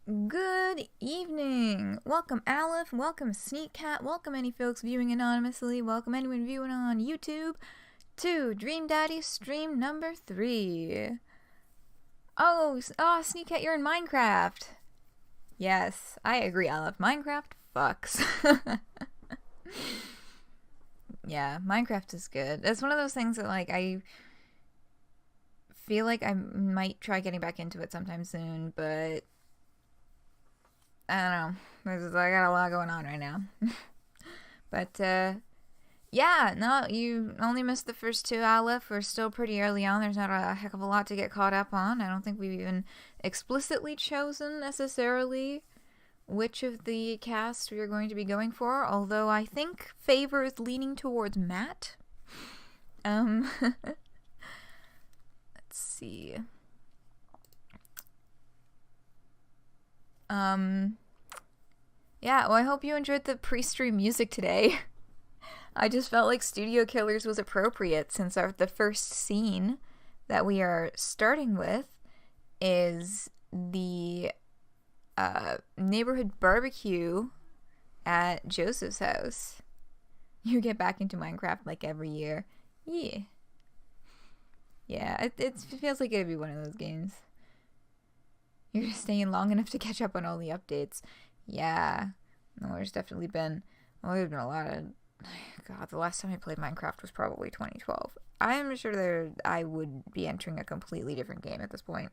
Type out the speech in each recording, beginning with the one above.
Good evening! Welcome Aleph, welcome Sneak Cat, welcome any folks viewing anonymously, welcome anyone viewing on YouTube to Dream Daddy stream number 3. Oh, Sneak Cat, you're in Minecraft! Yes, I agree, Aleph. Minecraft fucks. Yeah, Minecraft is good. It's one of those things that, like, I feel like I might try getting back into it sometime soon, but I don't know. I got a lot going on right now. But, yeah, no, you only missed the first 2, Aleph. We're still pretty early on. There's not a heck of a lot to get caught up on. I don't think we've even explicitly chosen necessarily which of the cast we are going to be going for, although I think favor is leaning towards Matt. Let's see. Yeah, well, I hope you enjoyed the pre-stream music today. I just felt like Studio Killers was appropriate since the first scene that we are starting with is the neighborhood barbecue at Joseph's house. You get back into Minecraft like every year. Yeah. Yeah, it feels like it'd be one of those games. You're staying long enough to catch up on all the updates. Yeah. No, there's definitely been a lot of... God, the last time I played Minecraft was probably 2012. I am sure I would be entering a completely different game at this point.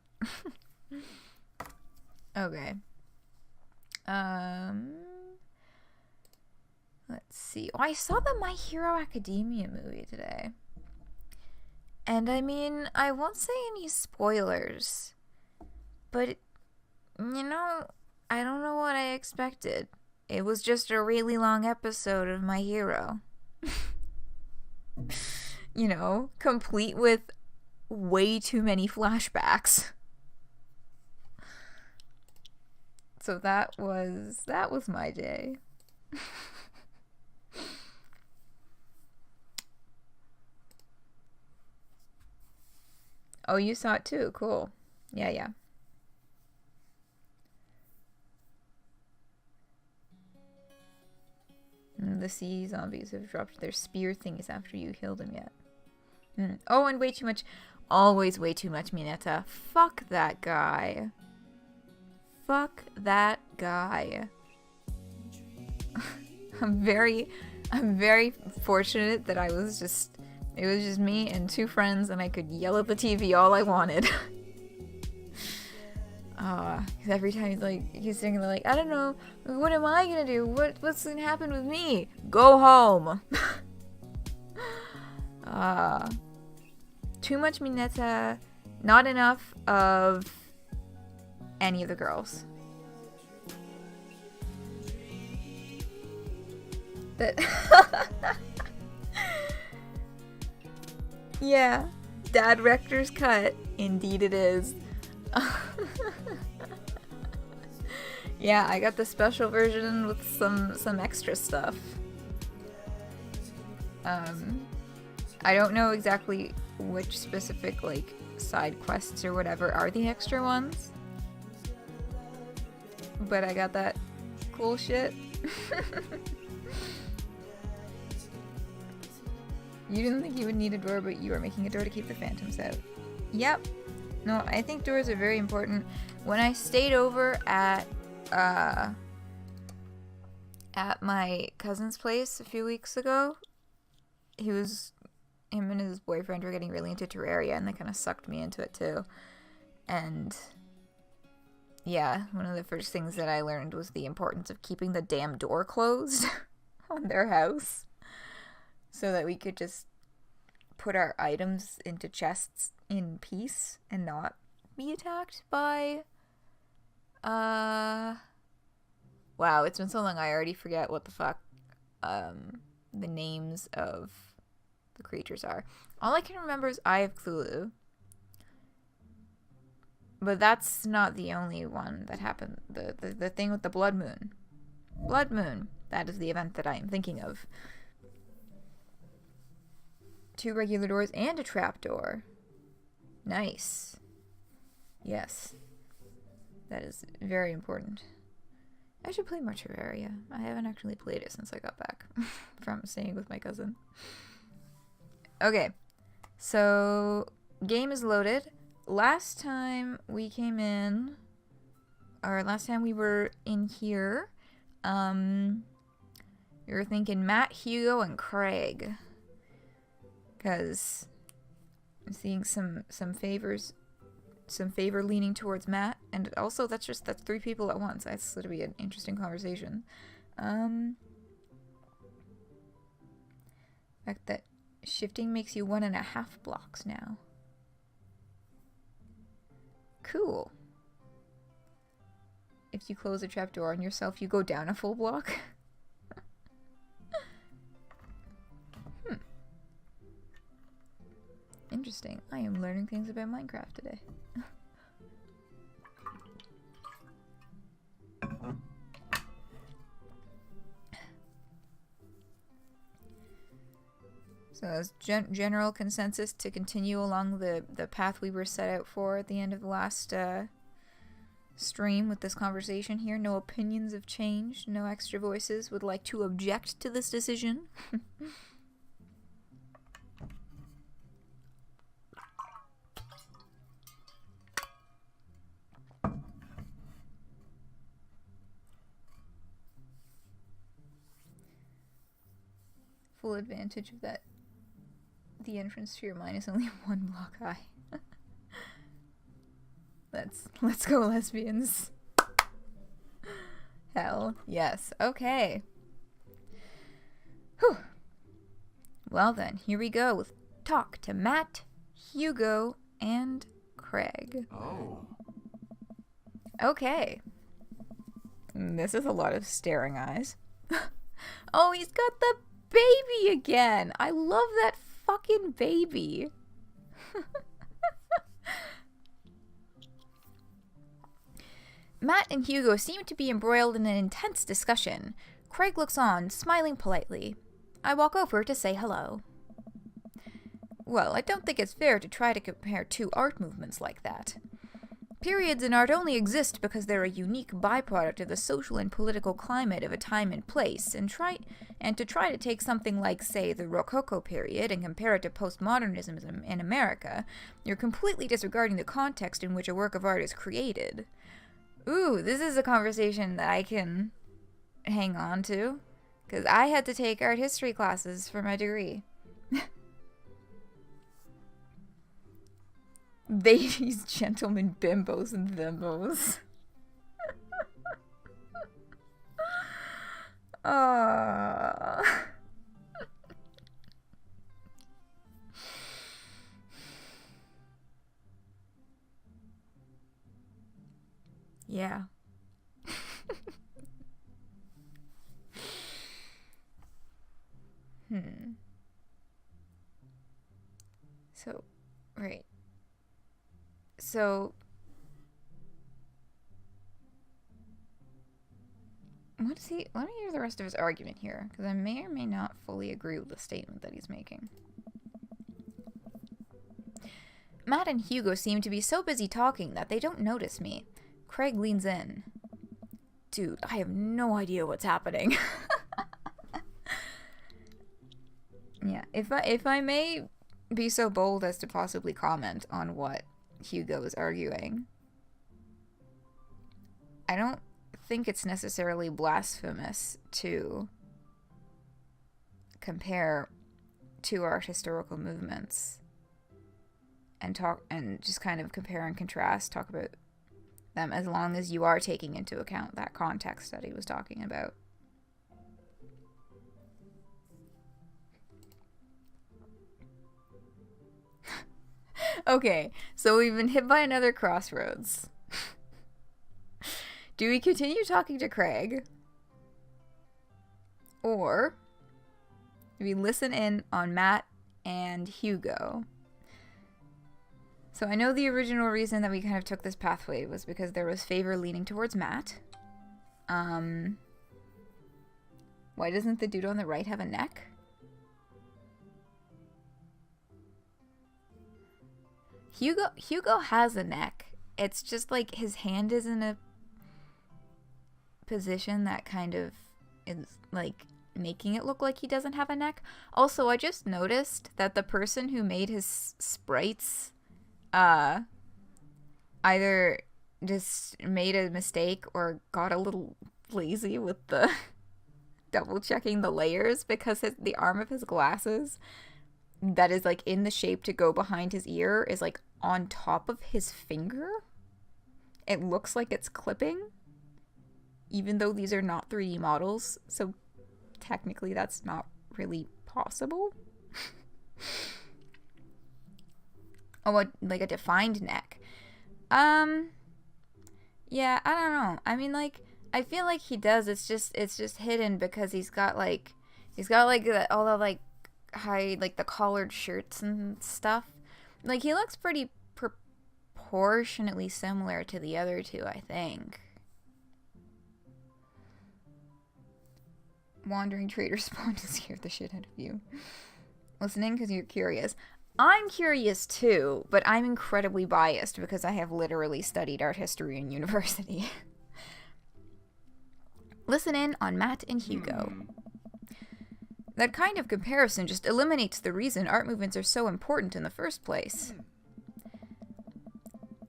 Okay. Let's see. Oh, I saw the My Hero Academia movie today. And I mean, I won't say any spoilers, but, you know, I don't know what I expected. It was just a really long episode of My Hero. You know, complete with way too many flashbacks. So that was my day. Oh, you saw it too. Cool. Yeah. The sea zombies have dropped their spear things after you killed them yet. Oh, and way too much. Always way too much, Mineta. Fuck that guy. Fuck that guy. I'm very fortunate that it was just me and 2 friends and I could yell at the TV all I wanted. Because every time he's sitting there like, I don't know, what am I gonna do? What's gonna happen with me? Go home. Too much Mineta, not enough of any of the girls. Yeah, Dad Rector's cut. Indeed it is. Yeah, I got the special version with some extra stuff. I don't know exactly which specific, side quests or whatever are the extra ones. But I got that cool shit. You didn't think you would need a door, but you are making a door to keep the phantoms out. Yep. No, I think doors are very important. When I stayed over at my cousin's place a few weeks ago, him and his boyfriend were getting really into Terraria, and they kind of sucked me into it too. And yeah, one of the first things that I learned was the importance of keeping the damn door closed on their house so that we could just put our items into chests in peace and not be attacked by wow, it's been so long I already forget what the fuck the names of the creatures are. All I can remember is Eye of Cthulhu. But that's not the only one that happened. The thing with the blood moon. Blood moon. That is the event that I am thinking of. 2 regular doors and a trapdoor. Nice. Yes. That is very important. I should play more Terraria. I haven't actually played it since I got back from staying with my cousin. Okay, so game is loaded. Last time we came in, or last time we were in here, you were thinking Matt, Hugo, and Craig. Because I'm seeing some favor leaning towards Matt, and also that's 3 people at once. That's going to be an interesting conversation. The fact that shifting makes you 1.5 blocks now. Cool. If you close a trapdoor on yourself, you go down a full block. Interesting. I am learning things about Minecraft today. So as general consensus to continue along the path we were set out for at the end of the last stream with this conversation here. No opinions have changed. No extra voices would like to object to this decision. Full advantage of that. The entrance to your mine is only 1 block high. Let's go, lesbians. Hell yes. Okay. Whew. Well then, here we go with talk to Matt, Hugo, and Craig. Oh. Okay. This is a lot of staring eyes. Oh, he's got the baby again. I love that fucking baby. Matt and Hugo seem to be embroiled in an intense discussion. Craig looks on, smiling politely. I walk over to say hello. Well, I don't think it's fair to try to compare 2 art movements like that. Periods in art only exist because they're a unique byproduct of the social and political climate of a time and place, and to try to take something like, say, the Rococo period and compare it to postmodernism in America, you're completely disregarding the context in which a work of art is created. Ooh, this is a conversation that I can hang on to, because I had to take art history classes for my degree. Ladies, gentlemen, bimbos, and thimbos. Yeah. So, right. So, let me hear the rest of his argument here, because I may or may not fully agree with the statement that he's making. Matt and Hugo seem to be so busy talking that they don't notice me. Craig leans in. Dude, I have no idea what's happening. Yeah, if I may be so bold as to possibly comment on what Hugo is arguing, I don't think it's necessarily blasphemous to compare 2 art historical movements and just kind of compare and contrast, talk about them, as long as you are taking into account that context that he was talking about. Okay, so we've been hit by another crossroads. Do we continue talking to Craig? Or do we listen in on Matt and Hugo? So I know the original reason that we kind of took this pathway was because there was favor leaning towards Matt. Why doesn't the dude on the right have a neck? Hugo has a neck, it's just like his hand is in a position that kind of is like making it look like he doesn't have a neck. Also, I just noticed that the person who made his sprites either just made a mistake or got a little lazy with the double checking the layers, because the arm of his glasses that is like in the shape to go behind his ear is like on top of his finger. It looks like it's clipping, even though these are not 3D models, so technically that's not really possible. Oh, like a defined neck. Yeah, I don't know. I mean, like, I feel like he does. It's just hidden because he's got like all the like high, like the collared shirts and stuff. Like, he looks pretty proportionately similar to the other two, I think. Wandering trader spawn to scare the shit out of you. Listening because you're curious. I'm curious too, but I'm incredibly biased because I have literally studied art history in university. Listen in on Matt and Hugo. That kind of comparison just eliminates the reason art movements are so important in the first place.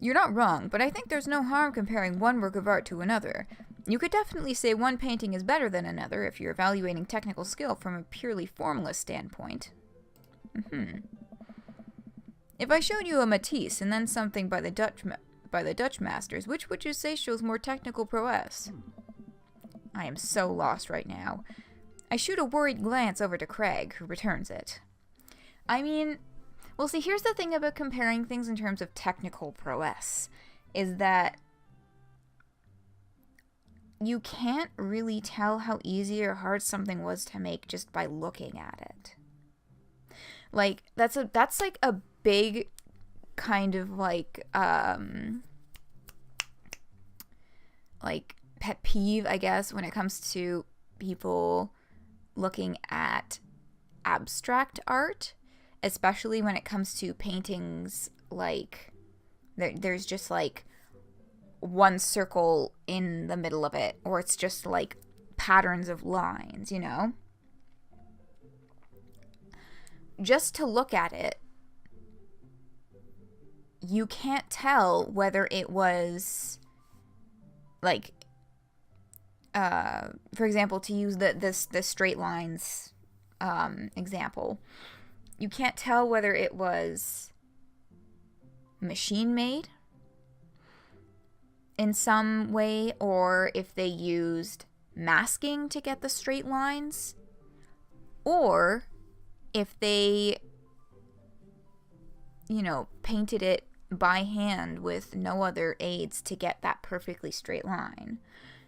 You're not wrong, but I think there's no harm comparing one work of art to another. You could definitely say one painting is better than another if you're evaluating technical skill from a purely formalist standpoint. If I showed you a Matisse and then something by the Dutch masters, which would you say shows more technical prowess? I am so lost right now. I shoot a worried glance over to Craig, who returns it. I mean, well, see, here's the thing about comparing things in terms of technical prowess, is that you can't really tell how easy or hard something was to make just by looking at it. Like, that's like a big kind of like pet peeve, I guess, when it comes to people looking at abstract art, especially when it comes to paintings. Like, there's just like one circle in the middle of it, or it's just like patterns of lines, you know? Just to look at it, you can't tell whether it was like, for example, to use the straight lines example, you can't tell whether it was machine made in some way, or if they used masking to get the straight lines, or if they, you know, painted it by hand with no other aids to get that perfectly straight line,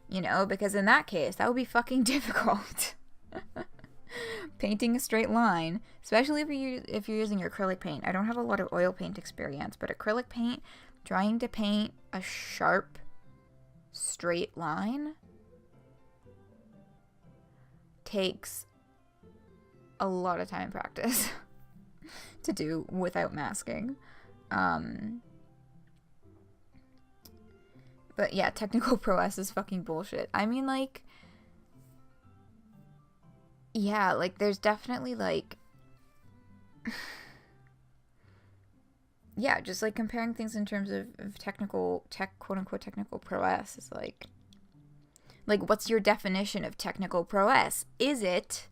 you know, because in that case, that would be fucking difficult. Painting a straight line, especially if you're using acrylic paint. I don't have a lot of oil paint experience, but acrylic paint, trying to paint a sharp, straight line takes a lot of time and practice to do without masking. But yeah, technical prowess is fucking bullshit. I mean, like, yeah, like, there's definitely, like, yeah, just, like, comparing things in terms of quote-unquote technical prowess is, like, what's your definition of technical prowess? Is it,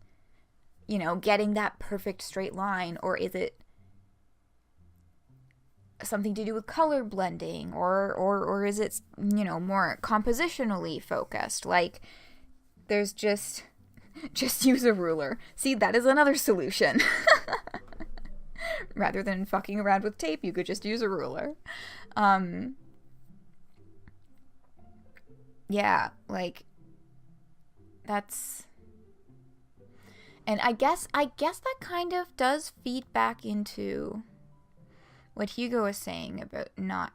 you know, getting that perfect straight line, or is it something to do with color blending, or is it, you know, more compositionally focused? Like, there's just use a ruler. See, that is another solution. Rather than fucking around with tape, you could just use a ruler. Yeah, like, that's, and I guess that kind of does feed back into what Hugo is saying about not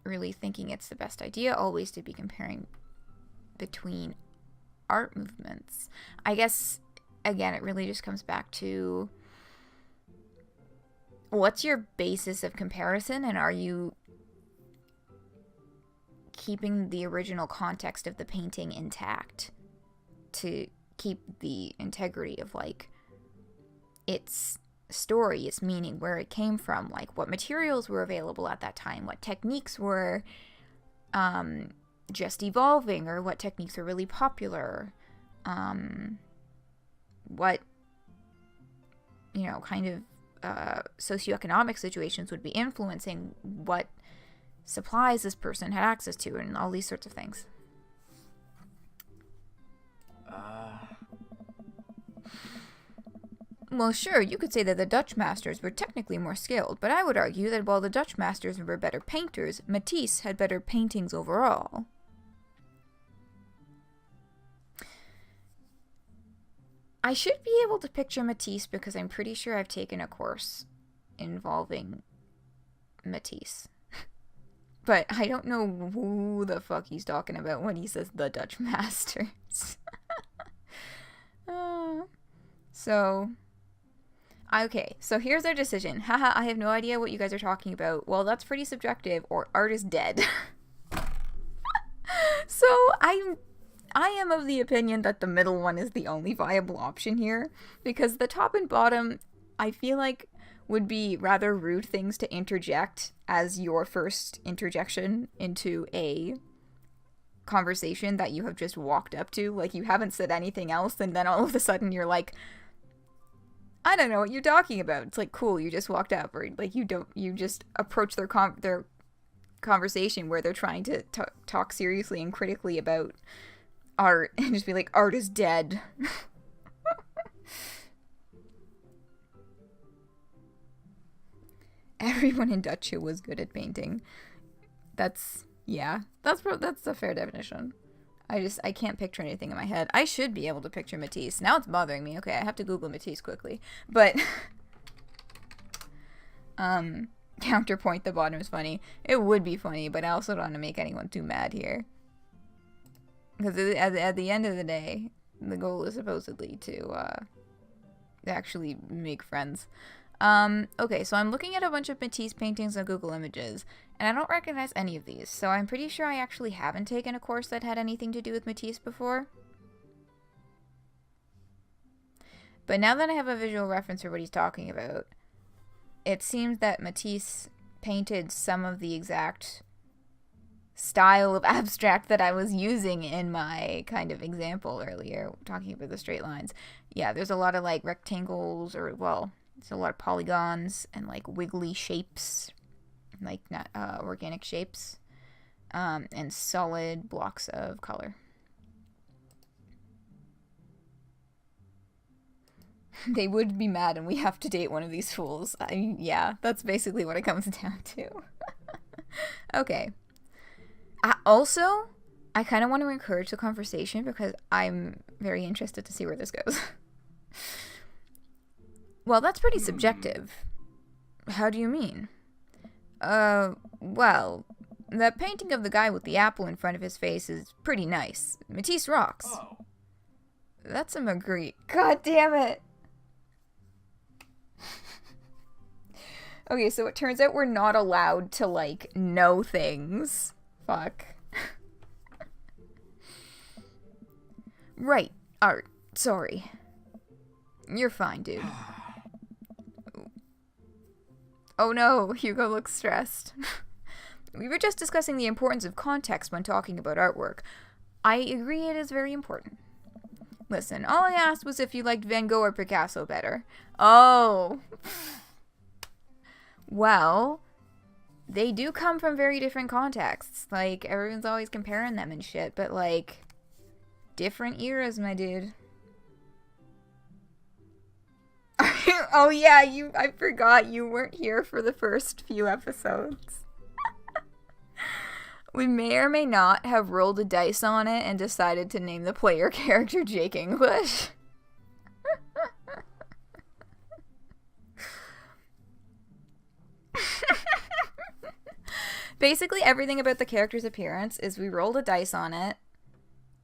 really thinking it's the best idea always to be comparing between art movements. I guess, again, it really just comes back to, what's your basis of comparison, and are you keeping the original context of the painting intact to keep the integrity of, like, its story, its meaning, where it came from, like, what materials were available at that time, what techniques were just evolving, or what techniques were really popular, what, you know, kind of socioeconomic situations would be influencing what supplies this person had access to, and all these sorts of things. Well, sure, you could say that the Dutch masters were technically more skilled, but I would argue that while the Dutch masters were better painters, Matisse had better paintings overall. I should be able to picture Matisse because I'm pretty sure I've taken a course involving Matisse. But I don't know who the fuck he's talking about when he says the Dutch masters. Okay, so here's our decision. Haha, I have no idea what you guys are talking about. Well, that's pretty subjective, or art is dead. So I am of the opinion that the middle one is the only viable option here, because the top and bottom, I feel like, would be rather rude things to interject as your first interjection into a conversation that you have just walked up to. Like, you haven't said anything else, and then all of a sudden you're like, I don't know what you're talking about. It's like, cool, you just walked up, or like you just approach their conversation where they're trying to talk seriously and critically about art, and just be like, art is dead. Everyone in Dutch was good at painting. That's a fair definition. I can't picture anything in my head. I should be able to picture Matisse. Now it's bothering me. Okay, I have to Google Matisse quickly. But, counterpoint, the bottom is funny. It would be funny, but I also don't want to make anyone too mad here. Because at the end of the day, the goal is supposedly to, actually make friends. Okay, so I'm looking at a bunch of Matisse paintings on Google Images, and I don't recognize any of these, so I'm pretty sure I actually haven't taken a course that had anything to do with Matisse before. But now that I have a visual reference for what he's talking about, it seems that Matisse painted some of the exact style of abstract that I was using in my kind of example earlier, talking about the straight lines. Yeah, there's a lot of, like, rectangles, or, well, there's a lot of polygons and, like, wiggly shapes, like, not organic shapes, and solid blocks of color. They would be mad and we have to date one of these fools. Yeah, that's basically what it comes down to. Okay. Also, I kind of want to encourage the conversation because I'm very interested to see where this goes. Well, that's pretty subjective. How do you mean? Well, the painting of the guy with the apple in front of his face is pretty nice. Matisse rocks. Oh. That's a Magritte. God damn it! Okay, so it turns out we're not allowed to, like, know things. Fuck. Right. Art. Sorry. You're fine, dude. Oh no, Hugo looks stressed. We were just discussing the importance of context when talking about artwork. I agree it is very important. Listen, all I asked was if you liked Van Gogh or Picasso better. Oh. Well, they do come from very different contexts. Like, everyone's always comparing them and shit, but, like, different eras, my dude. Oh yeah, I forgot you weren't here for the first few episodes. We may or may not have rolled a dice on it and decided to name the player character Jake English. Basically, everything about the character's appearance is we rolled a dice on it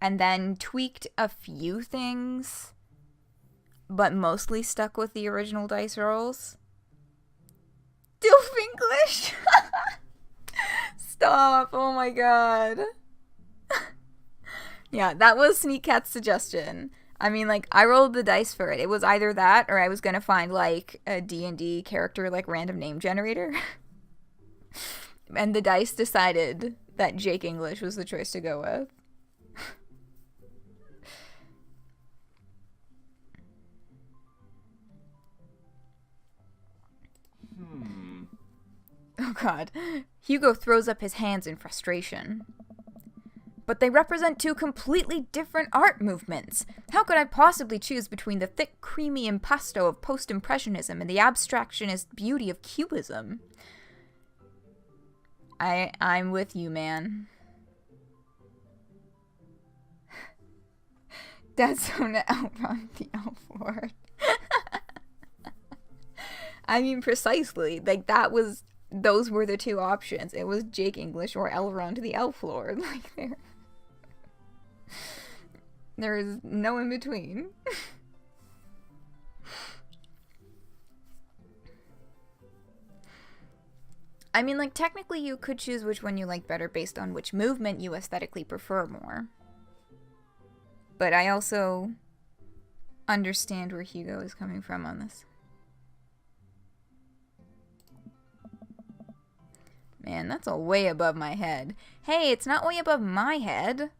and then tweaked a few things, but mostly stuck with the original dice rolls. Dilf English! Stop. Oh my god. Yeah, that was Sneak Cat's suggestion. I mean, like, I rolled the dice for it. It was either that or I was gonna find, like, a D&D character, like, random name generator. And the dice decided that Jake English was the choice to go with. Oh god. Hugo throws up his hands in frustration. But they represent two completely different art movements. How could I possibly choose between the thick, creamy impasto of post-impressionism and the abstractionist beauty of cubism? I'm with you, man. Dad's gonna outrun the elf lord. I mean, precisely. Like, those were the two options. It was Jake English or Elrond the elf lord. Like, there is no in between. I mean, like, technically you could choose which one you like better based on which movement you aesthetically prefer more. But I also understand where Hugo is coming from on this. Man, that's a way above my head. Hey, it's not way above my head.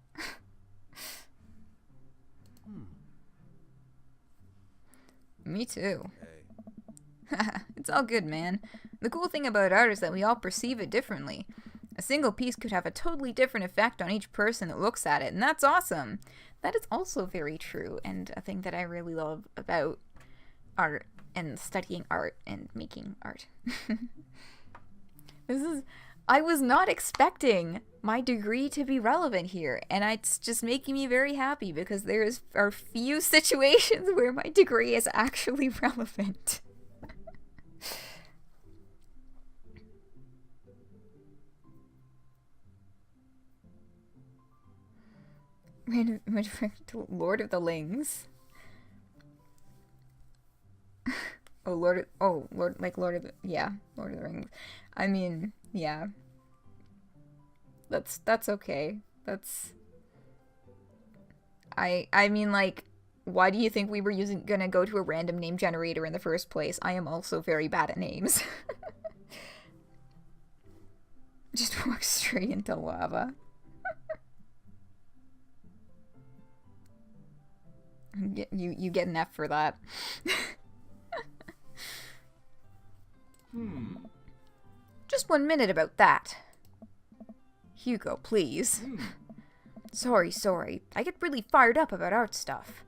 Me too. It's all good, man. The cool thing about art is that we all perceive it differently. A single piece could have a totally different effect on each person that looks at it, and that's awesome. That is also very true, and a thing that I really love about art and studying art and making art. I was not expecting my degree to be relevant here, and it's just making me very happy because there are few situations where my degree is actually relevant. Lord of the Lings. Lord of the Rings. I mean, yeah. That's okay. I mean, like, why do you think we were gonna go to a random name generator in the first place? I am also very bad at names. Just walk straight into lava. You get an F for that. Just 1 minute about that. Hugo, please. Sorry. I get really fired up about art stuff.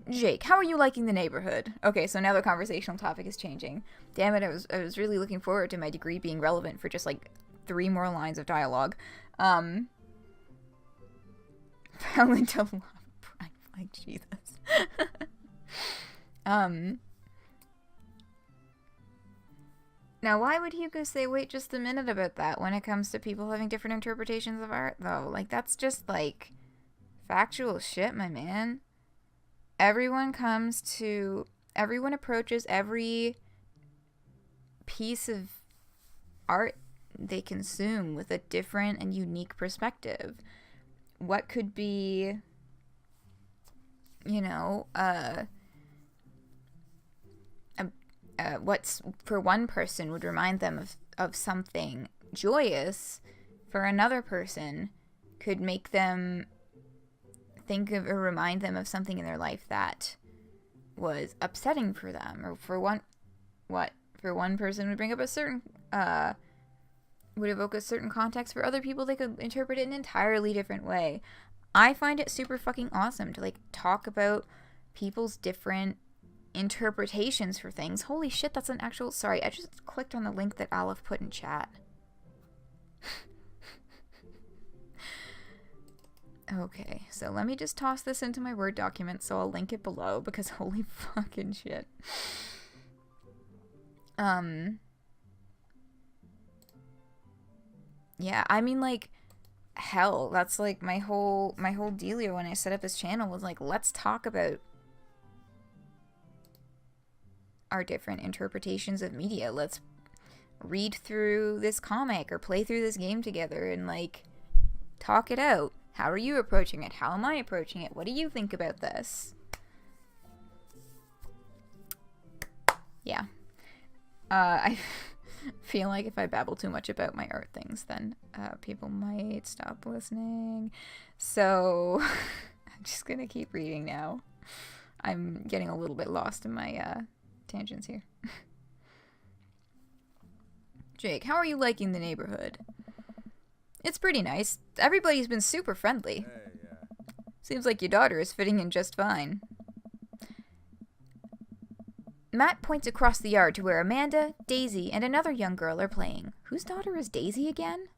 Jake, how are you liking the neighborhood? Okay, so now the conversational topic is changing. Damn it, I was really looking forward to my degree being relevant for just, like, 3 more lines of dialogue. Fell into lava. Like, Jesus. Now, why would Hugo say, wait just a minute about that when it comes to people having different interpretations of art, though? Like, that's just, like, factual shit, my man. Everyone approaches every piece of art they consume with a different and unique perspective. What could be, you know, what's for one person would remind them of something joyous, for another person could make them think of or remind them of something in their life that was upsetting for them. Or for one person would bring up a certain would evoke a certain context. For other people, they could interpret it in an entirely different way. I find it super fucking awesome to, like, talk about people's different interpretations for things. Holy shit, that's an actual... Sorry, I just clicked on the link that Aleph put in chat. Okay, so let me just toss this into my Word document, so I'll link it below, because holy fucking shit. Yeah, I mean, like, hell, that's, like, my whole dealio when I set up this channel was, like, let's talk about our different interpretations of media. read through this comic or play through this game together and, like, talk it out. How are you approaching it? How am I approaching it? What do you think about this? Yeah. I feel like if I babble too much about my art things, then people might stop listening. So I'm just gonna keep reading now. I'm getting a little bit lost in my tangents here. Jake, how are you liking the neighborhood? It's pretty nice. Everybody's been super friendly. Hey, yeah. Seems like your daughter is fitting in just fine. Matt points across the yard to where Amanda, Daisy, and another young girl are playing. Whose daughter is Daisy again?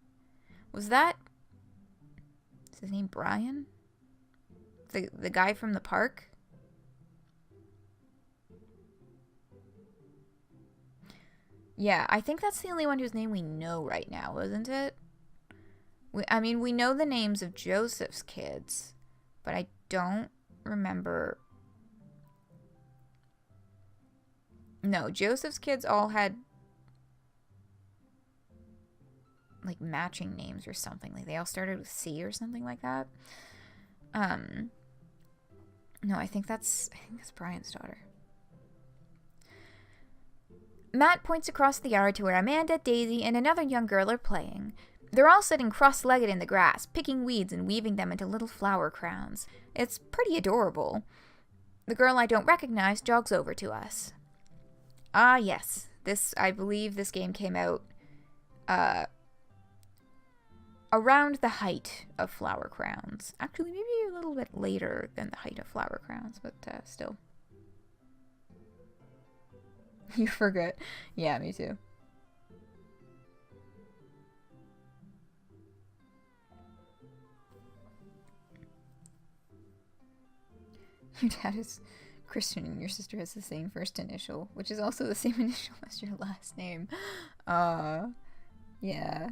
Was that... Is his name Brian? The guy from the park? Yeah, I think that's the only one whose name we know right now, isn't it? We know the names of Joseph's kids, but I don't remember... No, Joseph's kids all had, like, matching names or something. Like, they all started with C or something like that. No, I think that's Brian's daughter. Matt points across the yard to where Amanda, Daisy, and another young girl are playing. They're all sitting cross-legged in the grass, picking weeds and weaving them into little flower crowns. It's pretty adorable. The girl I don't recognize jogs over to us. Ah, yes. I believe this game came out around the height of Flower Crowns. Actually, maybe a little bit later than the height of Flower Crowns, but still. You forget. Yeah, me too. Your dad is Christian and your sister has the same first initial, which is also the same initial as your last name. Yeah.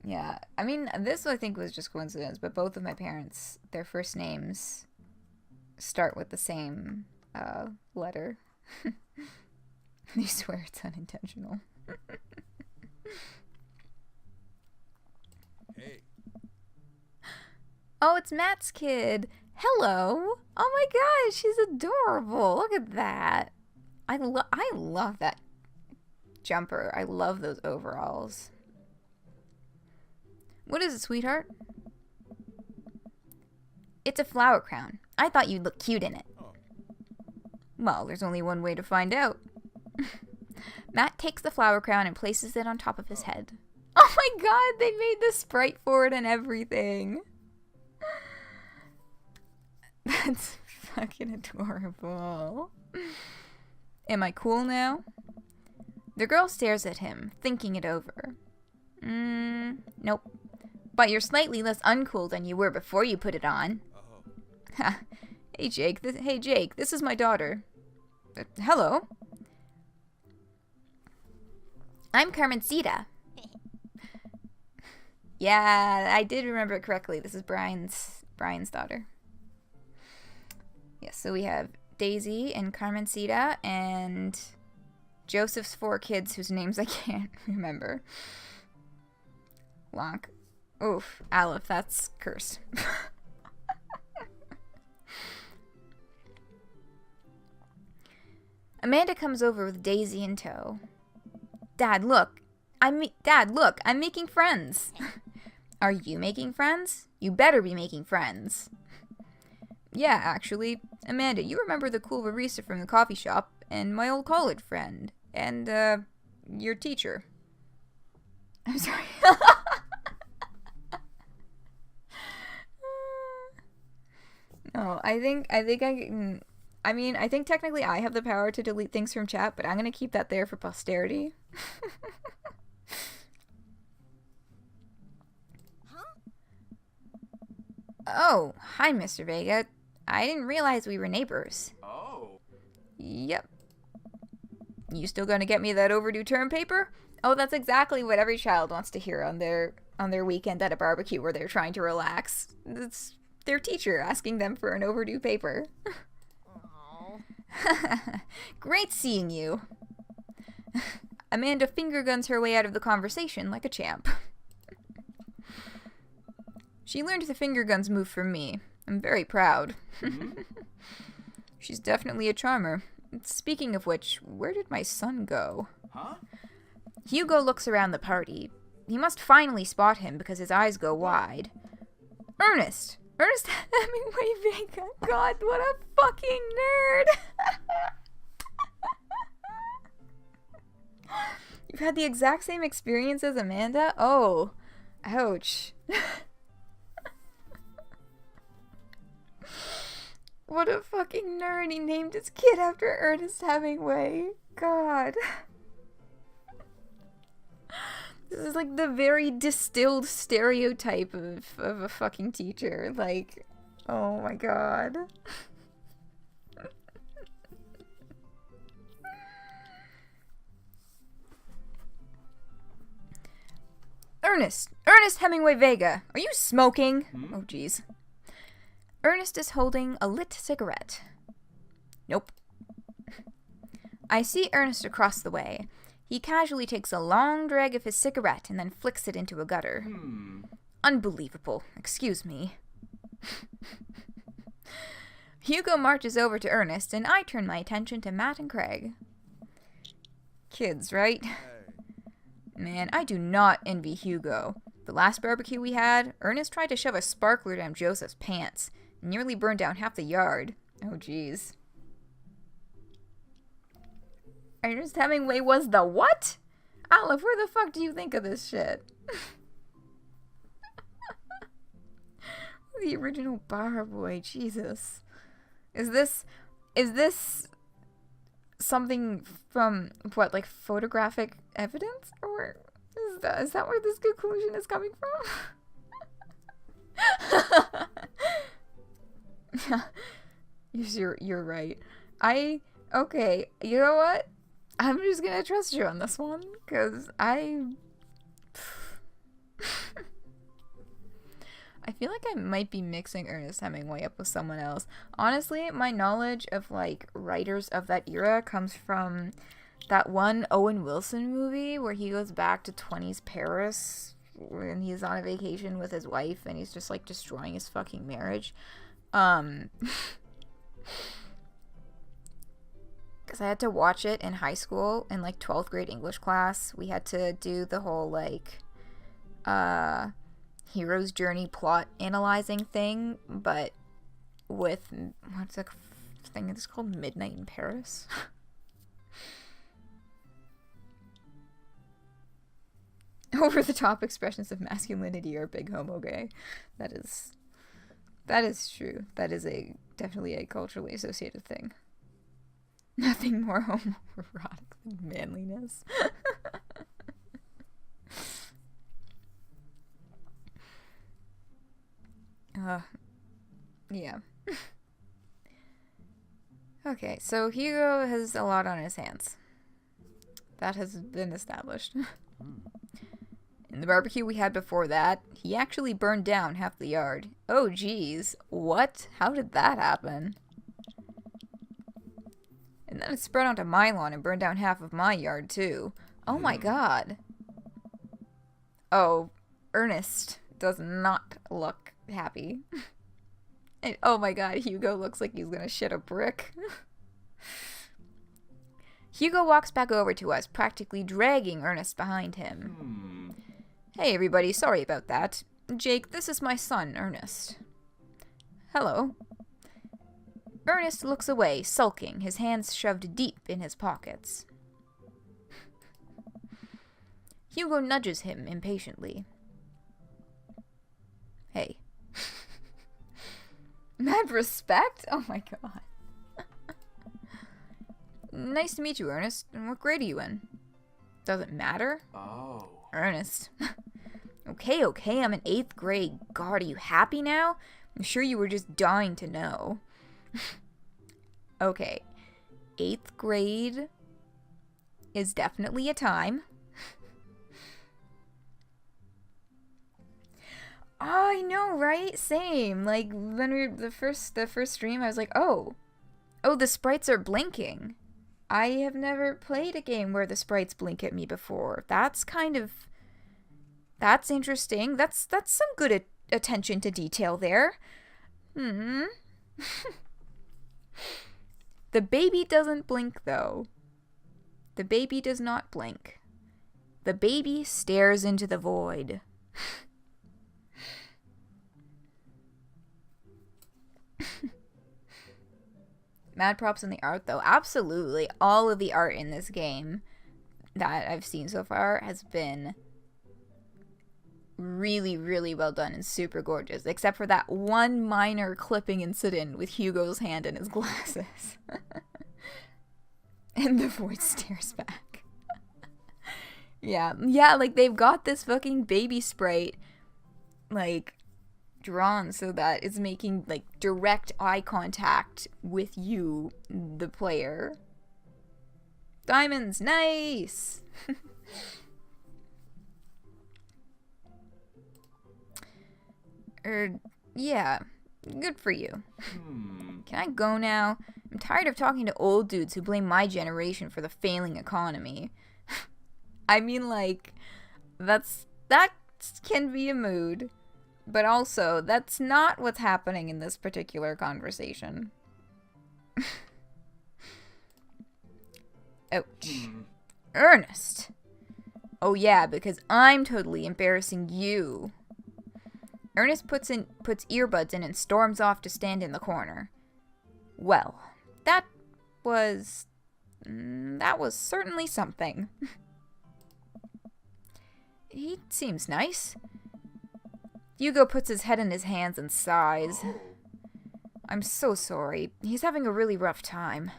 Yeah. I mean, this I think was just coincidence, but both of my parents, their first names start with the same letter. They swear it's unintentional. Hey. Oh, it's Matt's kid. Hello. Oh my gosh, she's adorable. Look at that. I love that jumper. I love those overalls. What is it, sweetheart? It's a flower crown. I thought you'd look cute in it. Oh. Well, there's only one way to find out. Matt takes the flower crown and places it on top of his head. Oh my god, they made the sprite for it and everything. That's fucking adorable. Am I cool now? The girl stares at him, thinking it over. Nope. But you're slightly less uncool than you were before you put it on. Oh. Hey, Jake. This is my daughter. Hello. I'm Carmencita. Yeah, I did remember it correctly. This is Brian's daughter. Yes, so we have Daisy and Carmencita and Joseph's 4 kids whose names I can't remember. Lonk. Oof. Aleph, that's curse. Amanda comes over with Daisy in tow. Dad, look, I'm making friends. Are you making friends? You better be making friends. Yeah, actually. Amanda, you remember the cool barista from the coffee shop, and my old college friend, and, your teacher. I'm sorry. No, I think I can... I mean, I think technically I have the power to delete things from chat, but I'm gonna keep that there for posterity. Oh, hi, Mr. Vega. I didn't realize we were neighbors. Oh. Yep. You still gonna get me that overdue term paper? Oh, that's exactly what every child wants to hear on their weekend at a barbecue where they're trying to relax. It's their teacher asking them for an overdue paper. Great seeing you. Amanda finger guns her way out of the conversation like a champ. She learned the finger guns move from me. I'm very proud. She's definitely a charmer. Speaking of which, where did my son go? Huh? Hugo looks around the party. He must finally spot him because his eyes go wide. Ernest! Ernest Hemingway Vega! God, what a fucking nerd! You've had the exact same experience as Amanda? Oh. Ouch. What a fucking nerd. He named his kid after Ernest Hemingway. God. This is like the very distilled stereotype of a fucking teacher. Like, oh my god. Ernest Hemingway Vega, are you smoking? Oh jeez. Ernest is holding a lit cigarette. Nope. I see Ernest across the way. He casually takes a long drag of his cigarette and then flicks it into a gutter. Unbelievable. Excuse me. Hugo marches over to Ernest, and I turn my attention to Matt and Craig. Kids, right? Man, I do not envy Hugo. The last barbecue we had, Ernest tried to shove a sparkler down Joseph's pants. Nearly burned down half the yard. Oh, jeez. Ernest Hemingway was the what? Olive, where the fuck do you think of this shit? The original bar boy, Jesus. Is this something from, what, like photographic evidence? Or is that where this conclusion is coming from? You're right. Okay, you know what? I'm just gonna trust you on this one, because I feel like I might be mixing Ernest Hemingway up with someone else. Honestly, my knowledge of, like, writers of that era comes from that one Owen Wilson movie where he goes back to 20s Paris when he's on a vacation with his wife and he's just, like, destroying his fucking marriage. Because I had to watch it in high school in, like, 12th grade English class. We had to do the whole, like, hero's journey plot analyzing thing, but with, what's the thing that's called? Midnight in Paris? Over-the-top expressions of masculinity are big homo gay. That is true. That is definitely a culturally associated thing. Nothing more homoerotic than manliness. Yeah. Okay, so Hugo has a lot on his hands. That has been established. In the barbecue we had before that, he actually burned down half the yard. Oh, geez. What? How did that happen? And then it spread onto my lawn and burned down half of my yard, too. Oh my god. Oh, Ernest does not look happy. And, oh my god, Hugo looks like he's gonna shit a brick. Hugo walks back over to us, practically dragging Ernest behind him. Hey everybody, sorry about that. Jake, this is my son, Ernest. Hello. Ernest looks away, sulking, his hands shoved deep in his pockets. Hugo nudges him impatiently. Hey. Mad respect? Oh my god. Nice to meet you, Ernest. And what grade are you in? Does it matter? Oh. Ernest. Okay, I'm in 8th grade. God, are you happy now? I'm sure you were just dying to know. Okay. 8th grade is definitely a time. Oh, I know, right? Same. Like, when we were the first stream, I was like, oh, the sprites are blinking. I have never played a game where the sprites blink at me before. That's interesting. That's some good attention to detail there. The baby doesn't blink, though. The baby does not blink. The baby stares into the void. Mad props in the art, though. Absolutely. All of the art in this game that I've seen so far has been really, really well done and super gorgeous. Except for that one minor clipping incident with Hugo's hand in his glasses. And the void stares back. Yeah, like, they've got this fucking baby sprite, like, drawn so that it's making, like, direct eye contact with you, the player. Diamonds, nice! Yeah, good for you. Can I go now? I'm tired of talking to old dudes who blame my generation for the failing economy. I mean, like, that can be a mood. But also, that's not what's happening in this particular conversation. Ouch. Ernest! Oh yeah, because I'm totally embarrassing you. Ernest puts earbuds in and storms off to stand in the corner. Well, that was certainly something. He seems nice. Hugo puts his head in his hands and sighs. I'm so sorry. He's having a really rough time.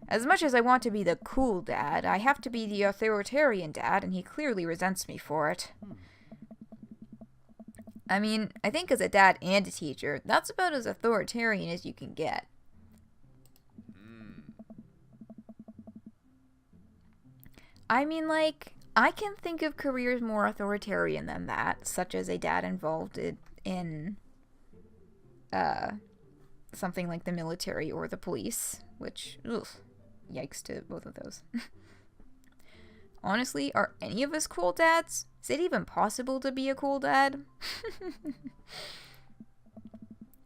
As much as I want to be the cool dad, I have to be the authoritarian dad, and he clearly resents me for it. I mean, I think as a dad and a teacher, that's about as authoritarian as you can get. I mean, like, I can think of careers more authoritarian than that, such as a dad involved in something like the military or the police, which, ugh, yikes to both of those. Honestly, are any of us cool dads? Is it even possible to be a cool dad?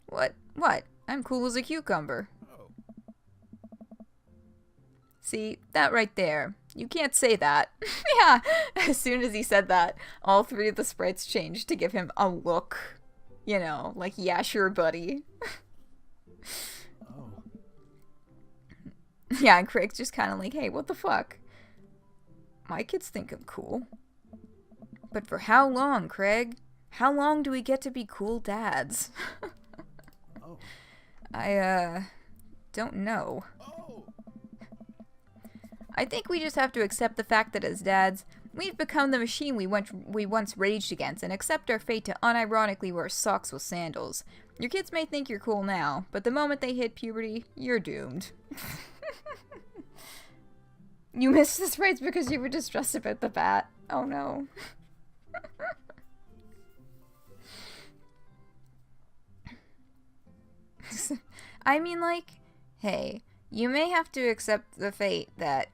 What? I'm cool as a cucumber. See, that right there. You can't say that. Yeah, as soon as he said that, all three of the sprites changed to give him a look. You know, like, yeah, sure, buddy. Oh. Yeah, and Craig's just kind of like, hey, what the fuck? My kids think I'm cool. But for how long, Craig? How long do we get to be cool dads? Oh. I don't know. Oh. I think we just have to accept the fact that as dads, we've become the machine we once raged against and accept our fate to unironically wear socks with sandals. Your kids may think you're cool now, but the moment they hit puberty, you're doomed. You missed this phrase because you were distressed about the bat. Oh no. I mean, like, hey, you may have to accept the fate that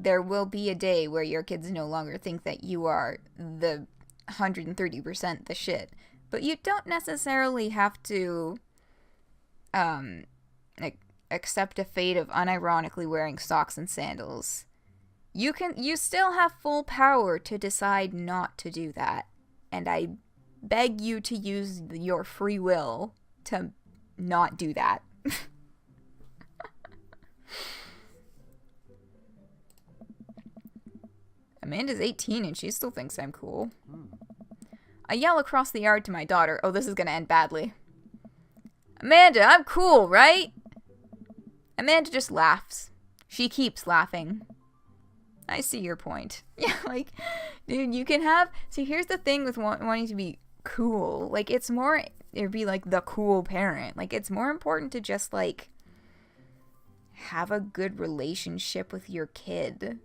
there will be a day where your kids no longer think that you are the 130% the shit. But you don't necessarily have to accept a fate of unironically wearing socks and sandals. You still have full power to decide not to do that. And I beg you to use your free will to not do that. Amanda's 18 and she still thinks I'm cool. I yell across the yard to my daughter. Oh, this is gonna end badly. Amanda, I'm cool, right? Amanda just laughs. She keeps laughing. I see your point. Yeah, like, dude, you can have... See, here's the thing with wanting to be cool. Like, it's more... It'd be like the cool parent. Like, it's more important to just, like, have a good relationship with your kid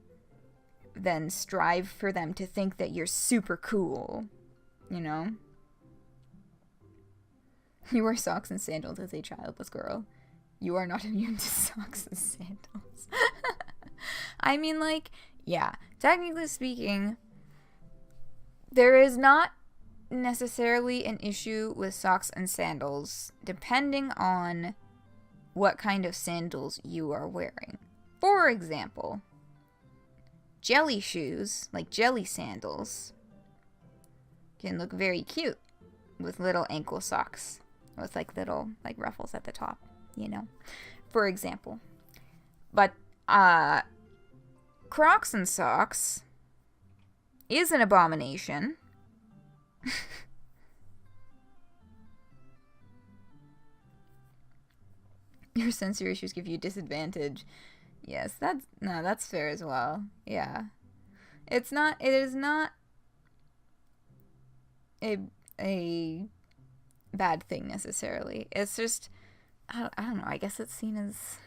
than strive for them to think that you're super cool. You know? You wear socks and sandals as a childless girl. You are not immune to socks and sandals. I mean, like, yeah, technically speaking, there is not necessarily an issue with socks and sandals, depending on what kind of sandals you are wearing. For example, jelly shoes, like jelly sandals, can look very cute with little ankle socks with like little like ruffles at the top, you know, for example. But Crocs and socks is an abomination. Your sensory issues give you a disadvantage. Yes, that's fair as well. Yeah. It is not a bad thing necessarily. It's just, I don't know, I guess it's seen as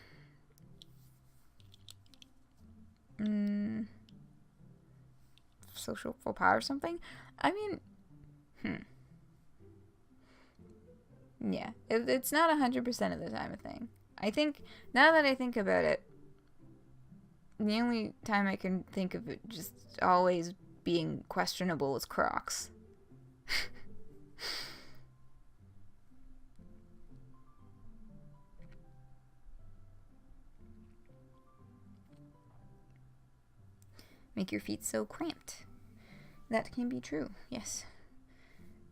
social faux pas or something. I mean, yeah, it's not 100% of the time a thing. I think, now that I think about it, the only time I can think of it just always being questionable is Crocs. Make your feet so cramped. That can be true, yes.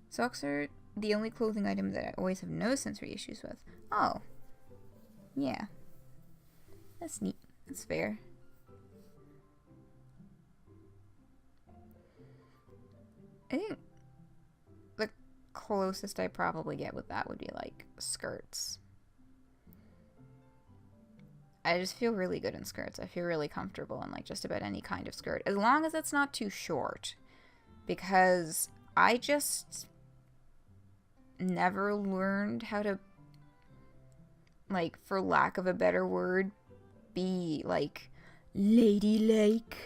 Socks are the only clothing item that I always have no sensory issues with. Oh. Yeah. That's neat. That's fair. I think the closest I probably get with that would be like skirts. I just feel really good in skirts. I feel really comfortable in like just about any kind of skirt, as long as it's not too short, because I just never learned how to, like, for lack of a better word, be like ladylike.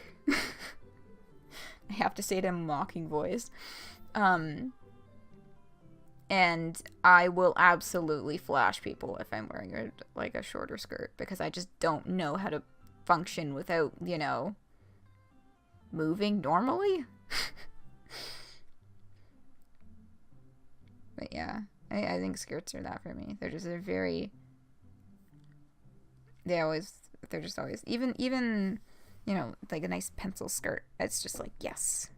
I have to say it in a mocking voice. And I will absolutely flash people if I'm wearing a shorter skirt, because I just don't know how to function without, you know, moving normally. But yeah, I think skirts are that for me. They're just always, even, you know, like a nice pencil skirt. It's just like, yes.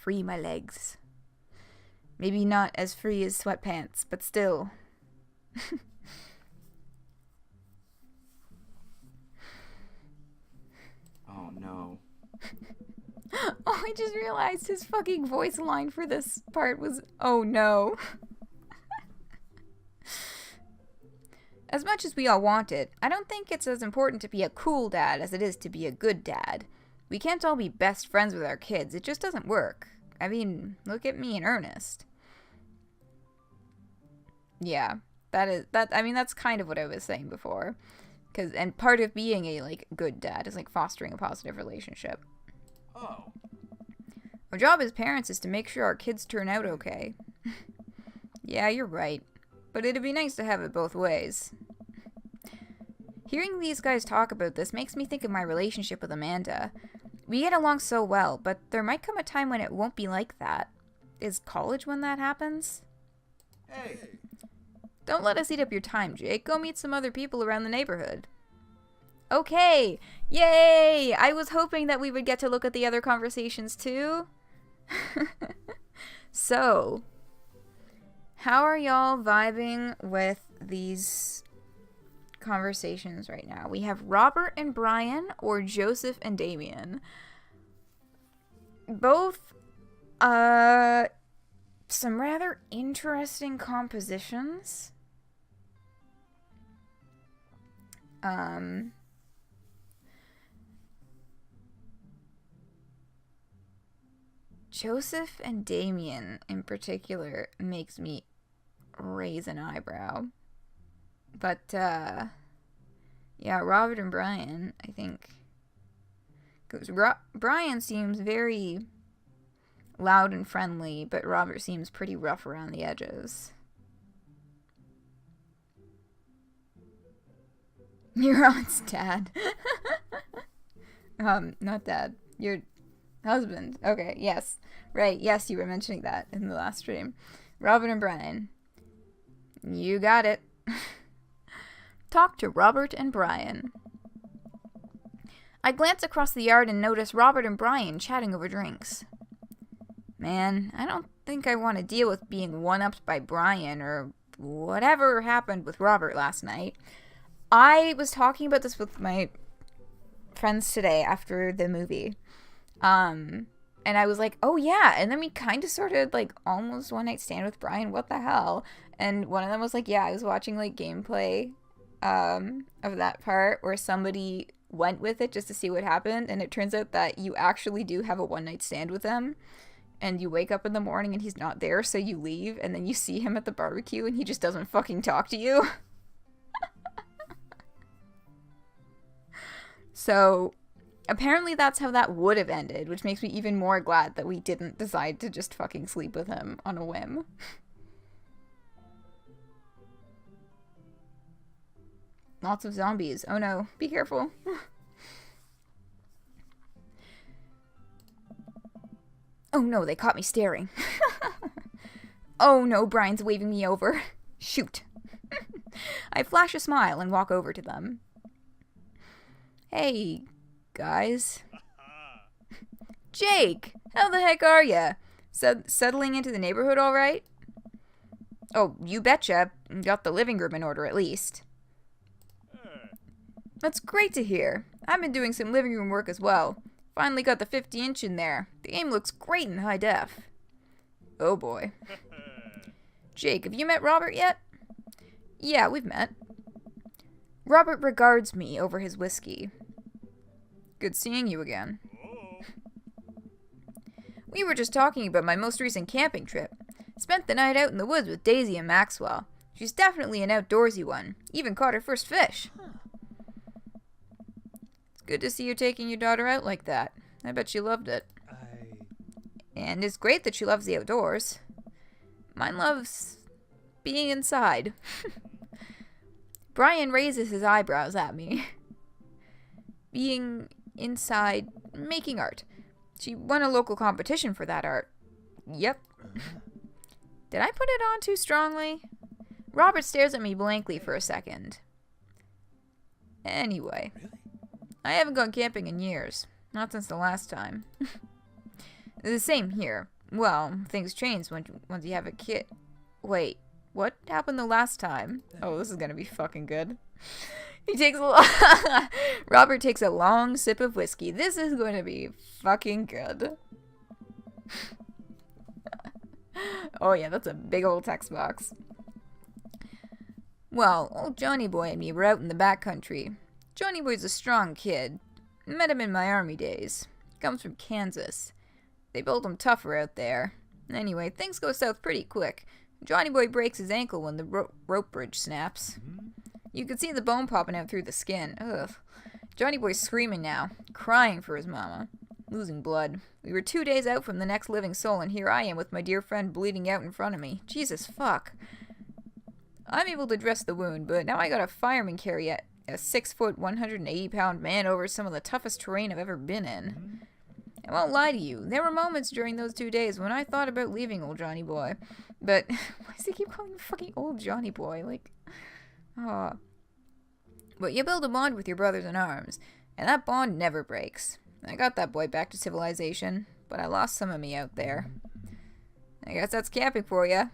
Free my legs. Maybe not as free as sweatpants, but still. Oh no. Oh, I just realized his fucking voice line for this part was, oh no. As much as we all want it, I don't think it's as important to be a cool dad as it is to be a good dad. We can't all be best friends with our kids. It just doesn't work. I mean, look at me and Ernest. Yeah, that's kind of what I was saying before. And part of being a, like, good dad is, like, fostering a positive relationship. Oh. Our job as parents is to make sure our kids turn out okay. Yeah, you're right. But it'd be nice to have it both ways. Hearing these guys talk about this makes me think of my relationship with Amanda. We get along so well, but there might come a time when it won't be like that. Is college when that happens? Hey. Don't let us eat up your time, Jake. Go meet some other people around the neighborhood. Okay! Yay! I was hoping that we would get to look at the other conversations too. So, how are y'all vibing with these conversations right now? We have Robert and Brian, or Joseph and Damien. Both, some rather interesting compositions. Joseph and Damien in particular makes me raise an eyebrow. But, yeah, Robert and Brian, I think. Because Brian seems very loud and friendly, but Robert seems pretty rough around the edges. You're on, Dad. Not dad. Your husband. Okay, yes. Right, yes, you were mentioning that in the last stream. Robert and Brian. You got it. Talk to Robert and Brian. I glance across the yard and notice Robert and Brian chatting over drinks. Man, I don't think I want to deal with being one-upped by Brian or whatever happened with Robert last night. I was talking about this with my friends today after the movie. And I was like, oh yeah, and then we kind of started like almost one night stand with Brian, what the hell? And one of them was like, yeah, I was watching like gameplay of that part where somebody went with it just to see what happened, and it turns out that you actually do have a one night stand with him, and you wake up in the morning and he's not there, so you leave, and then you see him at the barbecue and he just doesn't fucking talk to you. So apparently that's how that would have ended, which makes me even more glad that we didn't decide to just fucking sleep with him on a whim. Lots of zombies. Oh no, be careful. Oh no, they caught me staring. Oh no, Brian's waving me over. Shoot. I flash a smile and walk over to them. Hey, guys. Jake, how the heck are ya? Settling into the neighborhood all right? Oh, you betcha. Got the living room in order at least. That's great to hear. I've been doing some living room work as well. Finally got the 50-inch in there. The game looks great in high def. Oh boy. Jake, have you met Robert yet? Yeah, we've met. Robert regards me over his whiskey. Good seeing you again. We were just talking about my most recent camping trip. Spent the night out in the woods with Daisy and Maxwell. She's definitely an outdoorsy one. Even caught her first fish. Good to see you taking your daughter out like that. I bet she loved it. And it's great that she loves the outdoors. Mine loves being inside. Brian raises his eyebrows at me. Being inside, making art. She won a local competition for that art. Yep. Did I put it on too strongly? Robert stares at me blankly for a second. Anyway. I haven't gone camping in years. Not since the last time. The same here. Well, things change once you have a kid. Wait, what happened the last time? Oh, this is gonna be fucking good. Robert takes a long sip of whiskey. This is going to be fucking good. Oh yeah, that's a big old text box. Well, old Johnny Boy and me were out in the backcountry. Johnny Boy's a strong kid. Met him in my army days. Comes from Kansas. They build him tougher out there. Anyway, things go south pretty quick. Johnny Boy breaks his ankle when the rope bridge snaps. You can see the bone popping out through the skin. Ugh. Johnny Boy's screaming now, crying for his mama. Losing blood. We were 2 days out from the next living soul, and here I am with my dear friend bleeding out in front of me. Jesus fuck. I'm able to dress the wound, but now I got a fireman carry a 6-foot, 180-pound man over some of the toughest terrain I've ever been in. I won't lie to you, there were moments during those 2 days when I thought about leaving old Johnny Boy. But, why does he keep calling him fucking old Johnny Boy? Like, aw. But you build a bond with your brothers in arms, and that bond never breaks. I got that boy back to civilization, but I lost some of me out there. I guess that's camping for ya.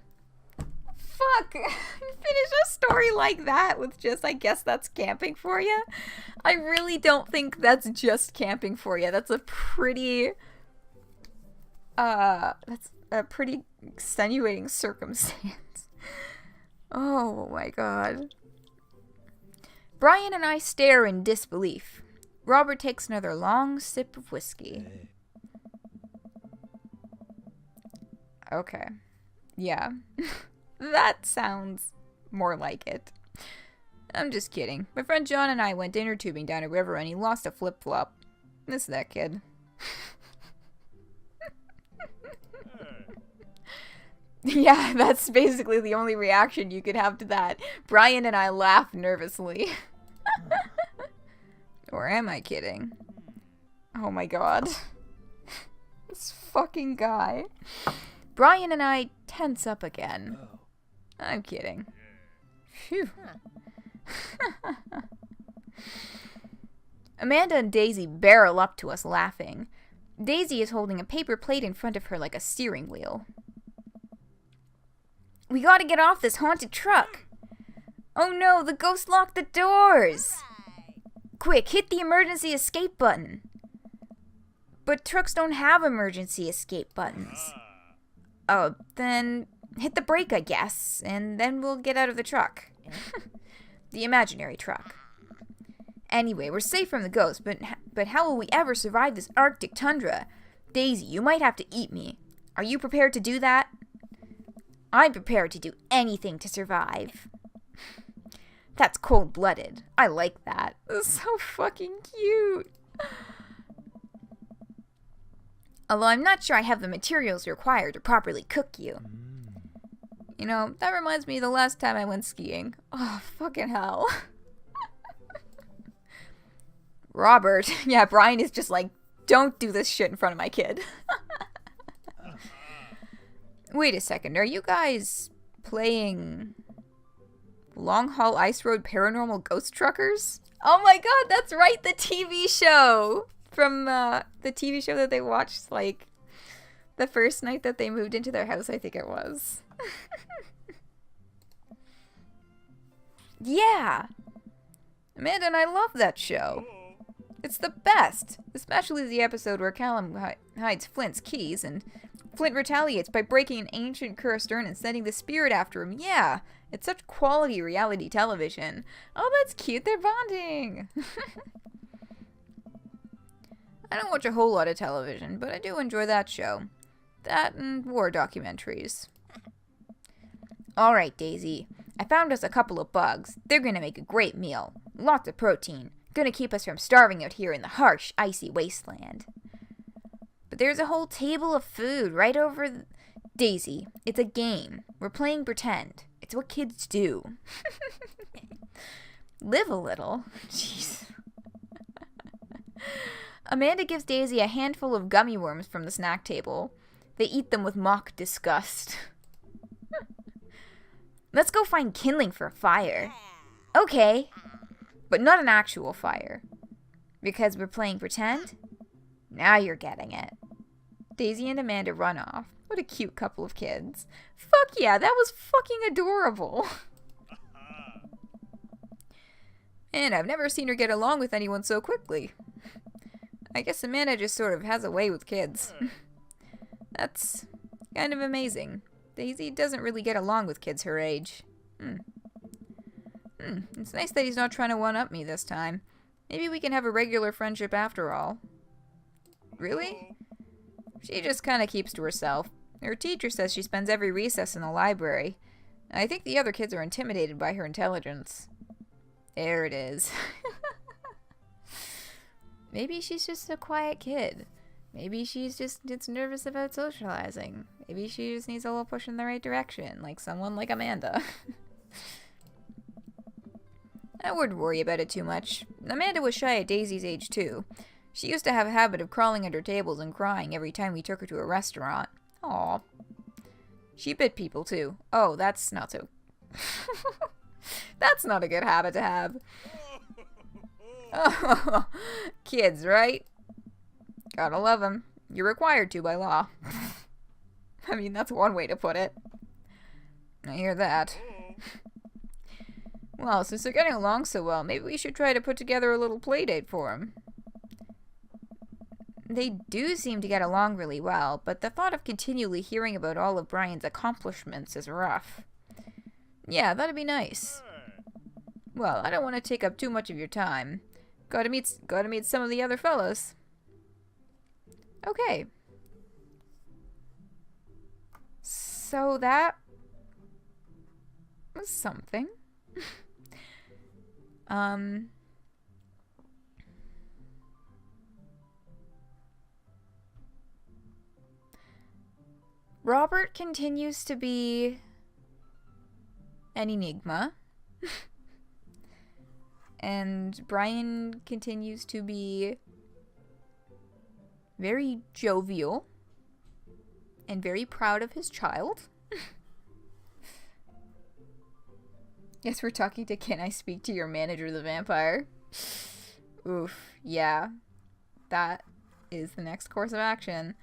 Fuck! Finish a story like that with just, I guess that's camping for ya? I really don't think that's just camping for ya. That's a pretty, extenuating circumstance. Oh my god. Brian and I stare in disbelief. Robert takes another long sip of whiskey. Okay. Yeah. That sounds more like it. I'm just kidding. My friend John and I went inner tubing down a river and he lost a flip-flop. Miss that kid. Yeah, that's basically the only reaction you could have to that. Brian and I laugh nervously. Or am I kidding? Oh my god. This fucking guy. Brian and I tense up again. I'm kidding. Phew. Amanda and Daisy barrel up to us laughing. Daisy is holding a paper plate in front of her like a steering wheel. We gotta get off this haunted truck. Oh no, the ghost locked the doors. Quick, hit the emergency escape button. But trucks don't have emergency escape buttons. Oh, then hit the brake, I guess, and then we'll get out of the truck. The imaginary truck. Anyway, we're safe from the ghost, but how will we ever survive this Arctic tundra? Daisy, you might have to eat me. Are you prepared to do that? I'm prepared to do anything to survive. That's cold-blooded. I like that. That's so fucking cute. Although I'm not sure I have the materials required to properly cook you. You know, that reminds me of the last time I went skiing. Oh, fucking hell. Robert. Yeah, Brian is just like, don't do this shit in front of my kid. Wait a second, are you guys playing Long Haul Ice Road Paranormal Ghost Truckers? Oh my god, that's right, the TV show! From the TV show that they watched, like, the first night that they moved into their house, I think it was. Yeah! Amanda and I love that show. It's the best, especially the episode where Callum hides Flint's keys and Flint retaliates by breaking an ancient cursed urn and sending the spirit after him. Yeah, it's such quality reality television. Oh, that's cute, they're bonding. I don't watch a whole lot of television, but I do enjoy that show. That and war documentaries. Alright, Daisy. I found us a couple of bugs. They're gonna make a great meal. Lots of protein. Gonna keep us from starving out here in the harsh, icy wasteland. But there's a whole table of food right over Daisy, it's a game. We're playing pretend. It's what kids do. Live a little. Jeez. Amanda gives Daisy a handful of gummy worms from the snack table. They eat them with mock disgust. Let's go find kindling for a fire. Okay. But not an actual fire. Because we're playing pretend? Now you're getting it. Daisy and Amanda run off. What a cute couple of kids. Fuck yeah, that was fucking adorable. And I've never seen her get along with anyone so quickly. I guess Amanda just sort of has a way with kids. That's kind of amazing. Daisy doesn't really get along with kids her age. It's nice that he's not trying to one-up me this time. Maybe we can have a regular friendship after all. Really? She just kind of keeps to herself. Her teacher says she spends every recess in the library. I think the other kids are intimidated by her intelligence. There it is. Maybe she's just a quiet kid. Maybe she's just gets nervous about socializing. Maybe she just needs a little push in the right direction, like someone like Amanda. I wouldn't worry about it too much. Amanda was shy at Daisy's age too. She used to have a habit of crawling under tables and crying every time we took her to a restaurant. Aww. She bit people too. Oh, that's not so... That's not a good habit to have. Oh, kids, right? Gotta love them. You're required to by law. I mean, that's one way to put it. I hear that. Well, since they're getting along so well, maybe we should try to put together a little play date for them. They do seem to get along really well, but the thought of continually hearing about all of Brian's accomplishments is rough. Yeah, that'd be nice. Well, I don't want to take up too much of your time. Gotta meet some of the other fellows. Okay. So that was something. Robert continues to be an enigma. And Brian continues to be very jovial, and very proud of his child. Yes, we're talking to Can I Speak to Your Manager, the Vampire? Oof, yeah. That is the next course of action.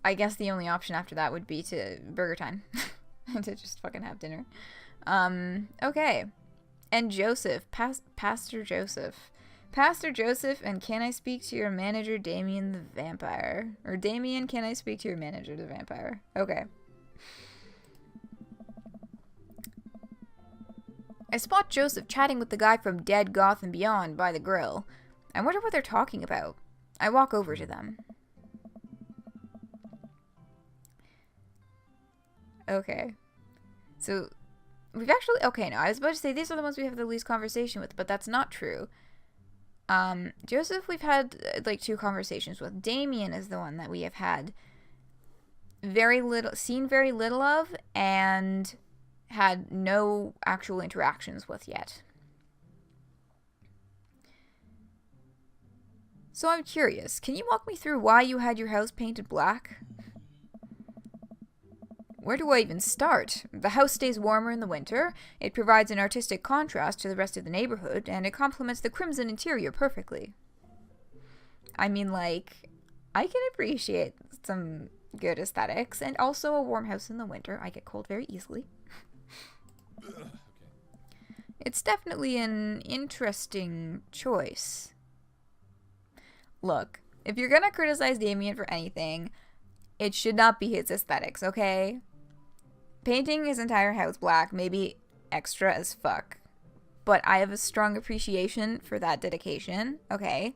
I guess the only option after that would be to Burger Time. To just fucking have dinner. Okay. And Joseph. Pastor Joseph. Pastor Joseph and Can I Speak to Your Manager, Damien the Vampire? Or Damien, Can I Speak to Your Manager, the Vampire? Okay. I spot Joseph chatting with the guy from Dead Goth and Beyond by the grill. I wonder what they're talking about. I walk over to them. Okay. So, we've actually... Okay, no, I was about to say these are the ones we have the least conversation with, but that's not true. Joseph we've had, like, 2 conversations with. Damien is the one that we have had seen very little of, and had no actual interactions with yet. So I'm curious, can you walk me through why you had your house painted black? Where do I even start? The house stays warmer in the winter, it provides an artistic contrast to the rest of the neighborhood, and it complements the crimson interior perfectly. I mean, like, I can appreciate some good aesthetics, and also a warm house in the winter. I get cold very easily. It's definitely an interesting choice. Look, if you're gonna criticize Damien for anything, it should not be his aesthetics, okay? Painting his entire house black may be extra as fuck, but I have a strong appreciation for that dedication, okay?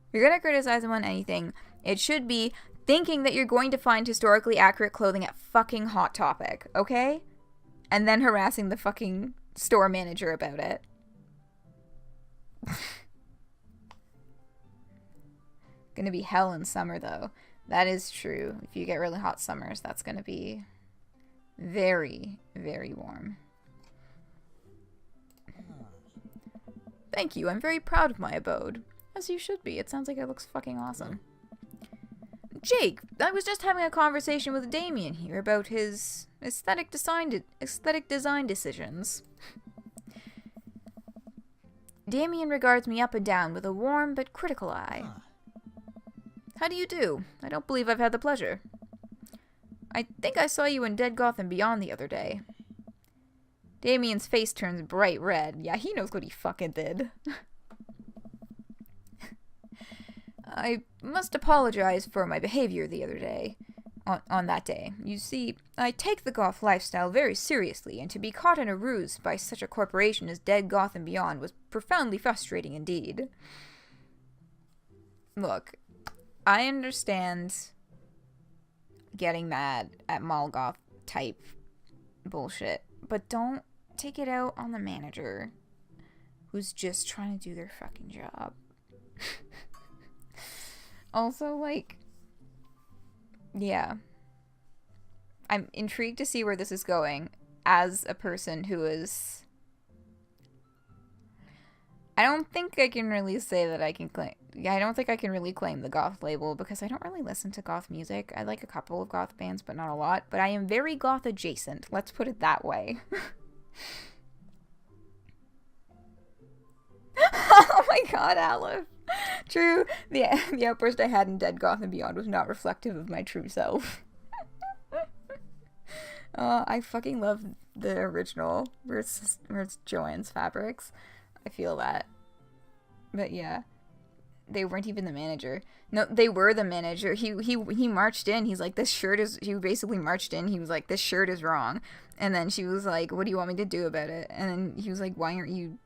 If you're gonna criticize him on anything, it should be thinking that you're going to find historically accurate clothing at fucking Hot Topic, okay? And then harassing the fucking store manager about it. Gonna be hell in summer, though. That is true. If you get really hot summers, that's gonna be very, very warm. Thank you. I'm very proud of my abode. As you should be. It sounds like it looks fucking awesome. Jake, I was just having a conversation with Damien here about his aesthetic design decisions. Damien regards me up and down with a warm but critical eye. How do you do? I don't believe I've had the pleasure. I think I saw you in Dead Goth and Beyond the other day. Damien's face turns bright red. Yeah, he knows what he fucking did. I must apologize for my behavior the other day. On that day. You see, I take the goth lifestyle very seriously, and to be caught in a ruse by such a corporation as Dead Goth and Beyond was profoundly frustrating indeed. Look, I understand getting mad at mall goth type bullshit, but don't take it out on the manager who's just trying to do their fucking job. Also, like, yeah. I'm intrigued to see where this is going as a person who is... I don't think I can really say that I can claim... Yeah, I don't think I can really claim the goth label because I don't really listen to goth music. I like a couple of goth bands, but not a lot. But I am very goth adjacent. Let's put it that way. Oh my god, Aleph. True. The outburst I had in Dead Goth and Beyond was not reflective of my true self. I fucking love the original where it's Joanne's fabrics. I feel that. But yeah. They weren't even the manager. No, they were the manager. He marched in. He's like, this shirt is... He basically marched in. He was like, this shirt is wrong. And then she was like, what do you want me to do about it? And then he was like, why aren't you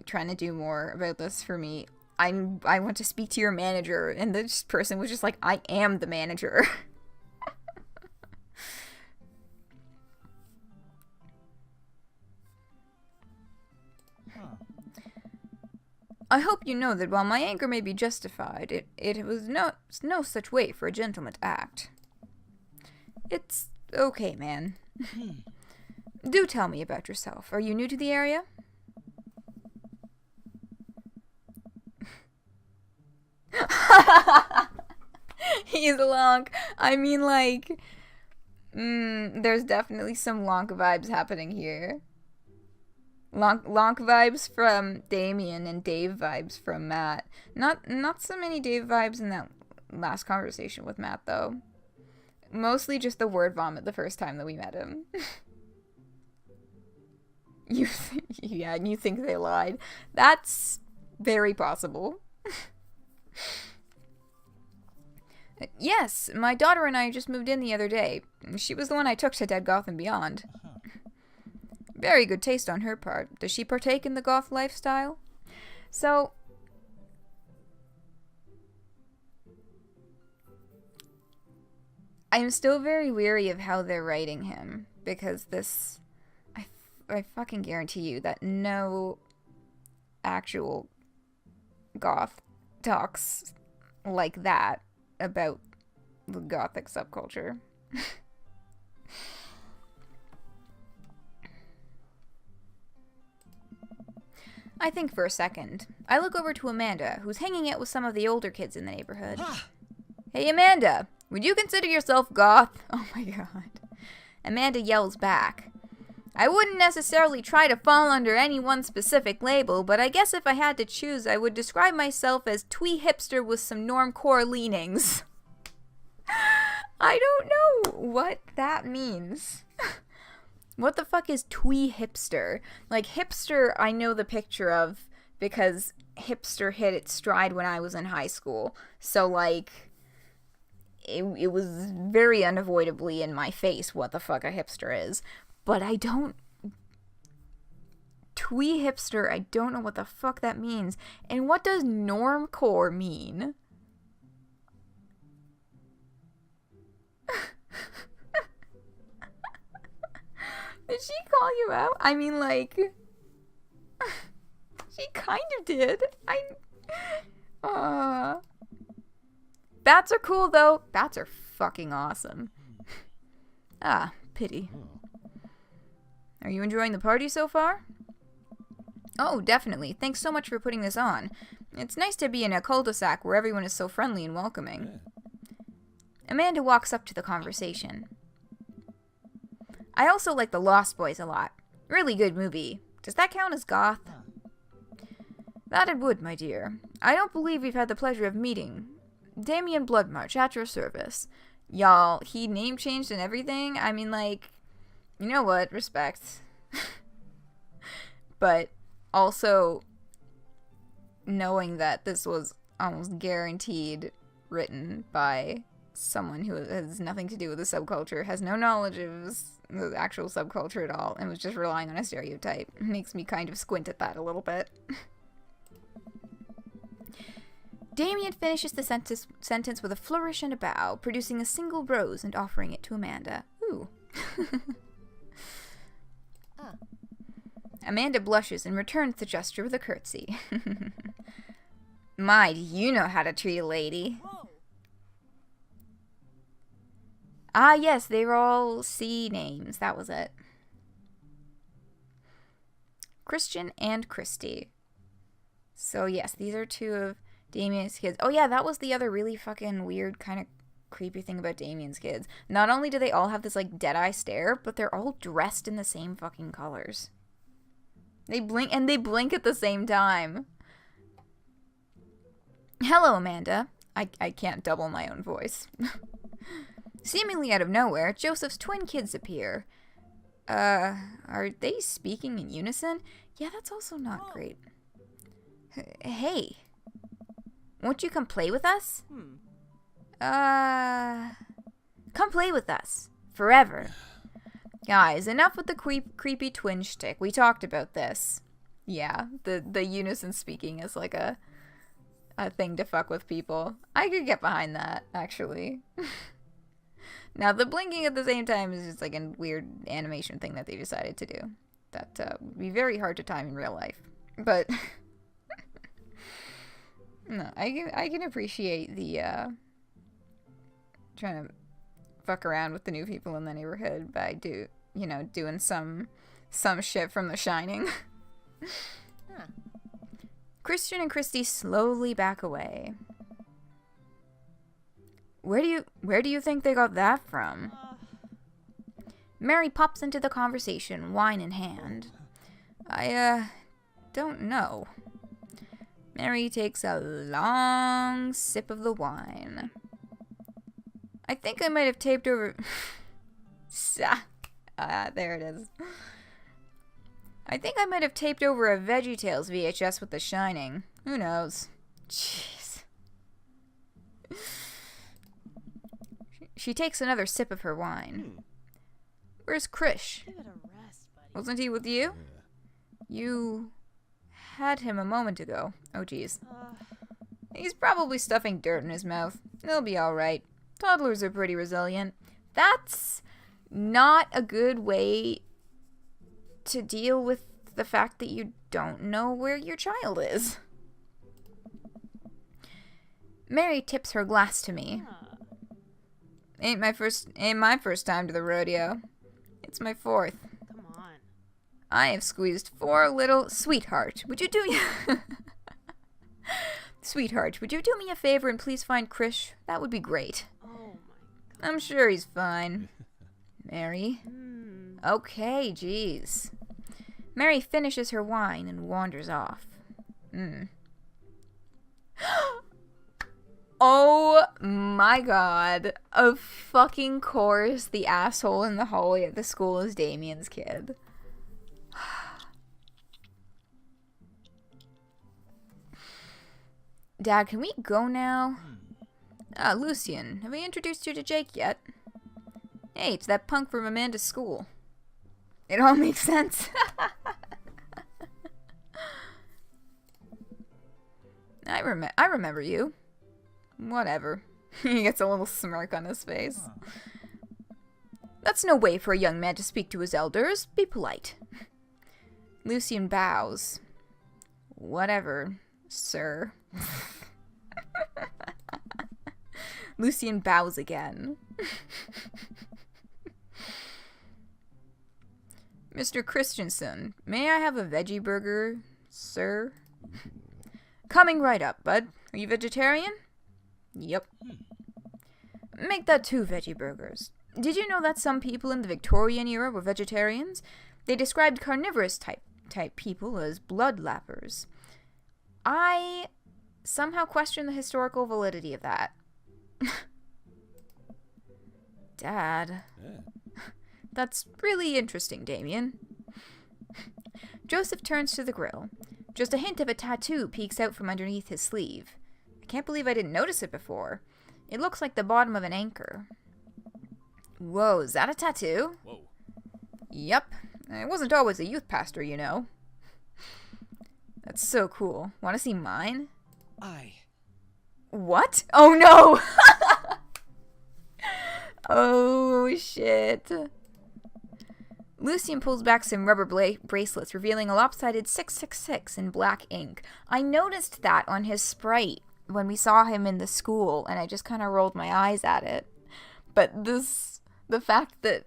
trying to do more about this for me? I want to speak to your manager. And this person was just like, I am the manager. I hope you know that while my anger may be justified, it was no such way for a gentleman to act. It's okay, man. Do tell me about yourself. Are you new to the area? He's a lonk. I mean, like, there's definitely some lonk vibes happening here. Lonk vibes from Damien and Dave vibes from Matt. Not so many Dave vibes in that last conversation with Matt, though. Mostly just the word vomit the first time that we met him. Yeah, and you think they lied. That's very possible. Yes, my daughter and I just moved in the other day. She was the one I took to Dead Goth and Beyond. Very good taste on her part. Does she partake in the goth lifestyle? So, I'm still very weary of how they're writing him, because this, I fucking guarantee you that no actual goth talks like that about the gothic subculture. I think for a second. I look over to Amanda, who's hanging out with some of the older kids in the neighborhood. Hey, Amanda, would you consider yourself goth? Oh my god. Amanda yells back. I wouldn't necessarily try to fall under any one specific label, but I guess if I had to choose, I would describe myself as twee hipster with some normcore leanings. I don't know what that means. What the fuck is twee hipster? Like, hipster I know the picture of because hipster hit its stride when I was in high school. So, like, it was very unavoidably in my face what the fuck a hipster is. But I don't... Twee hipster, I don't know what the fuck that means. And what does normcore mean? Did she call you out? I mean, like... She kind of did. Bats are cool, though. Bats are fucking awesome. Ah, pity. Are you enjoying the party so far? Oh, definitely. Thanks so much for putting this on. It's nice to be in a cul-de-sac where everyone is so friendly and welcoming. Amanda walks up to the conversation. I also like The Lost Boys a lot. Really good movie. Does that count as goth? That it would, my dear. I don't believe we've had the pleasure of meeting. Damien Bloodmarch, at your service. Y'all, he name changed and everything. I mean, like, you know what? Respect. But also, knowing that this was almost guaranteed written by someone who has nothing to do with the subculture, has no knowledge of the actual subculture at all, and was just relying on a stereotype, makes me kind of squint at that a little bit. Damien finishes the sentence with a flourish and a bow, producing a single rose and offering it to Amanda. Ooh. Amanda blushes and returns the gesture with a curtsy. My, do you know how to treat a lady? Whoa. Ah, yes, they were all C names. That was it. Christian and Christy. So, yes, these are two of Damien's kids. Oh, yeah, that was the other really fucking weird kind of creepy thing about Damien's kids. Not only do they all have this, like, dead-eye stare, but they're all dressed in the same fucking colors. They blink, and they blink at the same time. Hello, Amanda. I can't double my own voice. Seemingly out of nowhere, Joseph's twin kids appear. Are they speaking in unison? Yeah, that's also not great. Hey. Won't you come play with us? Come play with us. Forever. Guys, enough with the creepy twin shtick. We talked about this. Yeah, the unison speaking is like a thing to fuck with people. I could get behind that, actually. Now, the blinking at the same time is just like a weird animation thing that they decided to do. That would be very hard to time in real life. But, no, I can appreciate the, trying to fuck around with the new people in the neighborhood by doing some shit from The Shining. Christian and Christy slowly back away. Where do you think they got that from? Mary pops into the conversation, wine in hand. I don't know. Mary takes a long sip of the wine. I think I might have taped over... there it is. I think I might have taped over a VeggieTales VHS with The Shining. Who knows? Jeez. She takes another sip of her wine. Where's Krish? Give it a rest, buddy. Wasn't he with you? You had him a moment ago. Oh, geez. He's probably stuffing dirt in his mouth. He'll be alright. Toddlers are pretty resilient. That's not a good way to deal with the fact that you don't know where your child is. Mary tips her glass to me. Ain't my first time to the rodeo. It's my fourth. Come on. I have squeezed 4 little... Sweetheart, would you do me... Sweetheart, would you do me a favor and please find Krish? That would be great. Oh my god. I'm sure he's fine. Mary? Hmm. Okay, jeez. Mary finishes her wine and wanders off. Oh my god. Of fucking course, the asshole in the hallway at the school is Damien's kid. Dad, can we go now? Lucian, have I introduced you to Jake yet? Hey, it's that punk from Amanda's school. It all makes sense. I remember you. Whatever. He gets a little smirk on his face. That's no way for a young man to speak to his elders. Be polite. Lucian bows. Whatever, sir. Lucian bows again. Mr. Christensen, may I have a veggie burger, sir? Coming right up, bud. Are you vegetarian? Yep. Make that 2 veggie burgers. Did you know that some people in the Victorian era were vegetarians? They described carnivorous type people as bloodlappers. I somehow question the historical validity of that. Dad. That's really interesting, Damien. Joseph turns to the grill. Just a hint of a tattoo peeks out from underneath his sleeve. I can't believe I didn't notice it before. It looks like the bottom of an anchor. Whoa, is that a tattoo? Whoa. Yep. I wasn't always a youth pastor, you know. That's so cool. Want to see mine? What? Oh no! Oh shit. Lucian pulls back some rubber bracelets, revealing a lopsided 666 in black ink. I noticed that on his sprite when we saw him in the school, and I just kind of rolled my eyes at it. But the fact that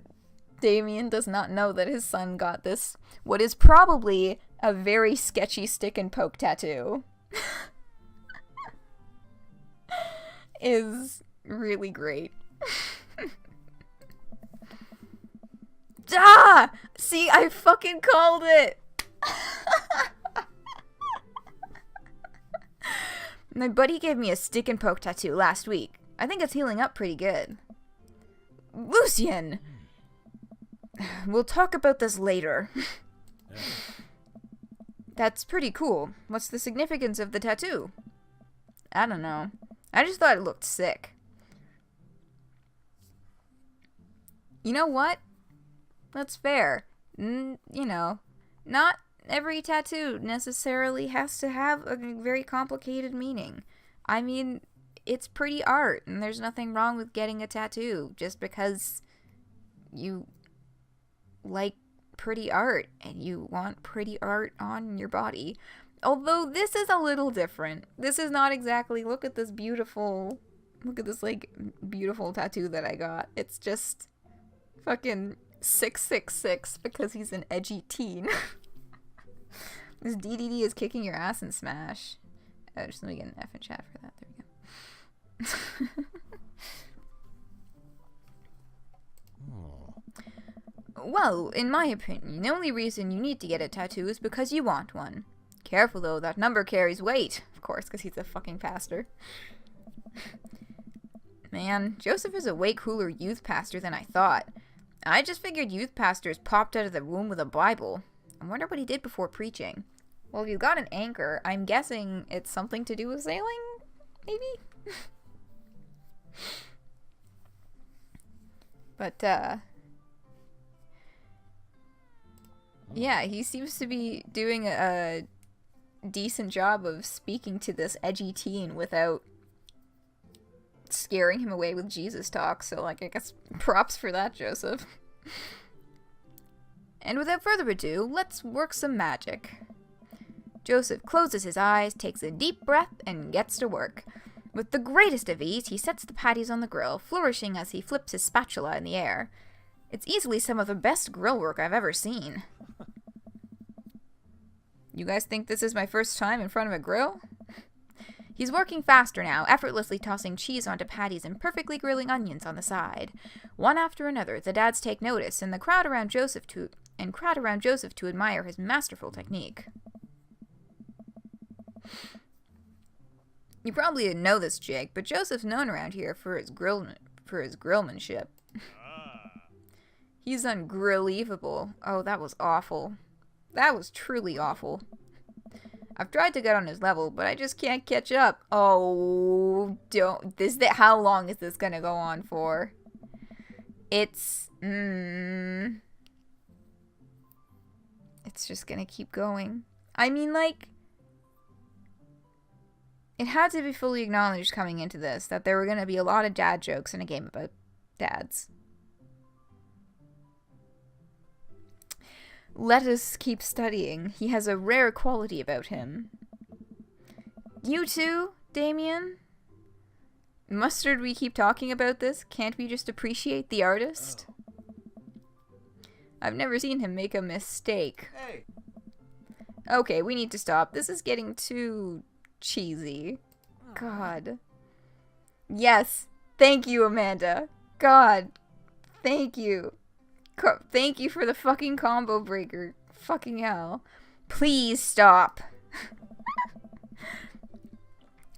Damien does not know that his son got this, what is probably a very sketchy stick and poke tattoo, is really great. Ah! See, I fucking called it! My buddy gave me a stick and poke tattoo last week. I think it's healing up pretty good. Lucian! We'll talk about this later. That's pretty cool. What's the significance of the tattoo? I don't know. I just thought it looked sick. You know what? That's fair. You know, not every tattoo necessarily has to have a very complicated meaning. I mean, it's pretty art, and there's nothing wrong with getting a tattoo just because you like pretty art and you want pretty art on your body. Although this is a little different. This is not exactly, look at this like beautiful tattoo that I got. It's just fucking 666 because he's an edgy teen. This DDD is kicking your ass in Smash. Just let me get an F in chat for that. There we go. Well, in my opinion, the only reason you need to get a tattoo is because you want one. Careful though, that number carries weight. Of course, because he's a fucking pastor. Man, Joseph is a way cooler youth pastor than I thought. I just figured youth pastors popped out of the womb with a Bible. I wonder what he did before preaching. Well, if you've got an anchor, I'm guessing it's something to do with sailing? Maybe? But, yeah, he seems to be doing a decent job of speaking to this edgy teen without scaring him away with Jesus talk, so, like, I guess props for that, Joseph. And without further ado, let's work some magic. Joseph closes his eyes, takes a deep breath, and gets to work. With the greatest of ease, he sets the patties on the grill, flourishing as he flips his spatula in the air. It's easily some of the best grill work I've ever seen. You guys think this is my first time in front of a grill? He's working faster now, effortlessly tossing cheese onto patties and perfectly grilling onions on the side. One after another, the dads take notice, and crowd around Joseph to admire his masterful technique. You probably didn't know this, Jake, but Joseph's known around here for his grillmanship. He's ungrill-leavable. Oh, that was awful. That was truly awful. I've tried to get on his level, but I just can't catch up. Oh, how long is this gonna go on for? It's just gonna keep going. I mean, like, it had to be fully acknowledged coming into this that there were gonna be a lot of dad jokes in a game about dads. Let us keep studying. He has a rare quality about him. You too, Damien? Mustard, we keep talking about this? Can't we just appreciate the artist? I've never seen him make a mistake. Hey. Okay, we need to stop. This is getting too cheesy. God. Yes. Thank you, Amanda. God. Thank you. Thank you for the fucking combo breaker. Fucking hell. Please stop.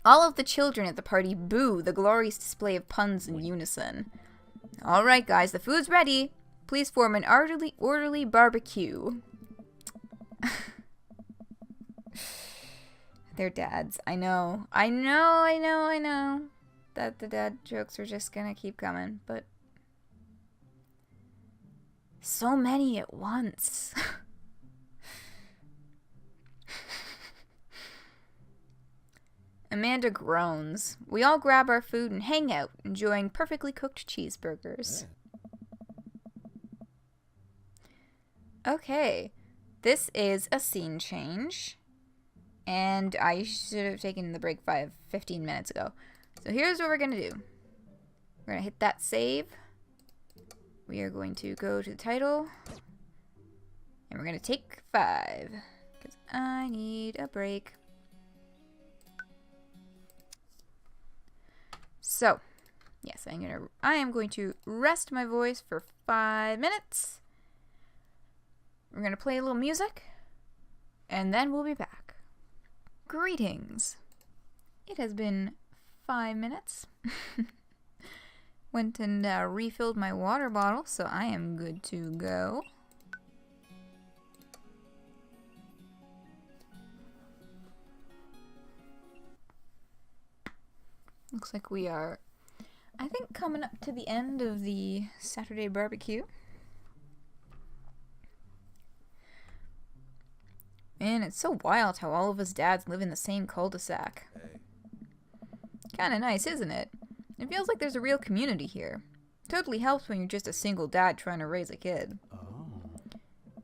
All of the children at the party boo the glorious display of puns in unison. Alright guys, the food's ready. Please form an orderly barbecue. They're dads. I know. That the dad jokes are just gonna keep coming, but so many at once. Amanda groans. We all grab our food and hang out, enjoying perfectly cooked cheeseburgers. Okay, this is a scene change, and I should have taken the break 15 minutes ago. So here's what we're going to do. We're going to hit that save. We are going to go to the title, and we're going to take 5, because I need a break. So, yes, I am going to rest my voice for 5 minutes. We're going to play a little music, and then we'll be back. Greetings. It has been 5 minutes. Went and refilled my water bottle, so I am good to go. Looks like we are, I think, coming up to the end of the Saturday barbecue. Man, it's so wild how all of us dads live in the same cul-de-sac. Hey. Kinda nice, isn't it? It feels like there's a real community here. Totally helps when you're just a single dad trying to raise a kid. Oh.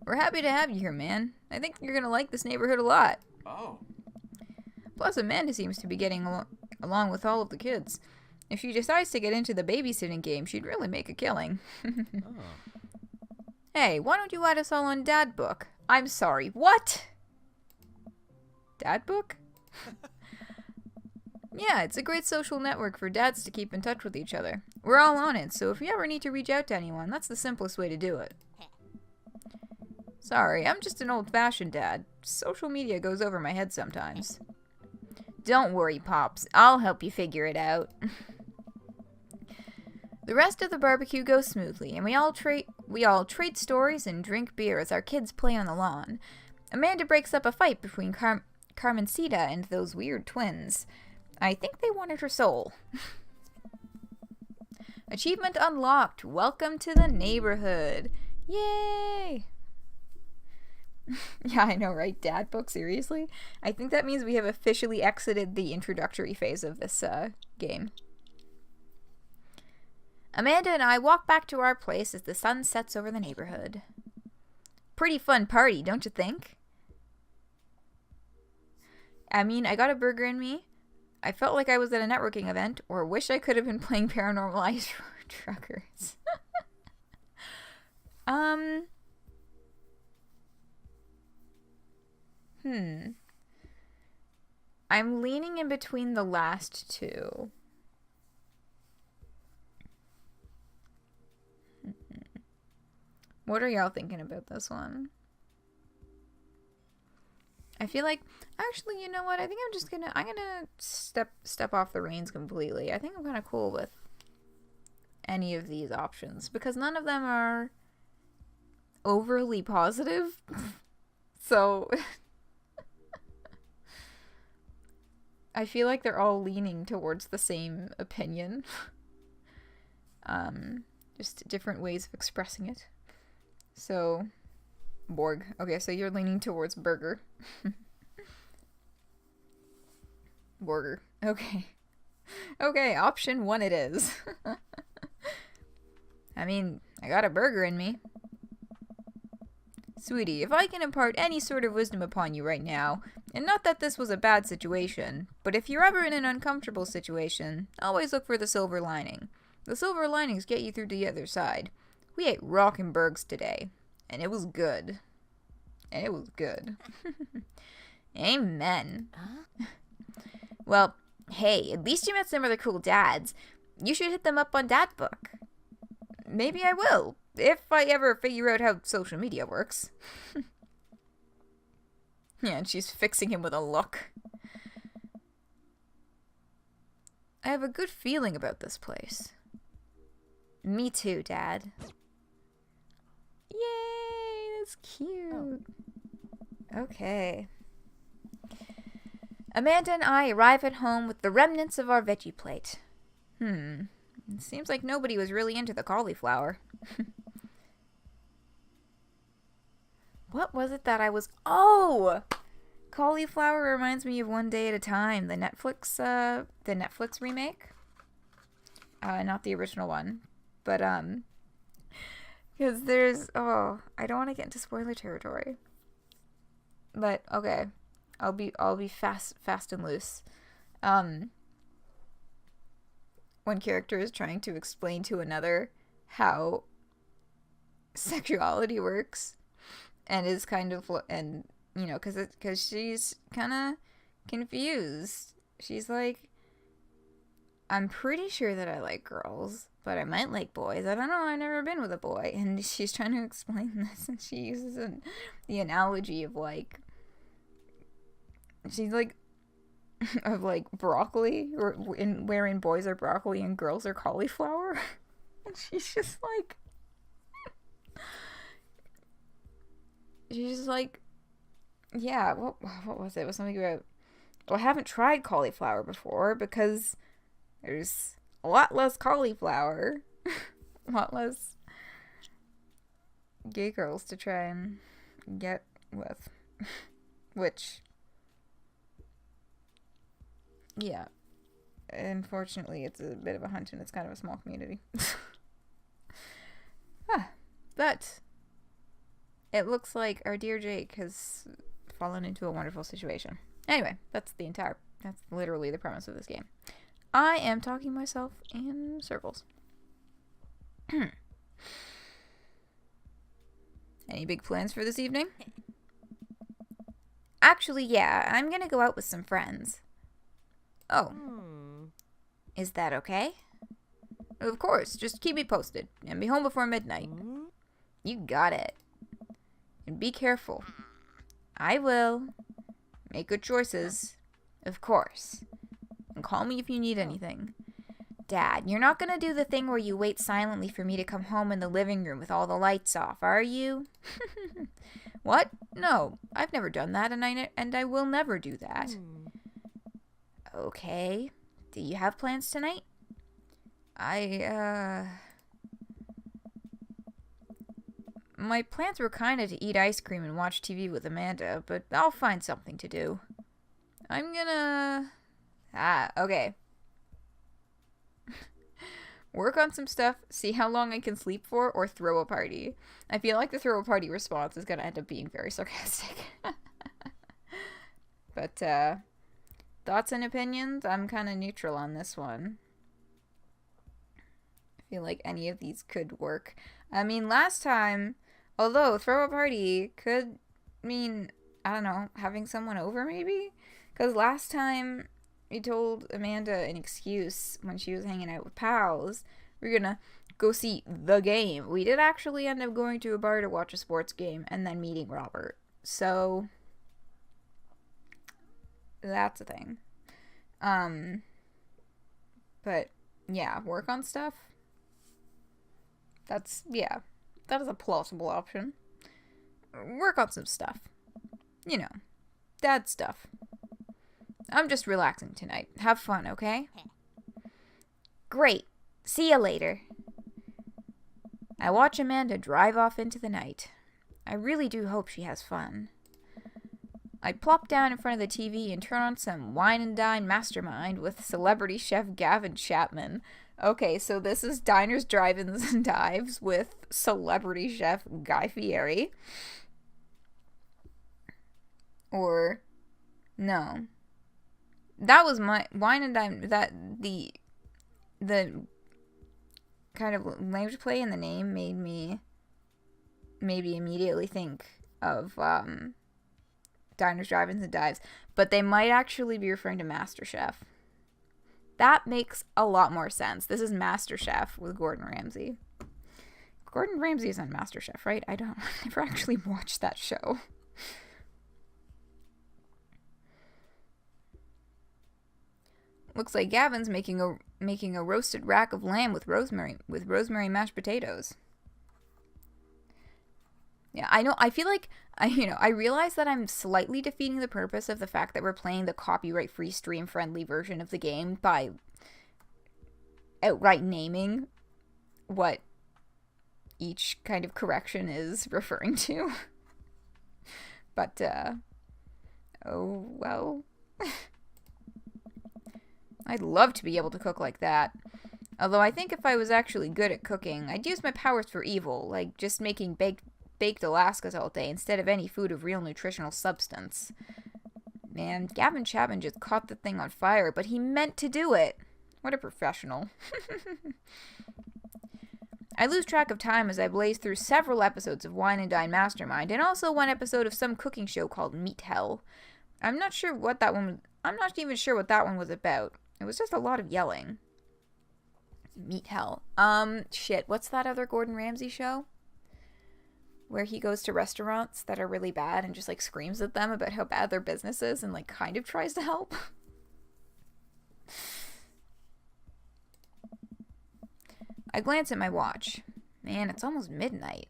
We're happy to have you here, man. I think you're gonna like this neighborhood a lot. Oh. Plus, Amanda seems to be getting along with all of the kids. If she decides to get into the babysitting game, she'd really make a killing. Hey, why don't you add us all on Dadbook? I'm sorry, what? Dadbook? Yeah, it's a great social network for dads to keep in touch with each other. We're all on it, so if you ever need to reach out to anyone, that's the simplest way to do it. Sorry, I'm just an old-fashioned dad. Social media goes over my head sometimes. Don't worry, Pops. I'll help you figure it out. The rest of the barbecue goes smoothly, and we all trade stories and drink beer as our kids play on the lawn. Amanda breaks up a fight between Carmencita and those weird twins. I think they wanted her soul. Achievement unlocked. Welcome to the neighborhood. Yay! Yeah, I know, right? Dadbook, seriously? I think that means we have officially exited the introductory phase of this game. Amanda and I walk back to our place as the sun sets over the neighborhood. Pretty fun party, don't you think? I mean, I got a burger in me. I felt like I was at a networking event, or wish I could have been playing Paranormal Ice Truckers. I'm leaning in between the last two. What are y'all thinking about this one? I feel like, actually, you know what? I think I'm gonna step off the reins completely. I think I'm kind of cool with any of these options because none of them are overly positive. So I feel like they're all leaning towards the same opinion. Just different ways of expressing it. So, Borg. Okay, so you're leaning towards burger. Burger. Okay. Okay, option 1 it is. I mean, I got a burger in me. Sweetie, if I can impart any sort of wisdom upon you right now, and not that this was a bad situation, but if you're ever in an uncomfortable situation, always look for the silver lining. The silver linings get you through to the other side. We ate rockin' burgers today, and it was good. And it was good. Amen. Well, hey, at least you met some other cool dads. You should hit them up on Dadbook. Maybe I will, if I ever figure out how social media works. Yeah, and she's fixing him with a look. I have a good feeling about this place. Me too, Dad. Yay, that's cute. Okay. Amanda and I arrive at home with the remnants of our veggie plate. It seems like nobody was really into the cauliflower. What was it that I was... Oh! Cauliflower reminds me of One Day at a Time, the Netflix remake. Not the original one. But, because there's... Oh, I don't want to get into spoiler territory. But, okay. I'll be fast and loose. One character is trying to explain to another how sexuality works, and is kind of, and you know, because she's kind of confused. She's like, I'm pretty sure that I like girls, but I might like boys. I don't know. I've never been with a boy, and she's trying to explain this, and she uses the analogy of like. She's like, of like broccoli, wherein boys are broccoli and girls are cauliflower. And she's just like, yeah, what was it? It was something about, well, I haven't tried cauliflower before because there's a lot less cauliflower, a lot less gay girls to try and get with, which... Yeah. Unfortunately, it's a bit of a hunt and it's kind of a small community. But it looks like our dear Jake has fallen into a wonderful situation. Anyway, that's literally the premise of this game. I am talking myself in circles. Any big plans for this evening? Actually, yeah, I'm gonna go out with some friends. Oh. Is that okay? Of course, just keep me posted and be home before midnight. You got it. And be careful. I will. Make good choices. Of course. And call me if you need anything. Dad, you're not gonna do the thing where you wait silently for me to come home in the living room with all the lights off, are you? What? No, I've never done that, and I will never do that. Okay. Do you have plans tonight? My plans were kinda to eat ice cream and watch TV with Amanda, but I'll find something to do. I'm gonna... okay. Work on some stuff, see how long I can sleep for, or throw a party. I feel like the throw a party response is gonna end up being very sarcastic. But, thoughts and opinions? I'm kinda neutral on this one. I feel like any of these could work. I mean, last time, although throw a party could mean, I don't know, having someone over maybe? Because last time we told Amanda an excuse when she was hanging out with pals. We're gonna go see the game. We did actually end up going to a bar to watch a sports game and then meeting Robert. So, that's a thing. But, yeah, work on stuff. That is a plausible option. Work on some stuff. You know, dad stuff. I'm just relaxing tonight. Have fun, okay? Great. See you later. I watch Amanda drive off into the night. I really do hope she has fun. I plop down in front of the TV and turn on some Wine and Dine Mastermind with celebrity chef Gavin Chapman. Okay, so this is Diners, Drive-Ins, and Dives with celebrity chef Guy Fieri. Or, no. That was my Wine and Dine, the kind of language play in the name made me maybe immediately think of, Diners, Drive-Ins, and Dives. But they might actually be referring to MasterChef. That makes a lot more sense. This is MasterChef with Gordon Ramsay. Gordon Ramsay is on MasterChef, right? I never actually watched that show. Looks like Gavin's making a roasted rack of lamb with rosemary mashed potatoes. Yeah, I know. I feel like I realize that I'm slightly defeating the purpose of the fact that we're playing the copyright-free stream-friendly version of the game by outright naming what each kind of correction is referring to. But oh well. I'd love to be able to cook like that. Although I think if I was actually good at cooking, I'd use my powers for evil, like just making baked Alaskas all day instead of any food of real nutritional substance. Man, Gavin Chapman just caught the thing on fire, but he meant to do it. What a professional. I lose track of time as I blaze through several episodes of Wine and Dine Mastermind, and also one episode of some cooking show called Meat Hell. I'm not even sure what that one was about. It was just a lot of yelling. Meat Hell. Shit, what's that other Gordon Ramsay show? Where he goes to restaurants that are really bad and just, like, screams at them about how bad their business is and, like, kind of tries to help. I glance at my watch. Man, it's almost midnight.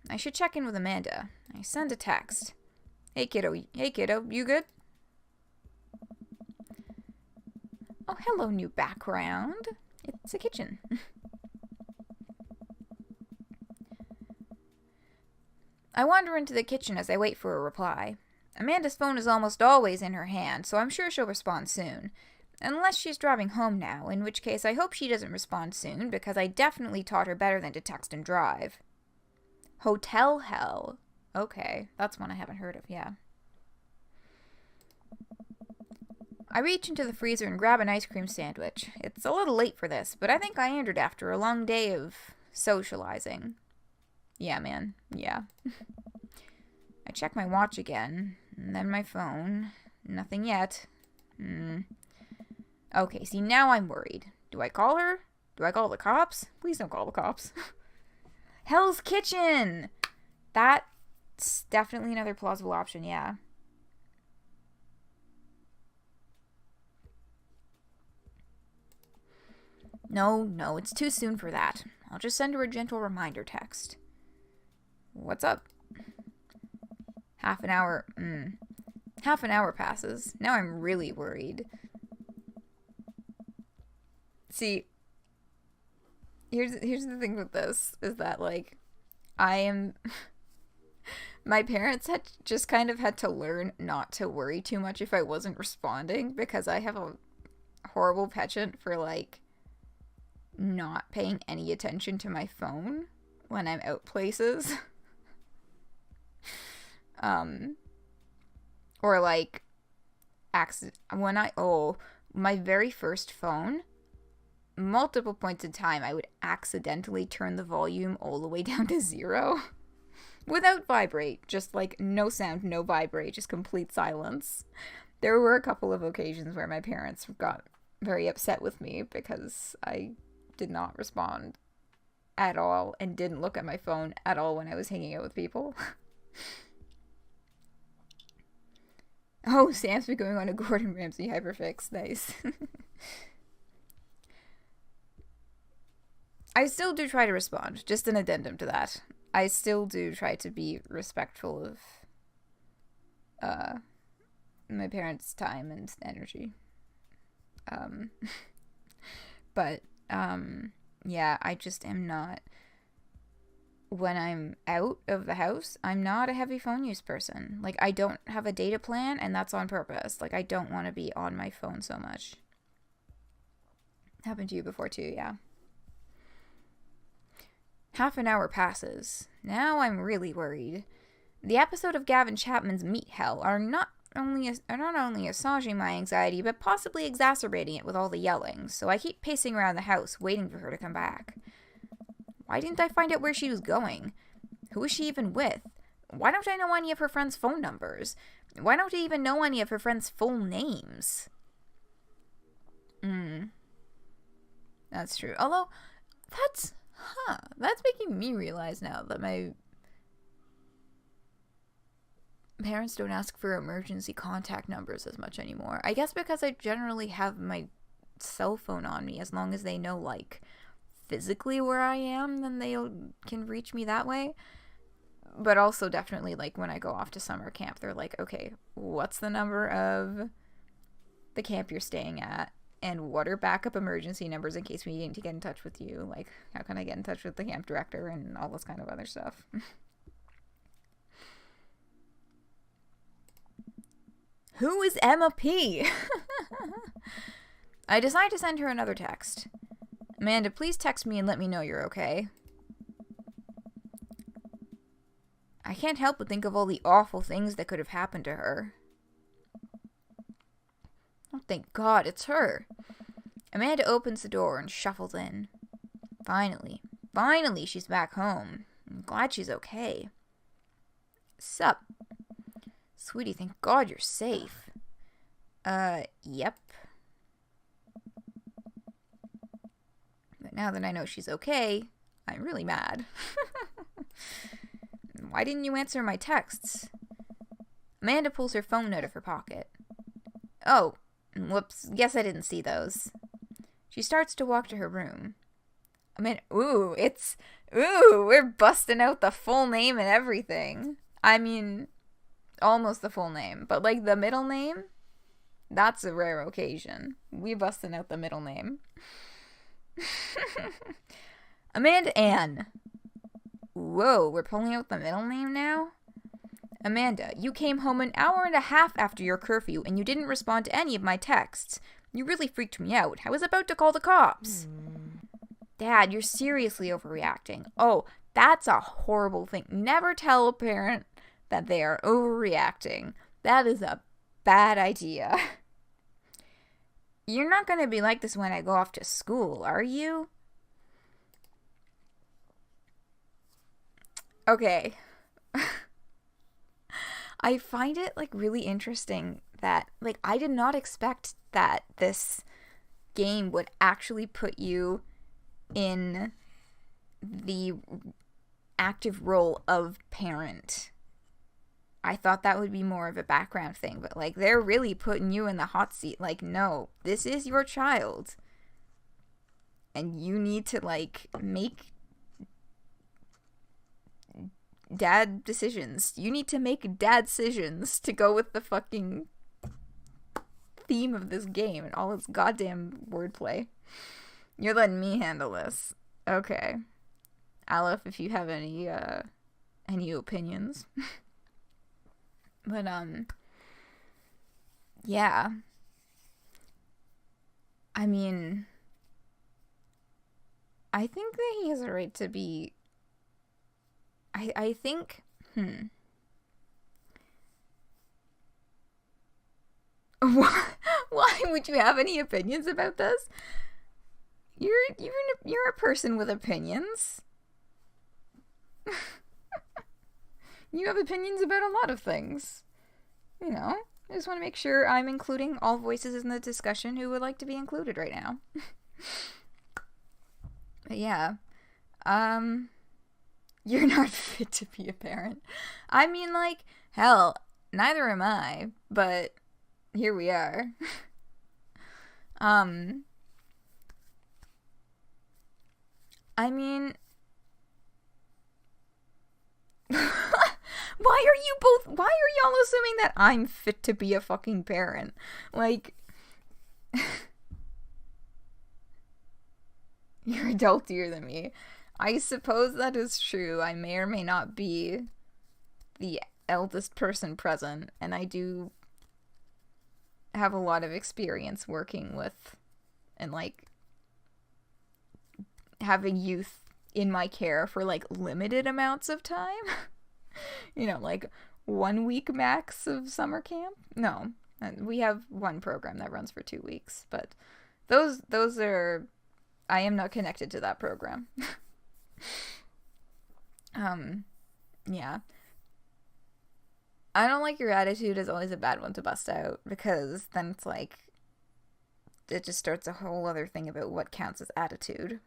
I should check in with Amanda. I send a text. Hey, kiddo, you good? Oh, hello, new background. It's a kitchen. I wander into the kitchen as I wait for a reply. Amanda's phone is almost always in her hand, so I'm sure she'll respond soon. Unless she's driving home now, in which case I hope she doesn't respond soon, because I definitely taught her better than to text and drive. Hotel Hell. Okay, that's one I haven't heard of, yeah. I reach into the freezer and grab an ice cream sandwich. It's a little late for this, but I think I earned it after a long day of socializing. Yeah, man. Yeah. I check my watch again, and then my phone. Nothing yet. Okay, see, now I'm worried. Do I call her? Do I call the cops? Please don't call the cops. Hell's Kitchen! That It's definitely another plausible option, yeah. No, it's too soon for that. I'll just send her a gentle reminder text. What's up? Half an hour. Half an hour passes. Now I'm really worried. See, here's the thing with this, is that, like, I am... My parents had just kind of had to learn not to worry too much if I wasn't responding, because I have a horrible penchant for, like, not paying any attention to my phone when I'm out places. Or, like, my very first phone, multiple points in time, I would accidentally turn the volume all the way down to 0. Without vibrate, just, like, no sound, no vibrate, just complete silence. There were a couple of occasions where my parents got very upset with me because I did not respond at all and didn't look at my phone at all when I was hanging out with people. Oh, Sam's been going on a Gordon Ramsay hyperfix. Nice. I still do try to respond. Just an addendum to that. I still do try to be respectful of my parents' time and energy. But yeah, I just am not... When I'm out of the house, I'm not a heavy phone use person. Like, I don't have a data plan, and that's on purpose. Like, I don't want to be on my phone so much. Happened to you before, too, yeah. Half an hour passes. Now I'm really worried. The episode of Gavin Chapman's Meat Hell are not only assuaging my anxiety, but possibly exacerbating it with all the yelling, so I keep pacing around the house, waiting for her to come back. Why didn't I find out where she was going? Who is she even with? Why don't I know any of her friends' phone numbers? Why don't I even know any of her friends' full names? That's true. Although, that's making me realize now that my parents don't ask for emergency contact numbers as much anymore. I guess because I generally have my cell phone on me. As long as they know, like, physically where I am, then they can reach me that way. But also definitely, like, when I go off to summer camp, they're like, okay, what's the number of the camp you're staying at? And what are backup emergency numbers in case we need to get in touch with you? Like, how can I get in touch with the camp director and all this kind of other stuff? Who is Emma P? I decide to send her another text. Amanda, please text me and let me know you're okay. I can't help but think of all the awful things that could have happened to her. Oh, thank God, it's her. Amanda opens the door and shuffles in. Finally, she's back home. I'm glad she's okay. Sup? Sweetie, thank God you're safe. Yep. But now that I know she's okay, I'm really mad. Why didn't you answer my texts? Amanda pulls her phone out of her pocket. Oh, whoops, guess I didn't see those. She starts to walk to her room. We're busting out the full name and everything. I mean, almost the full name, but like the middle name, that's a rare occasion. We busting out the middle name. Amanda Ann. Whoa, we're pulling out the middle name now? Amanda, you came home an hour and a half after your curfew and you didn't respond to any of my texts. You really freaked me out. I was about to call the cops. Dad, you're seriously overreacting. Oh, that's a horrible thing. Never tell a parent that they are overreacting. That is a bad idea. You're not going to be like this when I go off to school, are you? Okay. I find it, like, really interesting that, like, I did not expect that this game would actually put you in the active role of parent I thought that would be more of a background thing, but like they're really putting you in the hot seat. Like, no, this is your child. And you need to like make dad decisions. You need to make dad decisions to go with the fucking theme of this game and all its goddamn wordplay. You're letting me handle this. Okay. Aleph, if you have any opinions. But, yeah. I mean, I think that he has a right to be, I think, Why would you have any opinions about this? You're a person with opinions. You have opinions about a lot of things. You know, I just want to make sure I'm including all voices in the discussion who would like to be included right now. But yeah, you're not fit to be a parent. I mean, like, hell, neither am I, but here we are. I mean, why are y'all assuming that I'm fit to be a fucking parent? Like, you're adultier than me. I suppose that is true. I may or may not be the eldest person present, and I do have a lot of experience working with and like having youth in my care for like limited amounts of time. You know, like 1 week max of summer camp. No, we have one program that runs for 2 weeks, but those are, I am not connected to that program. Yeah. I don't like your attitude is always a bad one to bust out, because then it's like, it just starts a whole other thing about what counts as attitude.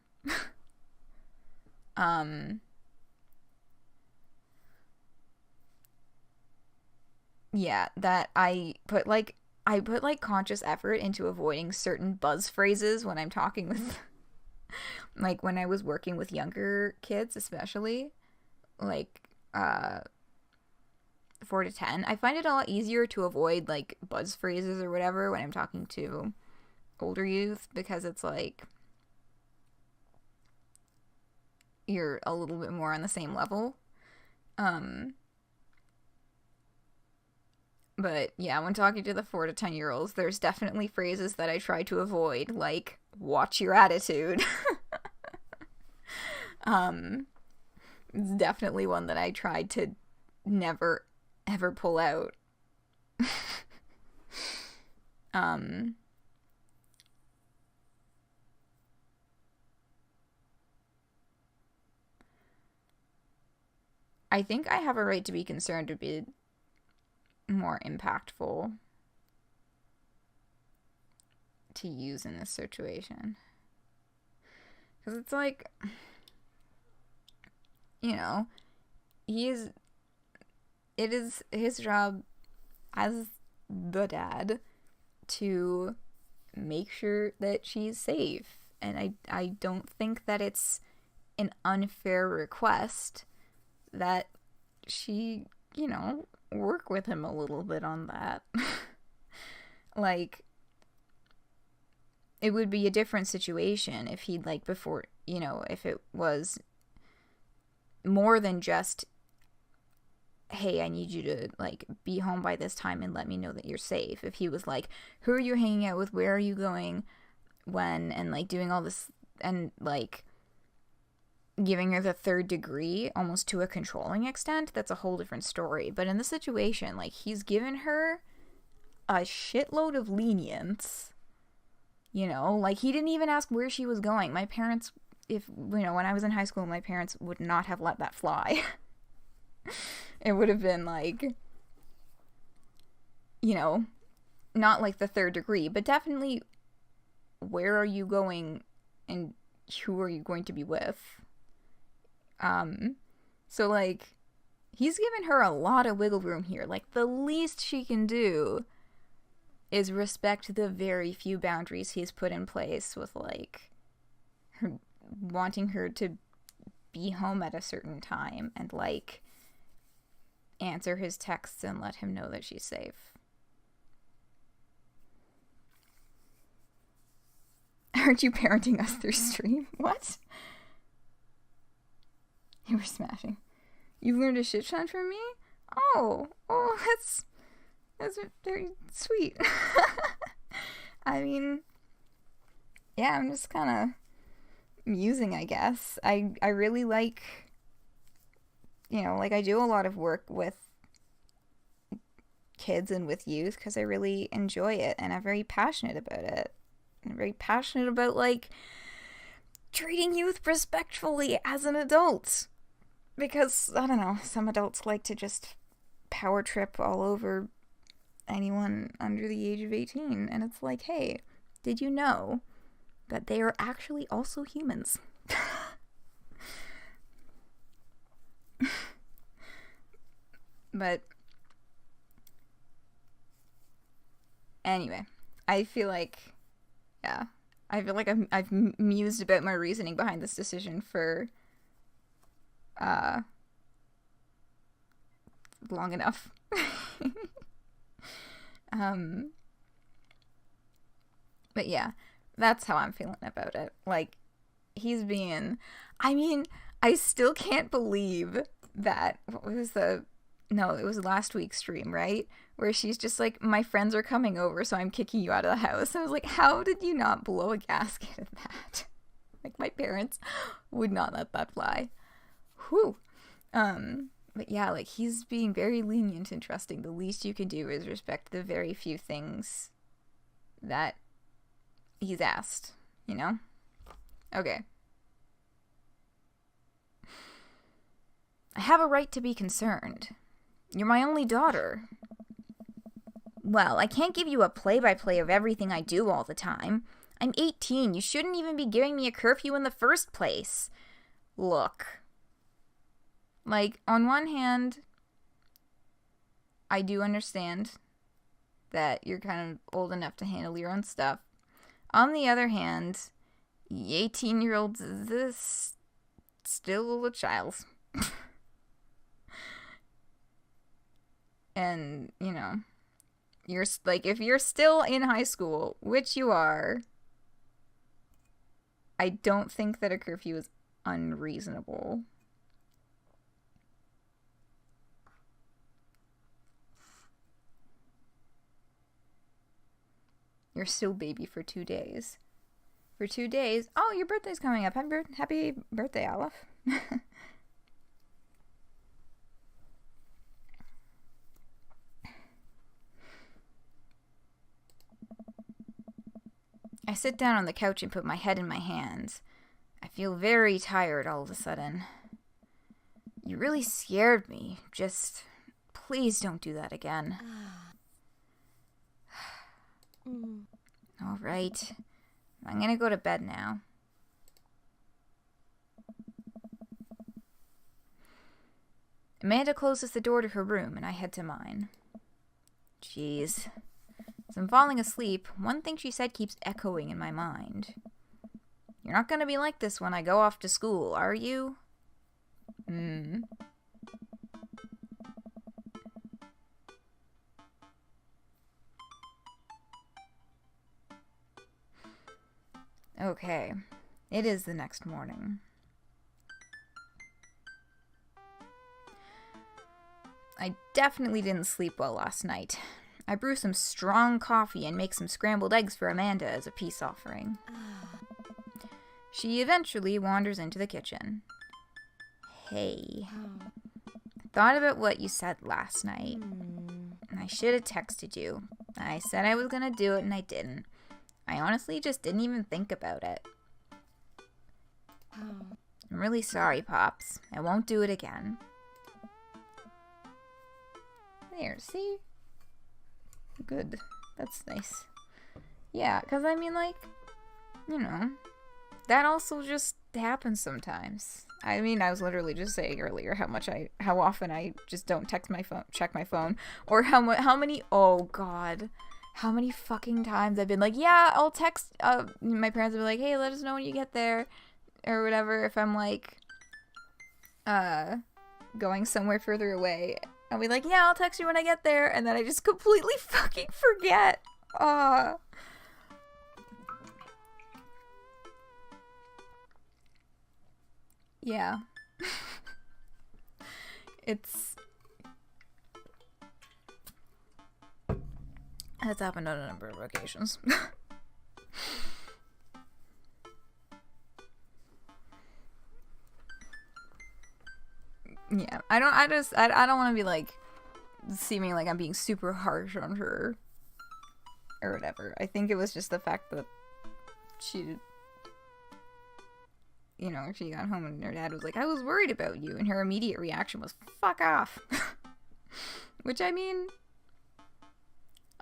Yeah, that I put conscious effort into avoiding certain buzz phrases when I'm talking with like when I was working with younger kids, especially like 4 to 10. I find it a lot easier to avoid like buzz phrases or whatever when I'm talking to older youth, because it's like you're a little bit more on the same level. But yeah, when talking to the 4 to 10-year-olds, there's definitely phrases that I try to avoid, like, watch your attitude. It's definitely one that I tried to never, ever pull out. I think I have a right to be concerned to be more impactful to use in this situation. Because it's like, you know, it is his job as the dad to make sure that she's safe. And I don't think that it's an unfair request that she, you know, work with him a little bit on that. Like, it would be a different situation if he'd, like, before, you know, if it was more than just, hey, I need you to, like, be home by this time and let me know that you're safe. If he was like, who are you hanging out with, where are you going, when, and, like, doing all this, and, like, giving her the third degree almost to a controlling extent, that's a whole different story. But in this situation, like, he's given her a shitload of lenience, you know, like, he didn't even ask where she was going. My parents, if, you know, when I was in high school, my parents would not have let that fly. It would have been like, you know, not like the third degree, but definitely where are you going and who are you going to be with? So, like, he's given her a lot of wiggle room here. Like, the least she can do is respect the very few boundaries he's put in place with, like, her wanting her to be home at a certain time and, like, answer his texts and let him know that she's safe. Aren't you parenting us through stream? What? You were smashing. You've learned a shit ton from me? Oh, that's very sweet. I mean, yeah, I'm just kind of musing, I guess. I really like, you know, like, I do a lot of work with kids and with youth because I really enjoy it, and I'm very passionate about it. I'm very passionate about, like, treating youth respectfully as an adult. Because, I don't know, some adults like to just power trip all over anyone under the age of 18. And it's like, hey, did you know that they are actually also humans? But anyway, I feel like, yeah, I've mused about my reasoning behind this decision for long enough. But yeah, that's how I'm feeling about it. Like, he's being, I mean, I still can't believe that, it was last week's stream, right? Where she's just like, my friends are coming over, so I'm kicking you out of the house. I was like, how did you not blow a gasket at that? Like, my parents would not let that fly. Whew. But yeah, like, he's being very lenient and trusting. The least you can do is respect the very few things that he's asked, you know? Okay. I have a right to be concerned. You're my only daughter. Well, I can't give you a play-by-play of everything I do all the time. I'm 18. You shouldn't even be giving me a curfew in the first place. Look. Like, on one hand, I do understand that you're kind of old enough to handle your own stuff. On the other hand, 18-year-old is still a child. And, you know, you're, like, if you're still in high school, which you are, I don't think that a curfew is unreasonable. You're still baby for 2 days. For 2 days? Oh, your birthday's coming up. Happy birthday, Aleph. I sit down on the couch and put my head in my hands. I feel very tired all of a sudden. You really scared me. Just, please don't do that again. All right. I'm gonna go to bed now. Amanda closes the door to her room and I head to mine. Jeez. As I'm falling asleep, one thing she said keeps echoing in my mind. You're not gonna be like this when I go off to school, are you? Okay, it is the next morning. I definitely didn't sleep well last night. I brew some strong coffee and make some scrambled eggs for Amanda as a peace offering. She eventually wanders into the kitchen. Hey, I thought about what you said last night. I should have texted you. I said I was gonna do it and I didn't. I honestly just didn't even think about it. I'm really sorry, Pops. I won't do it again. There, see? Good. That's nice. Yeah, because I mean, like, you know, that also just happens sometimes. I mean, I was literally just saying earlier how often I just don't check my phone, or how many, oh god, how many fucking times I've been like, yeah, I'll text, my parents will be like, hey, let us know when you get there, or whatever, if I'm like, going somewhere further away. I'll be like, yeah, I'll text you when I get there, and then I just completely fucking forget. Yeah. That's happened on a number of occasions. Yeah, I don't want to be like seeming like I'm being super harsh on her or whatever. I think it was just the fact that she got home and her dad was like, I was worried about you, and her immediate reaction was, fuck off. Which, I mean,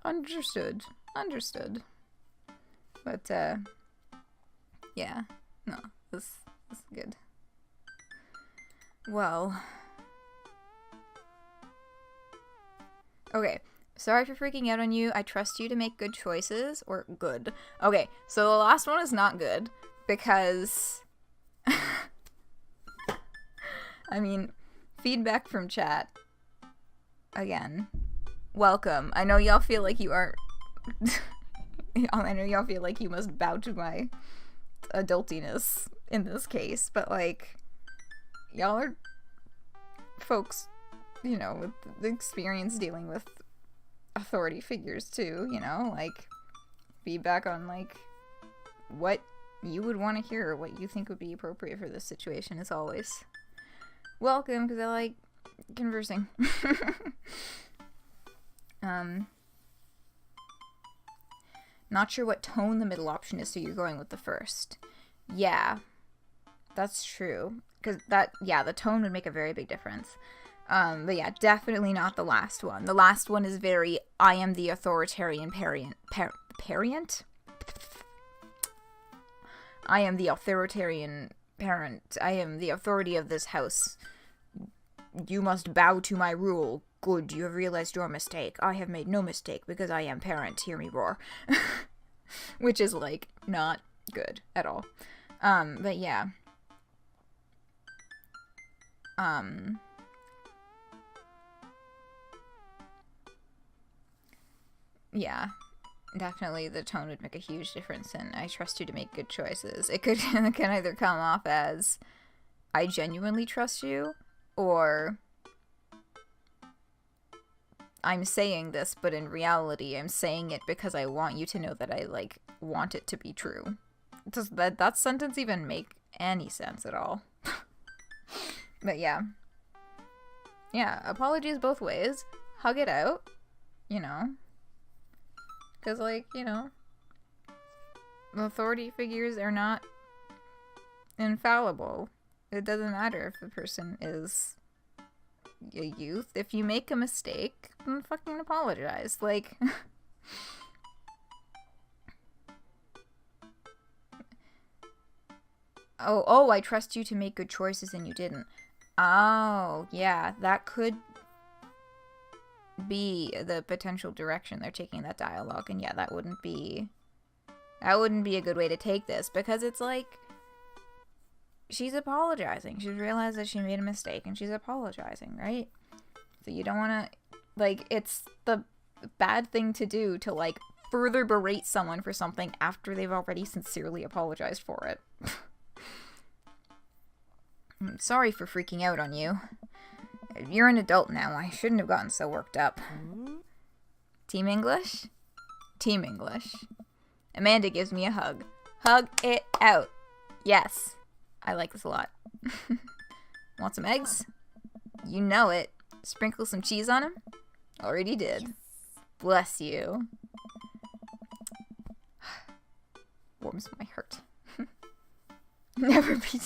understood. But, yeah, no, this is good. Well, okay, sorry for freaking out on you. I trust you to make good choices, or good. Okay, so the last one is not good, because I mean, feedback from chat. Again, welcome. I know y'all feel like you aren't. I know y'all feel like you must bow to my adultiness in this case, but like, y'all are folks, with the experience dealing with authority figures too, like, feedback on like what you would want to hear, or what you think would be appropriate for this situation is always welcome, because I like conversing. Not sure what tone the middle option is, so you're going with the first. Yeah, that's true, because the tone would make a very big difference. But yeah, definitely not the last one. The last one is very, I am the authoritarian parent. I am the authoritarian parent. I am the authority of this house. You must bow to my rule. Good, you have realized your mistake. I have made no mistake, because I am parent. Hear me roar. Which is, like, not good at all. But yeah. Yeah. Definitely the tone would make a huge difference, and I trust you to make good choices. It can either come off as, I genuinely trust you, or I'm saying this, but in reality I'm saying it because I want you to know that I, like, want it to be true. Does that sentence even make any sense at all? But yeah. Yeah, apologies both ways. Hug it out, because, like, authority figures are not infallible. It doesn't matter if the person is a youth. If you make a mistake, then fucking apologize. Like, oh, I trust you to make good choices and you didn't. Oh, yeah, that could be the potential direction they're taking that dialogue, and yeah, that wouldn't be a good way to take this, because it's like, she's apologizing. She's realized that she made a mistake, and she's apologizing, right? So you don't want to, like, it's the bad thing to do to, like, further berate someone for something after they've already sincerely apologized for it. I'm sorry for freaking out on you. You're an adult now. I shouldn't have gotten so worked up. Team English? Team English. Amanda gives me a hug. Hug it out. Yes. I like this a lot. Want some eggs? You know it. Sprinkle some cheese on them? Already did. Yes. Bless you. Warms my heart. Never be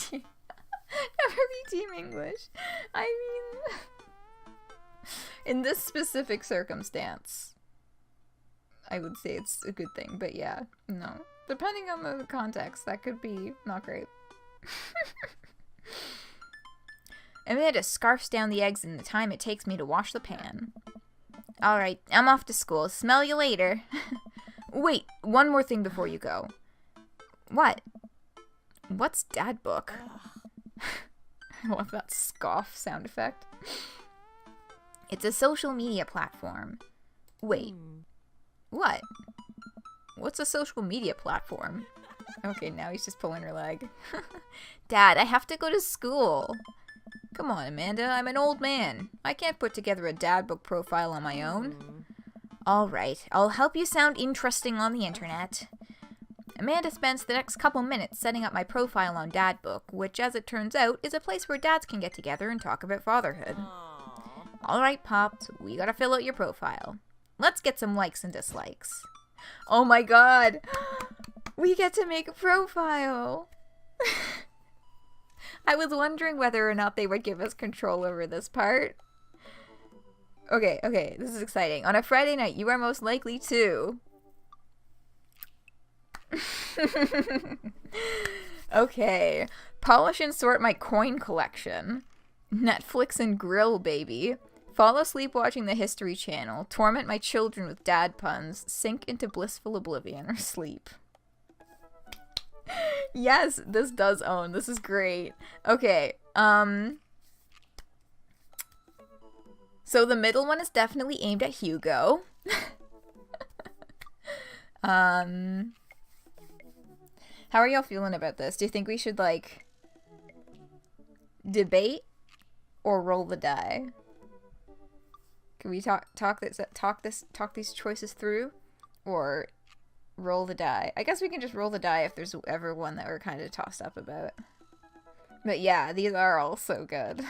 team English. I mean, in this specific circumstance, I would say it's a good thing. But yeah, no. Depending on the context, that could be not great. Amanda scarfs down the eggs in the time it takes me to wash the pan. Alright, I'm off to school. Smell you later. Wait, one more thing before you go. What? What's Dadbook? I love that scoff sound effect. It's a social media platform. Wait. What? What's a social media platform? Okay, now he's just pulling her leg. Dad, I have to go to school. Come on, Amanda, I'm an old man. I can't put together a Dadbook profile on my own. Alright, I'll help you sound interesting on the internet. Amanda spends the next couple minutes setting up my profile on Dadbook, which, as it turns out, is a place where dads can get together and talk about fatherhood. Alright, Pops, we gotta fill out your profile. Let's get some likes and dislikes. Oh my god! We get to make a profile! I was wondering whether or not they would give us control over this part. Okay, this is exciting. On a Friday night, you are most likely to... Okay. Polish and sort my coin collection. Netflix and grill, baby. Fall asleep watching the History Channel. Torment my children with dad puns. Sink into blissful oblivion or sleep. Yes, this does own. This is great. Okay, so the middle one is definitely aimed at Hugo. How are y'all feeling about this? Do you think we should, like, debate or roll the die? Can we talk these choices through, or roll the die? I guess we can just roll the die if there's ever one that we're kind of tossed up about. But yeah, these are all so good.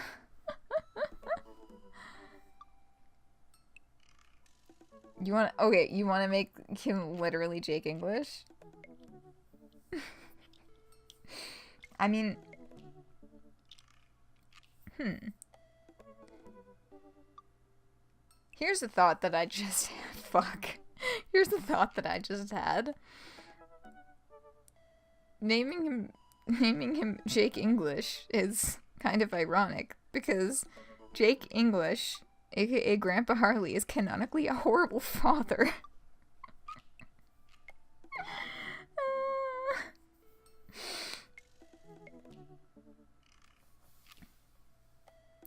You want to make him literally Jake English? I mean, here's a thought that I just had. Fuck. Here's a thought that I just had. Naming him Jake English is kind of ironic because Jake English, aka Grandpa Harley, is canonically a horrible father.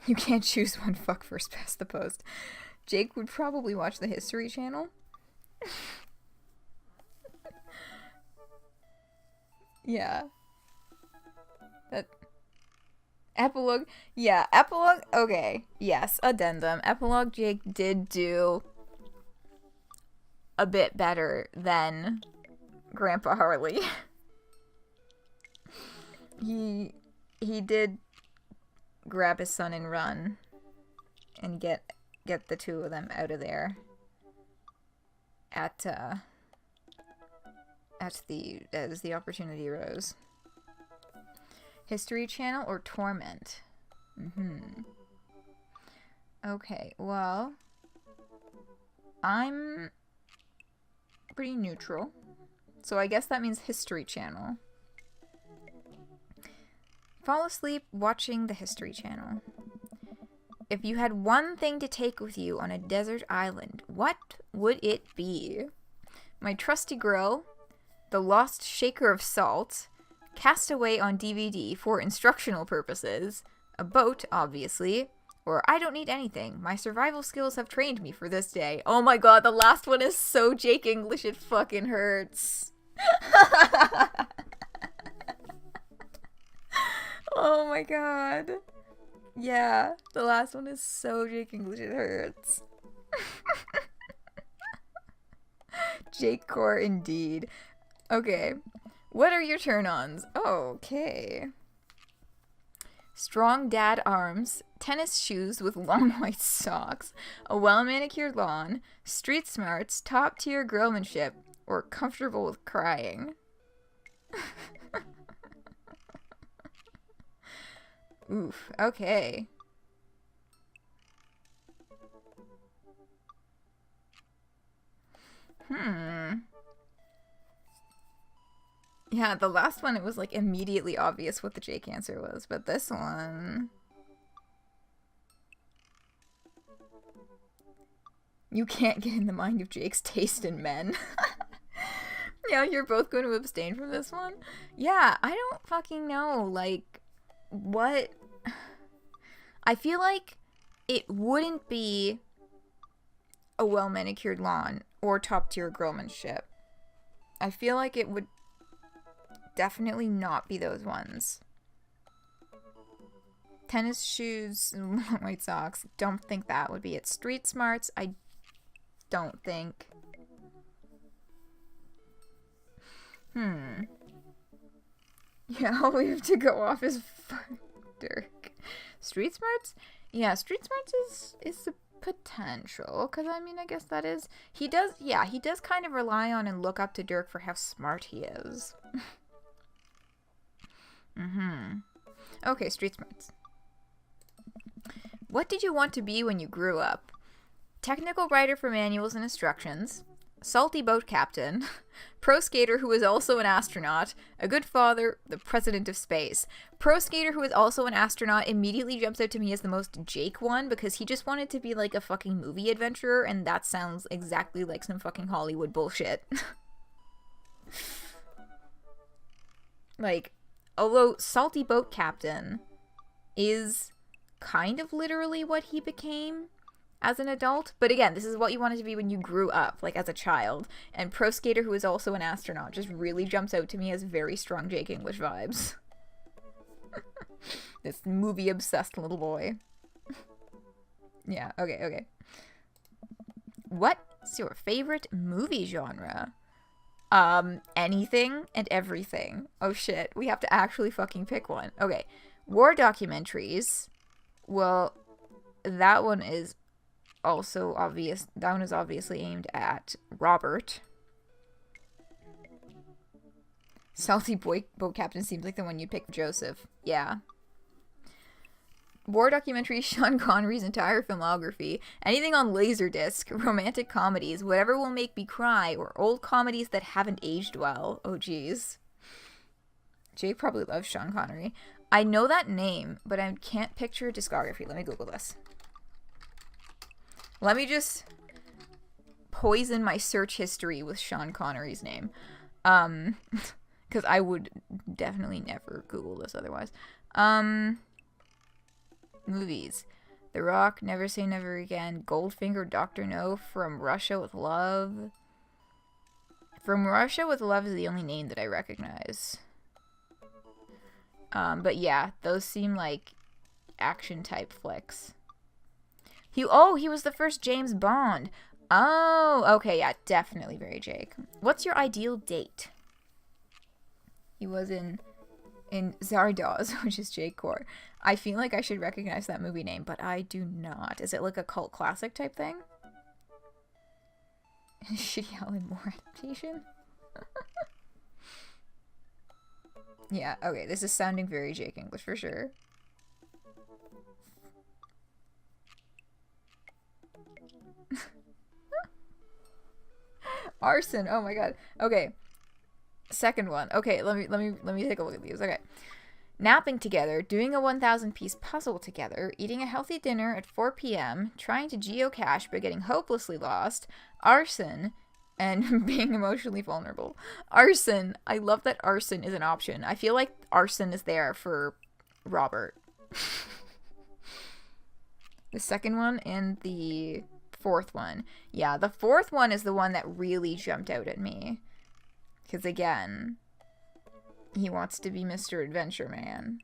You can't choose one. Fuck first past the post. Jake would probably watch the History Channel. Yeah. That epilogue. Yeah, epilogue. Okay. Yes, addendum. Epilogue Jake did do a bit better than Grandpa Harley. He did grab his son and run and get the two of them out of there as the opportunity arose. History Channel or Torment? Okay, well, I'm pretty neutral, so I guess that means History Channel. Fall asleep watching the History Channel. If you had one thing to take with you on a desert island, what would it be? My trusty grill, the lost shaker of salt, Castaway on DVD for instructional purposes, a boat, obviously, or I don't need anything. My survival skills have trained me for this day. Oh my god, the last one is so Jake English, it fucking hurts. Oh my god. Yeah, the last one is so Jake English, it hurts. Jake Core indeed. Okay, what are your turn-ons? Okay. Strong dad arms, tennis shoes with long white socks, a well-manicured lawn, street smarts, top-tier grillmanship, or comfortable with crying. Oof, okay. Yeah, the last one, it was like immediately obvious what the Jake answer was, but this one... You can't get in the mind of Jake's taste in men. Yeah, you're both going to abstain from this one? Yeah, I don't fucking know, like, what... I feel like it wouldn't be a well-manicured lawn or top-tier girlmanship. I feel like it would definitely not be those ones. Tennis shoes, white socks. Don't think that would be it. Street smarts, I don't think. Yeah, all we have to go off is Dirk. Street smarts? Yeah, street smarts is a potential, because I mean, I guess that is... He does kind of rely on and look up to Dirk for how smart he is. Okay, street smarts. What did you want to be when you grew up? Technical writer for manuals and instructions, salty boat captain, pro skater who is also an astronaut, a good father, the president of space. Pro skater who is also an astronaut immediately jumps out to me as the most Jake one, because he just wanted to be like a fucking movie adventurer, and that sounds exactly like some fucking Hollywood bullshit. Like, although salty boat captain is kind of literally what he became as an adult, but again, this is what you wanted to be when you grew up, like as a child. And pro skater who is also an astronaut just really jumps out to me as very strong Jake English vibes. This movie obsessed little boy. Yeah, okay. What's your favorite movie genre? Anything and everything. Oh shit, we have to actually fucking pick one. Okay, war documentaries. Well, that one is also obvious. That one is obviously aimed at Robert. Salty boat captain seems like the one you'd pick for Joseph. Yeah. War documentary, Sean Connery's entire filmography, anything on Laserdisc, romantic comedies, whatever will make me cry, or old comedies that haven't aged well. Oh geez. Jake probably loves Sean Connery. I know that name, but I can't picture a discography. Let me Google this. Let me just poison my search history with Sean Connery's name. Because I would definitely never Google this otherwise. Movies. The Rock, Never Say Never Again, Goldfinger, Dr. No, From Russia with Love. From Russia with Love is the only name that I recognize. But yeah, those seem like action type flicks. He was the first James Bond. Oh, okay, yeah, definitely very Jake. What's your ideal date? He was in Zardoz, which is Jake Core. I feel like I should recognize that movie name, but I do not. Is it like a cult classic type thing? Shitty Alan Moore adaptation? Yeah, okay, this is sounding very Jake English for sure. Arson, oh my god. Okay. Second one. Okay, let me take a look at these. Okay. Napping together, doing a 1,000-piece puzzle together, eating a healthy dinner at 4 p.m., trying to geocache but getting hopelessly lost, arson, and being emotionally vulnerable. Arson. I love that arson is an option. I feel like arson is there for Robert. The second one and the fourth one. Yeah, the fourth one is the one that really jumped out at me. Because again, he wants to be Mr. Adventure Man.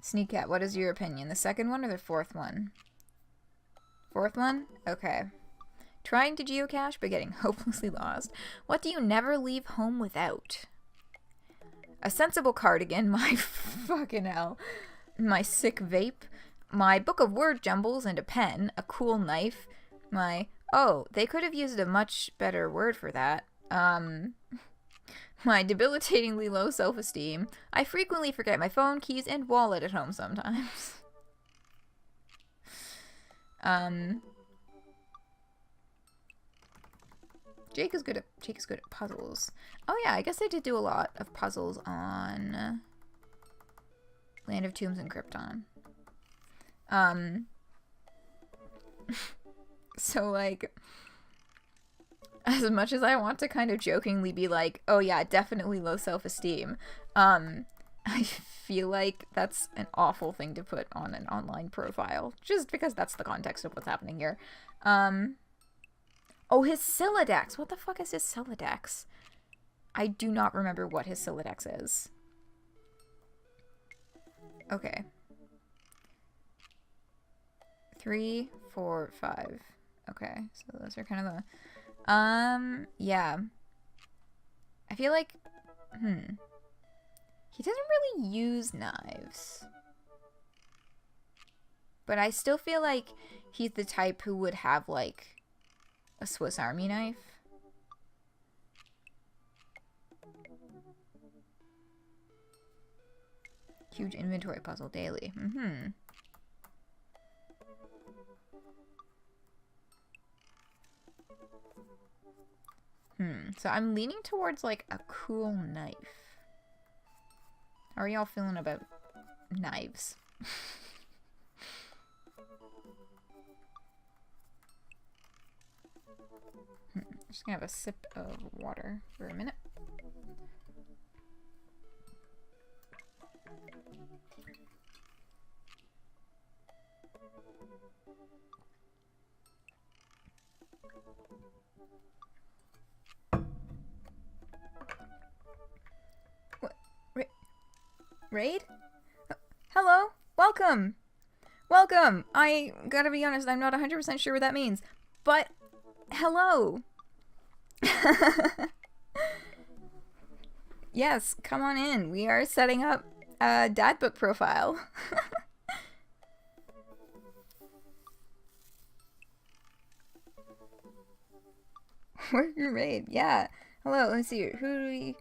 Sneak Cat, what is your opinion? The second one or the fourth one? Fourth one? Okay. Trying to geocache but getting hopelessly lost. What do you never leave home without? A sensible cardigan, my fucking hell. My sick vape. My book of word jumbles and a pen. A cool knife. My... Oh, they could have used a much better word for that. My debilitatingly low self-esteem. I frequently forget my phone, keys, and wallet at home sometimes. Jake is good at puzzles. Oh yeah, I guess I did do a lot of puzzles on Land of Tombs and Krypton. So like, as much as I want to kind of jokingly be like, oh yeah, definitely low self-esteem, I feel like that's an awful thing to put on an online profile, just because that's the context of what's happening here. Oh, his Sylladex. What the fuck is his Sylladex? I do not remember what his Sylladex is. Okay. 3, 4, 5. Okay, so those are kind of the... yeah. I feel like... He doesn't really use knives. But I still feel like he's the type who would have, like, a Swiss Army knife. Huge inventory puzzle daily. So I'm leaning towards, like, a cool knife. How are y'all feeling about knives? Just gonna have a sip of water for a minute. What? Raid? Hello? Welcome! Welcome! I gotta be honest, I'm not 100% sure what that means. But, hello! Yes, come on in. We are setting up a Dadbook profile. Where's your raid? Yeah. Hello, let's see. Who do we...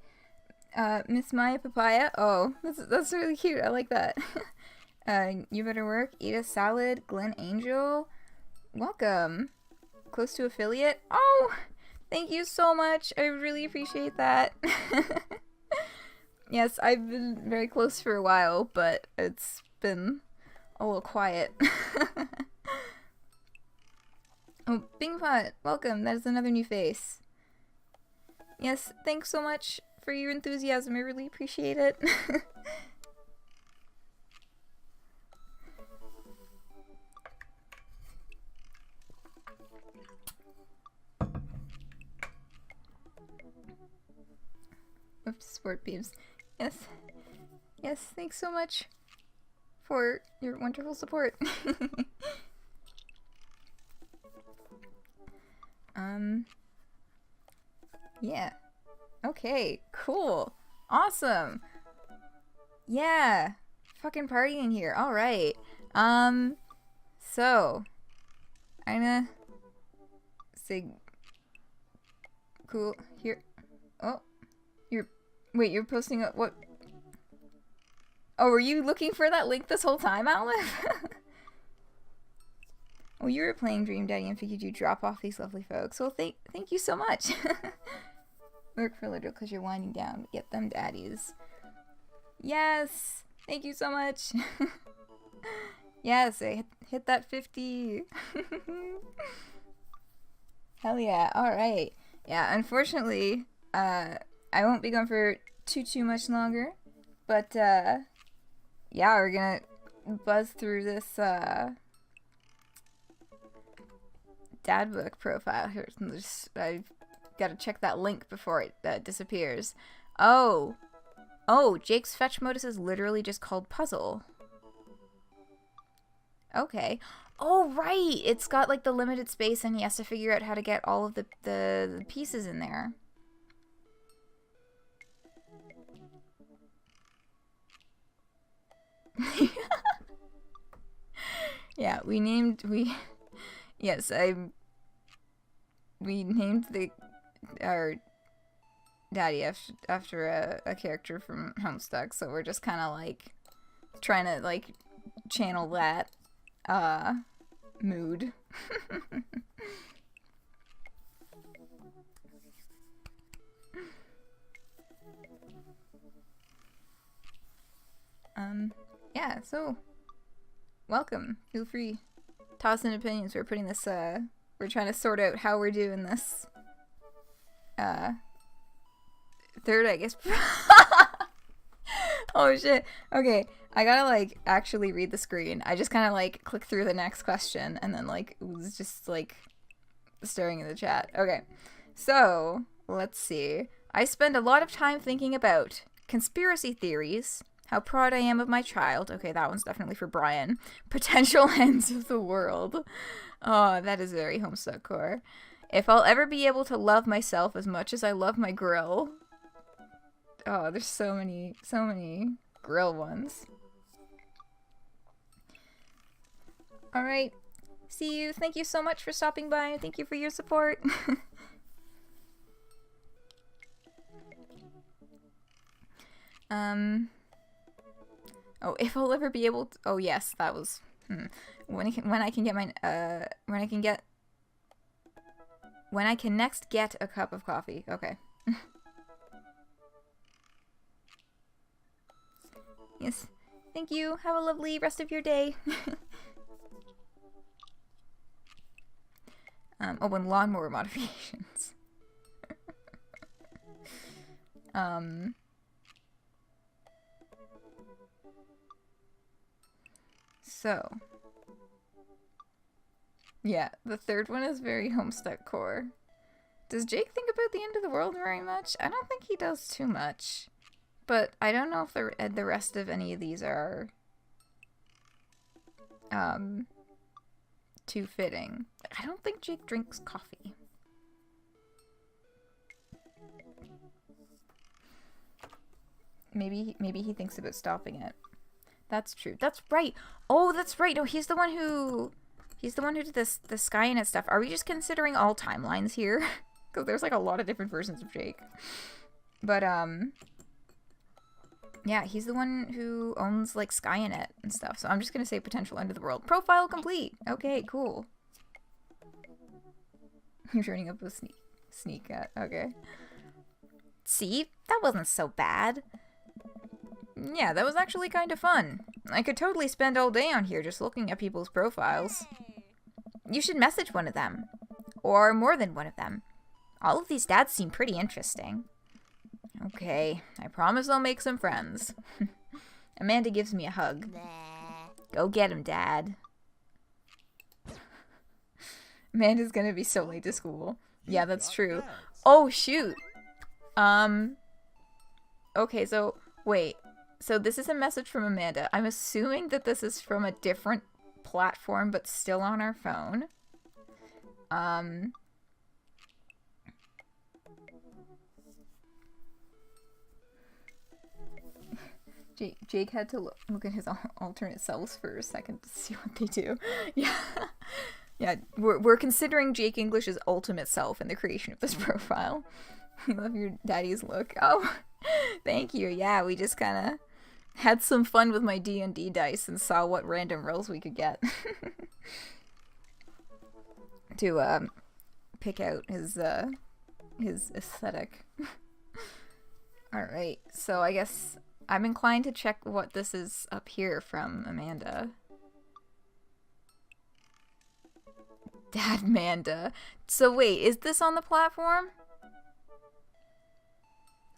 Miss Maya Papaya? Oh, that's really cute. I like that. You better work. Eat a salad. Glen Angel. Welcome. Close to affiliate. Oh! Thank you so much. I really appreciate that. Yes, I've been very close for a while, but it's been a little quiet. Oh, Bingpot, welcome. That is another new face. Yes, thanks so much for your enthusiasm. I really appreciate it. Oops, sport beams. Yes. Yes, thanks so much for your wonderful support. Yeah. Okay, cool. Awesome. Yeah. Fucking partying here. Alright. So. I'm gonna say cool here. Oh. Wait, you're posting a what? Oh, were you looking for that link this whole time, Olive? Oh, you were playing Dream Daddy and figured you'd drop off these lovely folks. Well, thank you so much. Work for a little because you're winding down. Get them daddies. Yes! Thank you so much. Yes, I hit that 50. Hell yeah. Alright. Yeah, unfortunately, I won't be going for too much longer. But, yeah, we're gonna buzz through this, Dadbook profile. Here, I've got to check that link before it disappears. Oh, Jake's fetch modus is literally just called puzzle. Okay. Oh, right. It's got like the limited space, and he has to figure out how to get all of the pieces in there. Yeah, we named our Daddy after a character from Homestuck, so we're just kind of like trying to like channel that mood. Yeah, so welcome. Feel free. Toss in opinions. We're putting this we're trying to sort out how we're doing this third, I guess. Oh shit. Okay, I gotta like actually read the screen. I just kind of like click through the next question and then like was just like staring at the chat. Okay, so let's see. I spend a lot of time thinking about conspiracy theories, how proud I am of my child. Okay, that one's definitely for Brian. Potential ends of the world. Oh, that is very Homestuck core. If I'll ever be able to love myself as much as I love my grill. Oh, there's so many grill ones. Alright. See you. Thank you so much for stopping by. Thank you for your support. Oh, if I'll ever be able to... Oh, yes, that was... When I can next get a cup of coffee. Okay. Yes. Thank you. Have a lovely rest of your day. Oh, and lawnmower modifications. So. Yeah, the third one is very Homestuck core. Does Jake think about the end of the world very much? I don't think he does too much. But I don't know if the rest of any of these are too fitting. I don't think Jake drinks coffee. Maybe he thinks about stopping it. That's true. That's right. Oh, that's right. No, he's the one who did the Skynet stuff. Are we just considering all timelines here? Because there's like a lot of different versions of Jake. But yeah, he's the one who owns like Skynet and stuff. So I'm just gonna say potential end of the world. Profile complete. Okay, cool. You're turning up a sneak at. Okay. See, that wasn't so bad. Yeah, that was actually kind of fun. I could totally spend all day on here just looking at people's profiles. You should message one of them. Or more than one of them. All of these dads seem pretty interesting. Okay, I promise I'll make some friends. Amanda gives me a hug. Go get him, Dad. Amanda's gonna be so late to school. Yeah, that's true. Oh, shoot. Okay, so, wait. So this is a message from Amanda. I'm assuming that this is from a different platform, but still on our phone. Jake had to look at his alternate selves for a second to see what they do. Yeah. Yeah, we're considering Jake English's ultimate self in the creation of this profile. I love your daddy's look. Oh, thank you. Yeah, we just kind of had some fun with my D&D dice and saw what random rolls we could get. To pick out his aesthetic. Alright, so I guess I'm inclined to check what this is up here from Amanda. Dadmanda. So wait, is this on the platform?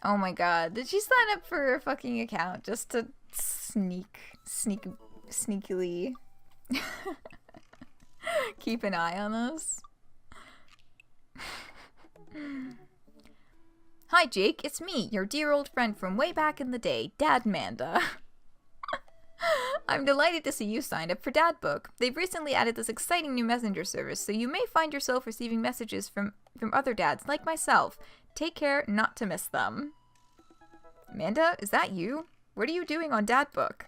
Oh my god, did she sign up for a fucking account just to sneakily keep an eye on us? Hi Jake, it's me, your dear old friend from way back in the day, Dadmanda. I'm delighted to see you signed up for Dadbook. They've recently added this exciting new messenger service, so you may find yourself receiving messages from other dads like myself. Take care not to miss them. Amanda, is that you? What are you doing on Dadbook?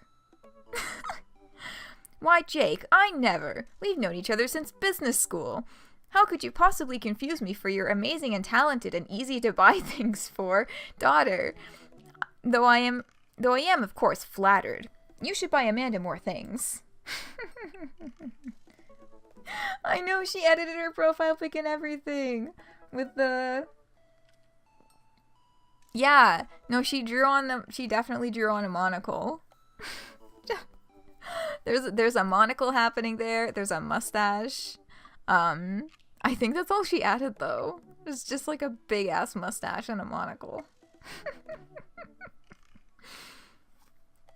Why, Jake, I never. We've known each other since business school. How could you possibly confuse me for your amazing and talented and easy to buy things for daughter? Though I am, of course, flattered. You should buy Amanda more things. I know, she edited her profile pic and everything. With the... Yeah, no, she definitely drew on a monocle. There's a monocle happening there. There's a mustache. I think that's all she added, though. It's just like a big-ass mustache and a monocle.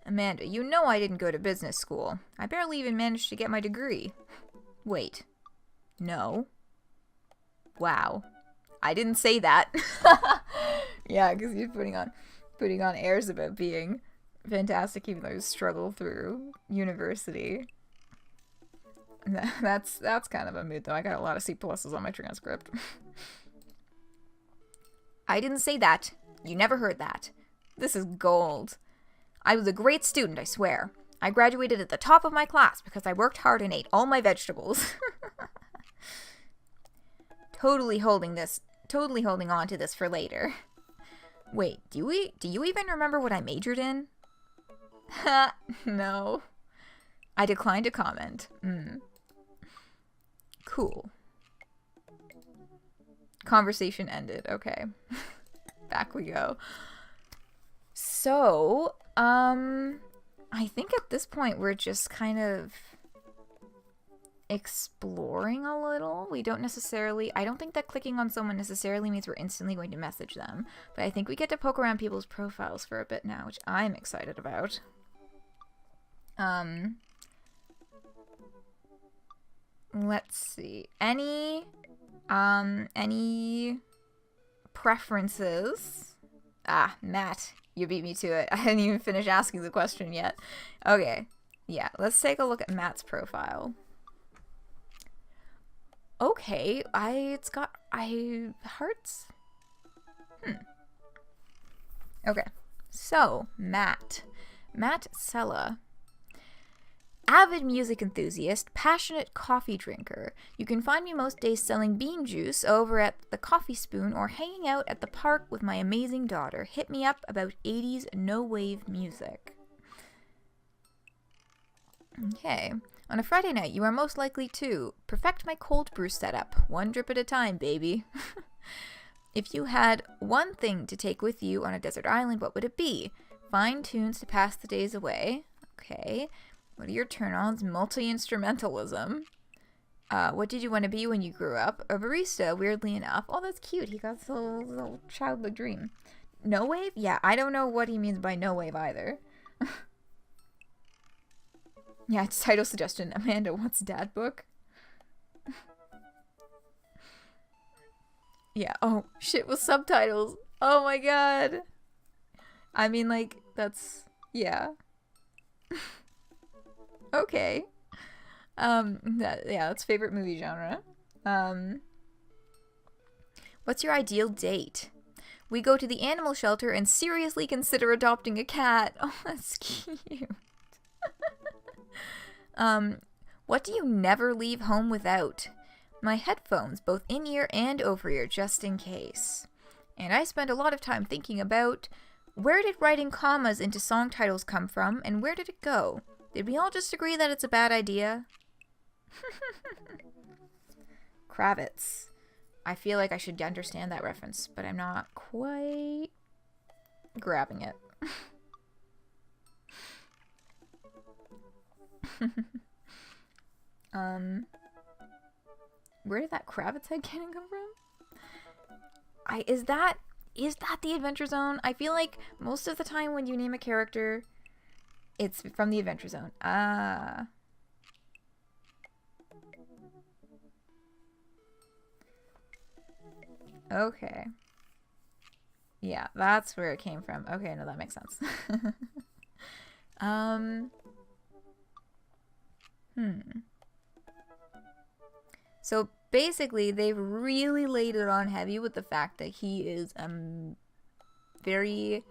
Amanda, you know I didn't go to business school. I barely even managed to get my degree. Wait. No. Wow. I didn't say that. Yeah, because you're putting on airs about being fantastic, even though you struggle through university. That's kind of a mood, though. I got a lot of C pluses on my transcript. I didn't say that. You never heard that. This is gold. I was a great student, I swear. I graduated at the top of my class because I worked hard and ate all my vegetables. Totally holding on to this for later. Wait, do you even remember what I majored in? No. I declined to comment. Cool. Conversation ended. Okay. Back we go. So, I think at this point we're just kind of exploring a little. I don't think that clicking on someone necessarily means we're instantly going to message them, but I think we get to poke around people's profiles for a bit now, which I'm excited about. Let's see. Any preferences? Ah, Matt, you beat me to it. I didn't even finish asking the question yet. Okay. Yeah, let's take a look at Matt's profile. Okay, it's got hearts. Okay. So, Matt Sella. Avid music enthusiast, passionate coffee drinker. You can find me most days selling bean juice over at the Coffee Spoon or hanging out at the park with my amazing daughter. Hit me up about 80s no-wave music. Okay. On a Friday night, you are most likely to perfect my cold brew setup. One drip at a time, baby. If you had one thing to take with you on a desert island, what would it be? Find tunes to pass the days away. Okay. What are your turn-ons? Multi-instrumentalism. What did you want to be when you grew up? A barista, weirdly enough. Oh, that's cute. He got this little childhood dream. No wave? Yeah, I don't know what he means by no wave either. Yeah, it's title suggestion. Amanda wants Dadbook. Yeah. Oh, shit with subtitles. Oh my god. I mean, like, that's... Yeah. Okay. That's favorite movie genre. What's your ideal date? We go to the animal shelter and seriously consider adopting a cat. Oh, that's cute. What do you never leave home without? My headphones, both in-ear and over-ear, just in case. And I spend a lot of time thinking about where did writing commas into song titles come from, and where did it go? Did we all just agree that it's a bad idea? Kravitz. I feel like I should understand that reference, but I'm not quite grabbing it. Where did that Kravitz head cannon come from? Is that the Adventure Zone? I feel like most of the time when you name a character, it's from the Adventure Zone. Ah. Okay. Yeah, that's where it came from. Okay, no, that makes sense. So basically, they've really laid it on heavy with the fact that he is very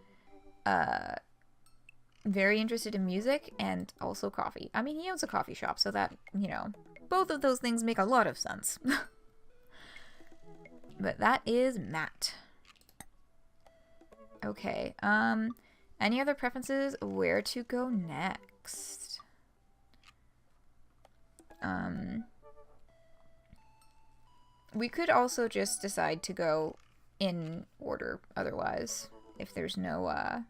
interested in music and also coffee. I mean, he owns a coffee shop, so that, you know, both of those things make a lot of sense. But that is Matt. Okay. Any other preferences? Where to go next? We could also just decide to go in order otherwise, if there's no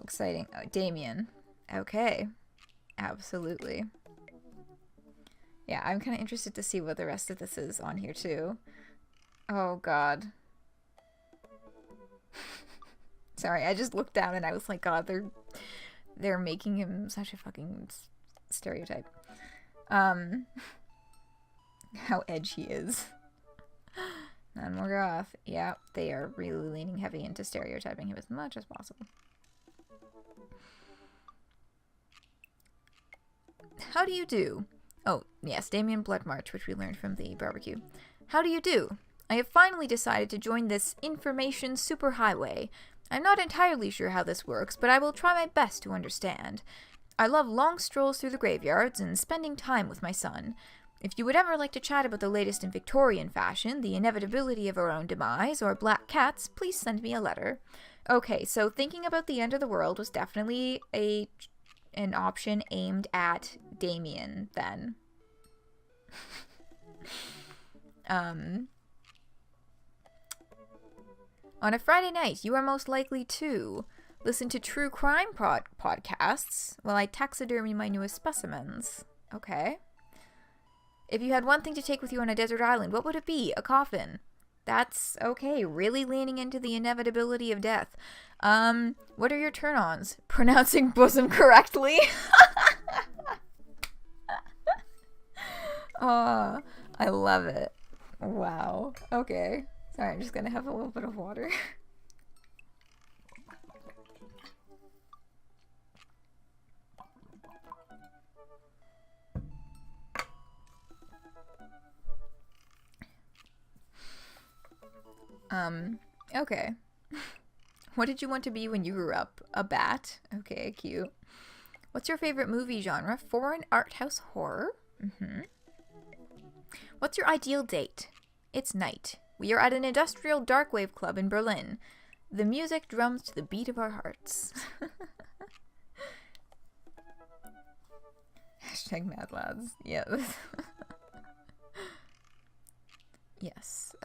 exciting... Oh, Damien. Okay. Absolutely. Yeah, I'm kind of interested to see what the rest of this is on here, too. Oh, God. Sorry, I just looked down and I was like, God, they're making him such a fucking stereotype. How edgy he is. None more goth. Yeah, they are really leaning heavy into stereotyping him as much as possible. How do you do? Oh, yes, Damien Blood March, which we learned from the barbecue. How do you do? I have finally decided to join this information superhighway. I'm not entirely sure how this works, but I will try my best to understand. I love long strolls through the graveyards and spending time with my son. If you would ever like to chat about the latest in Victorian fashion, the inevitability of our own demise, or black cats, please send me a letter. Okay, so thinking about the end of the world was definitely an option aimed at Damien, then. On a Friday night, you are most likely to listen to true crime podcasts while I taxidermy my newest specimens. Okay. If you had one thing to take with you on a desert island, what would it be? A coffin. That's okay. Really leaning into the inevitability of death. What are your turn-ons? Pronouncing bosom correctly? Oh, I love it. Wow. Okay. Sorry, I'm just gonna have a little bit of water. Okay. What did you want to be when you grew up? A bat? Okay, cute. What's your favorite movie genre? Foreign art house horror? What's your ideal date? It's night. We are at an industrial darkwave club in Berlin. The music drums to the beat of our hearts. Hashtag mad lads. Yes. Yes.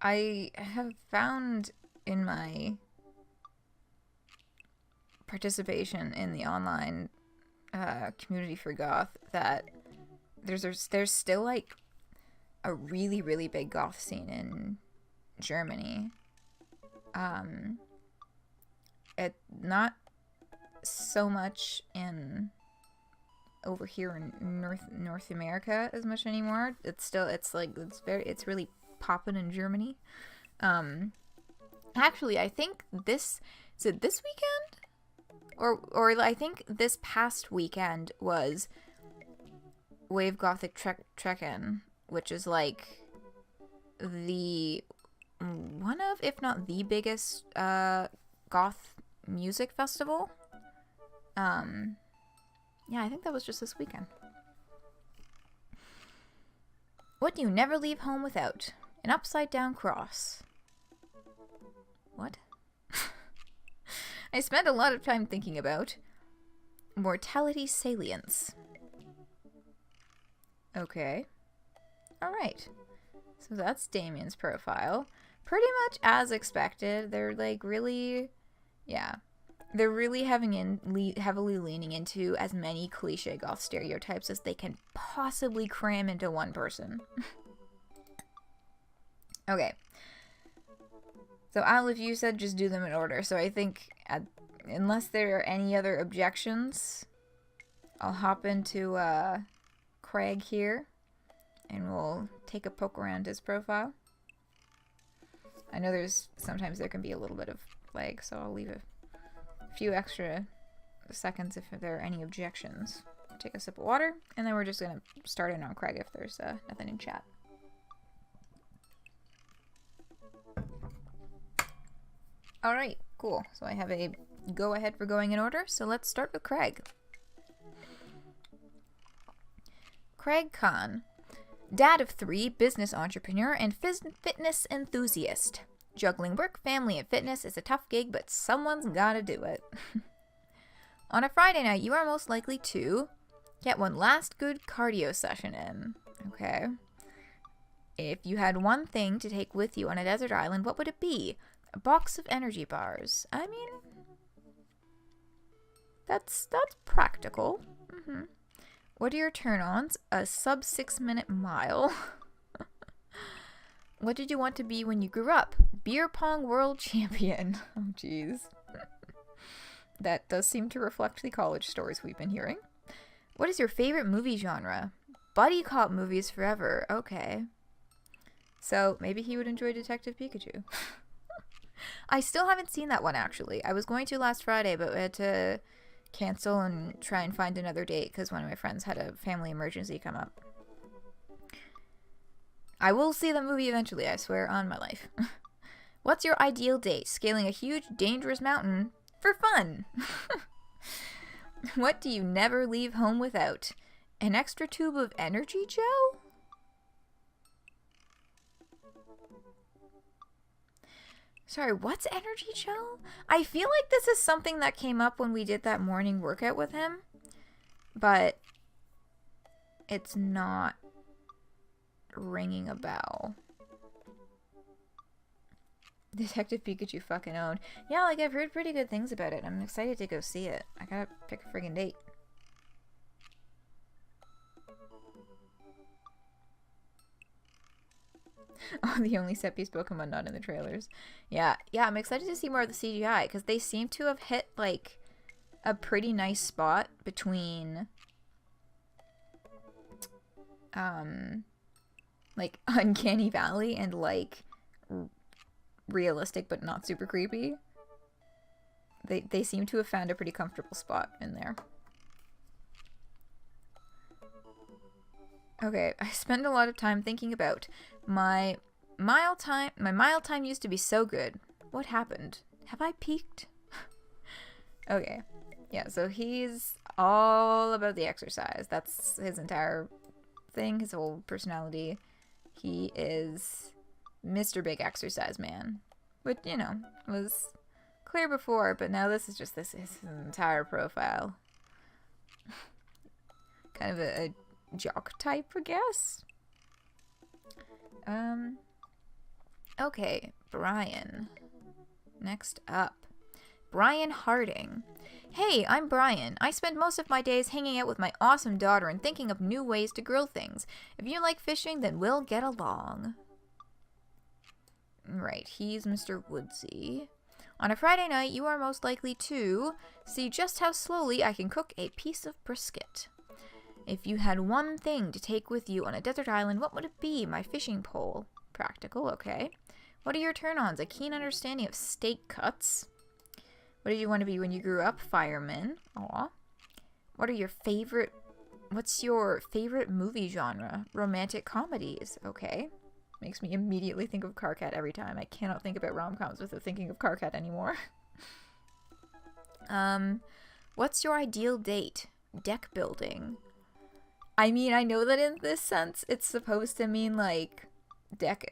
I have found in my participation in the online community for goth that there's still like a really, really big goth scene in Germany. It not so much in over here in North America as much anymore. It's really popping in Germany. Actually, I think this weekend, or I think this past weekend was Wave Gothic Trekken, which is like the one of, if not the biggest goth music festival. Yeah, I think that was just this weekend. What do you never leave home without? An upside down cross. What? I spent a lot of time thinking about mortality salience. Okay. Alright. So that's Damien's profile. Pretty much as expected. They're like really... Yeah. They're really heavily leaning into as many cliche goth stereotypes as they can possibly cram into one person. Okay. So Olive, you said just do them in order. So I think, unless there are any other objections, I'll hop into Craig here, and we'll take a poke around his profile. I know sometimes there can be a little bit of lag, so I'll leave a few extra seconds if there are any objections. Take a sip of water, and then we're just gonna start in on Craig if there's nothing in chat. Alright, cool. So I have a go ahead for going in order, so let's start with Craig. Craig Khan. Dad of 3, business entrepreneur, and fitness enthusiast. Juggling work, family, and fitness is a tough gig, but someone's gotta do it. On a Friday night, you are most likely to get one last good cardio session in. Okay. If you had one thing to take with you on a desert island, what would it be? A box of energy bars. I mean, that's practical. Mm-hmm. What are your turn-ons? A sub 6-minute mile. What did you want to be when you grew up? Beer pong world champion. Oh, jeez. That does seem to reflect the college stories we've been hearing. What is your favorite movie genre? Buddy cop movies forever. Okay. So, maybe he would enjoy Detective Pikachu. I still haven't seen that one, actually. I was going to last Friday, but we had to cancel and try and find another date because one of my friends had a family emergency come up. I will see the movie eventually, I swear on my life. What's your ideal date? Scaling a huge, dangerous mountain for fun. What do you never leave home without? An extra tube of energy gel? Sorry, what's energy gel? I feel like this is something that came up when we did that morning workout with him, but it's not ringing a bell. Detective Pikachu fucking owned. Yeah, like I've heard pretty good things about it. I'm excited to go see it. I gotta pick a friggin' date. Oh, the only set piece Pokemon not in the trailers. Yeah, I'm excited to see more of the CGI because they seem to have hit like a pretty nice spot between like Uncanny Valley and like realistic but not super creepy. They seem to have found a pretty comfortable spot in there. Okay, I spend a lot of time thinking about my mile time. My mile time used to be so good. What happened? Have I peaked? Okay. Yeah, so he's all about the exercise. That's his entire thing, his whole personality. He is Mr. Big Exercise Man. Which, you know, was clear before, but now this is just his entire profile. Kind of a jock type, I guess. Okay, Brian. Next up. Brian Harding. Hey, I'm Brian. I spend most of my days hanging out with my awesome daughter and thinking of new ways to grill things. If you like fishing, then we'll get along. Right, he's Mr. Woodsy. On a Friday night, you are most likely to see just how slowly I can cook a piece of brisket. If you had one thing to take with you on a desert island, what would it be? My fishing pole. Practical, okay. What are your turn-ons? A keen understanding of steak cuts. What did you want to be when you grew up? Fireman. Aw. What's your favorite movie genre? Romantic comedies. Okay. Makes me immediately think of Carcat every time. I cannot think about rom-coms without thinking of Carcat anymore. What's your ideal date? Deck building. I mean, I know that in this sense, it's supposed to mean, like, deck,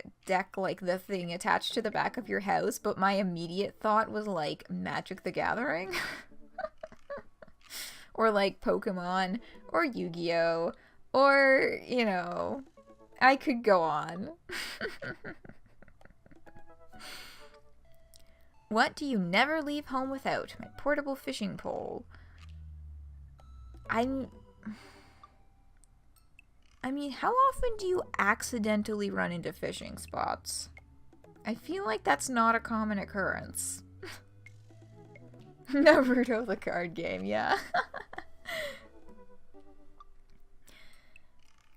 like, the thing attached to the back of your house, but my immediate thought was, like, Magic the Gathering. Or, like, Pokemon, or Yu-Gi-Oh! Or, you know, I could go on. What do you never leave home without? My portable fishing pole. I mean, how often do you accidentally run into fishing spots? I feel like that's not a common occurrence. Naruto the card game, yeah.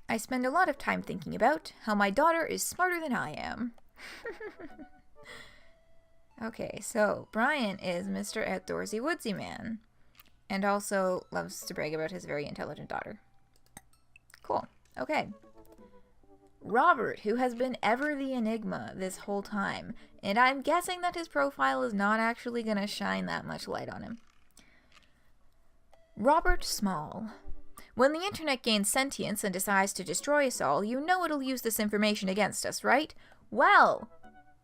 I spend a lot of time thinking about how my daughter is smarter than I am. Okay, so Brian is Mr. Outdoorsy Woodsy Man. And also loves to brag about his very intelligent daughter. Cool. Okay. Robert, who has been ever the enigma this whole time, and I'm guessing that his profile is not actually going to shine that much light on him. Robert Small. When the internet gains sentience and decides to destroy us all, you know it'll use this information against us, right? Well,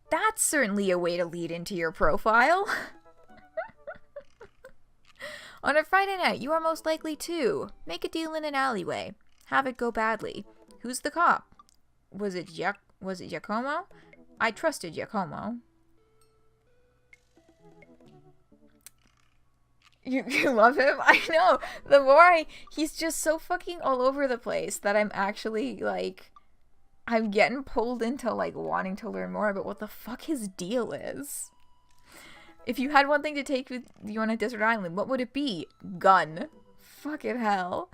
that's certainly a way to lead into your profile. On a Friday night, you are most likely to make a deal in an alleyway. Have it go badly. Who's the cop? Was it Giacomo? I trusted Giacomo. You love him? I know. The more he's just so fucking all over the place that I'm actually, like, I'm getting pulled into, like, wanting to learn more about what the fuck his deal is. If you had one thing to take with you on a desert island, what would it be? Gun. Fucking hell.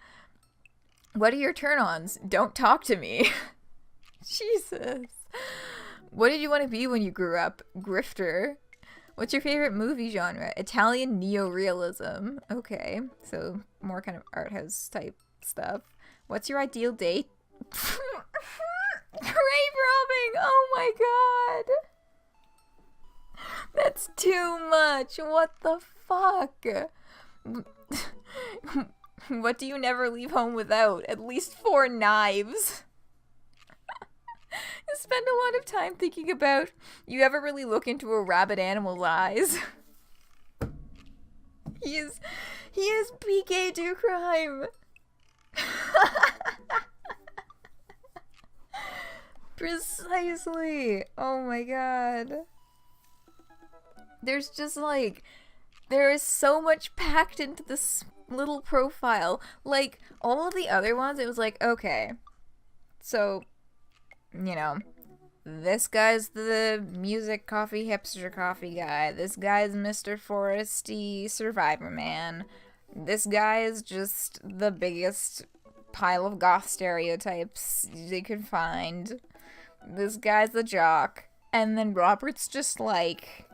What are your turn-ons? Don't talk to me. Jesus. What did you want to be when you grew up? Grifter. What's your favorite movie genre? Italian neorealism. Okay, so more kind of art house type stuff. What's your ideal date? Grave robbing! Oh my god! That's too much! What the fuck? What do you never leave home without? At least 4 knives. I spend a lot of time thinking about, you ever really look into a rabid animal's eyes? He is PK do crime. Precisely. Oh my god. There's just like, there is so much packed into this little profile. Like, all of the other ones, it was like, okay, so, you know, this guy's the music coffee hipster coffee guy. This guy's Mr. Foresty survivor man. This guy is just the biggest pile of goth stereotypes they could find. This guy's the jock. And then Robert's just like,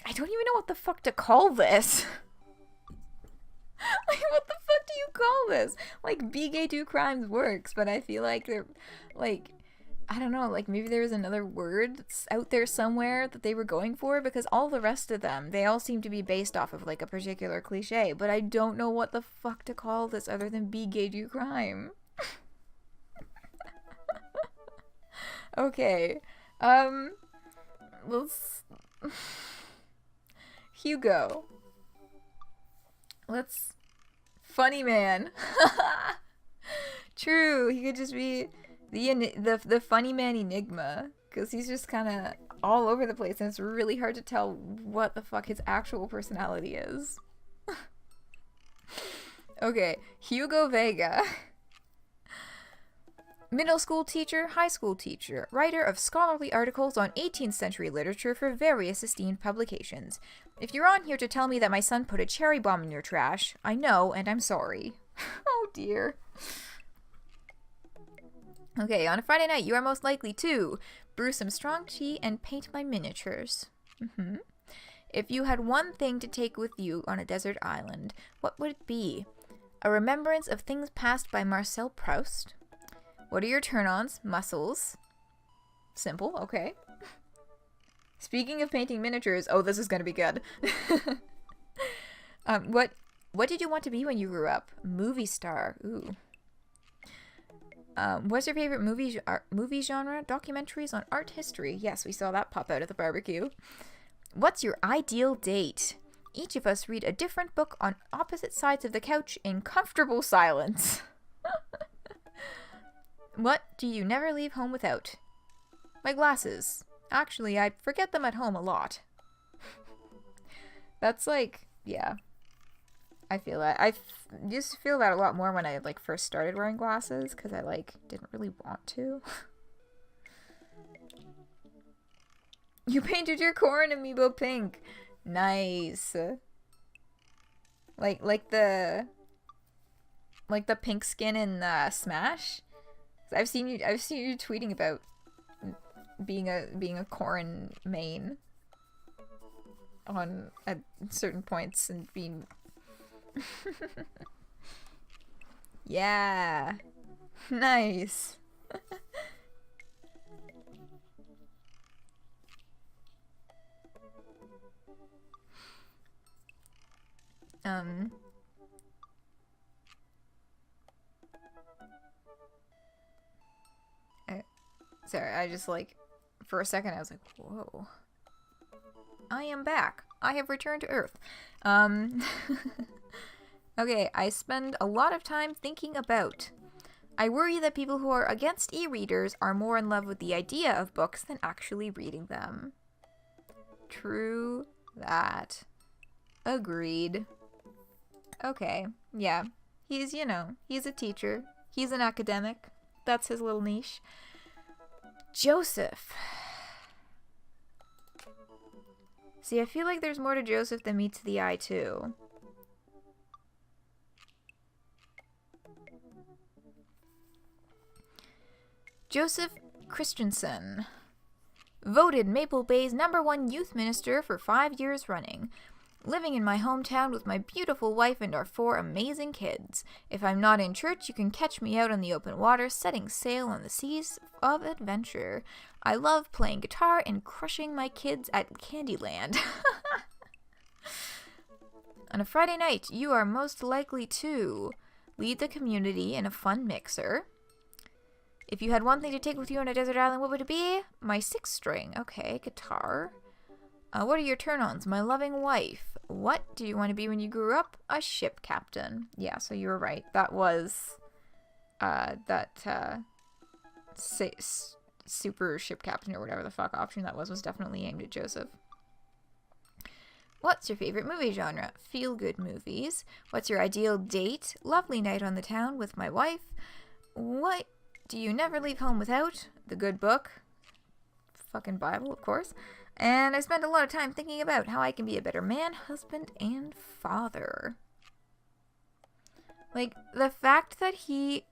I don't even know what the fuck to call this. Like, what the fuck do you call this? Like, Be Gay Do Crimes works, but I feel like they're, like, I don't know, like, maybe there was another word that's out there somewhere that they were going for, because all the rest of them, they all seem to be based off of, like, a particular cliche, but I don't know what the fuck to call this other than Be Gay Do Crime. Okay, let's... Hugo. Let's... Funny man. True, he could just be the funny man enigma, because he's just kind of all over the place, and it's really hard to tell what the fuck his actual personality is. Okay, Hugo Vega. Middle school teacher, high school teacher, writer of scholarly articles on 18th century literature for various esteemed publications. If you're on here to tell me that my son put a cherry bomb in your trash, I know, and I'm sorry. Oh dear. Okay, on a Friday night, you are most likely to brew some strong tea and paint my miniatures. If you had one thing to take with you on a desert island, what would it be? A remembrance of things passed by Marcel Proust? What are your turn-ons? Muscles. Simple, okay. Speaking of painting miniatures, oh, this is gonna be good. What did you want to be when you grew up? Movie star. Ooh. What's your favorite movie genre? Documentaries on art history. Yes, we saw that pop out at the barbecue. What's your ideal date? Each of us read a different book on opposite sides of the couch in comfortable silence. What do you never leave home without? My glasses. Actually, I forget them at home a lot. That's like, yeah. I feel that. I used to feel that a lot more when I, like, first started wearing glasses, because I, like, didn't really want to. You painted your corn amiibo pink. Nice. Like the pink skin in Smash. I've seen you tweeting about being a corn main on at certain points and being yeah. Nice. Sorry, I just like, for a second I was like, whoa. I am back. I have returned to Earth. Okay, I spend a lot of time thinking about. I worry that people who are against e-readers are more in love with the idea of books than actually reading them. True that. Agreed. Okay, yeah. He's, you know, he's a teacher. He's an academic. That's his little niche. Joseph. See, I feel like there's more to Joseph than meets the eye, too. Joseph Christensen. Voted Maple Bay's #1 youth minister for 5 years running. Living in my hometown with my beautiful wife and our 4 amazing kids. If I'm not in church, you can catch me out on the open water, setting sail on the seas of adventure. I love playing guitar and crushing my kids at Candyland. On a Friday night, you are most likely to lead the community in a fun mixer. If you had one thing to take with you on a desert island, what would it be? My 6-string. Okay, guitar. What are your turn-ons? My loving wife. What do you want to be when you grew up? A ship captain. Yeah, so you were right. That was, super ship captain or whatever the fuck option that was definitely aimed at Joseph. What's your favorite movie genre? Feel-good movies. What's your ideal date? Lovely night on the town with my wife. What do you never leave home without? The good book. Fucking Bible, of course. And I spend a lot of time thinking about how I can be a better man, husband, and father. Like, the fact that he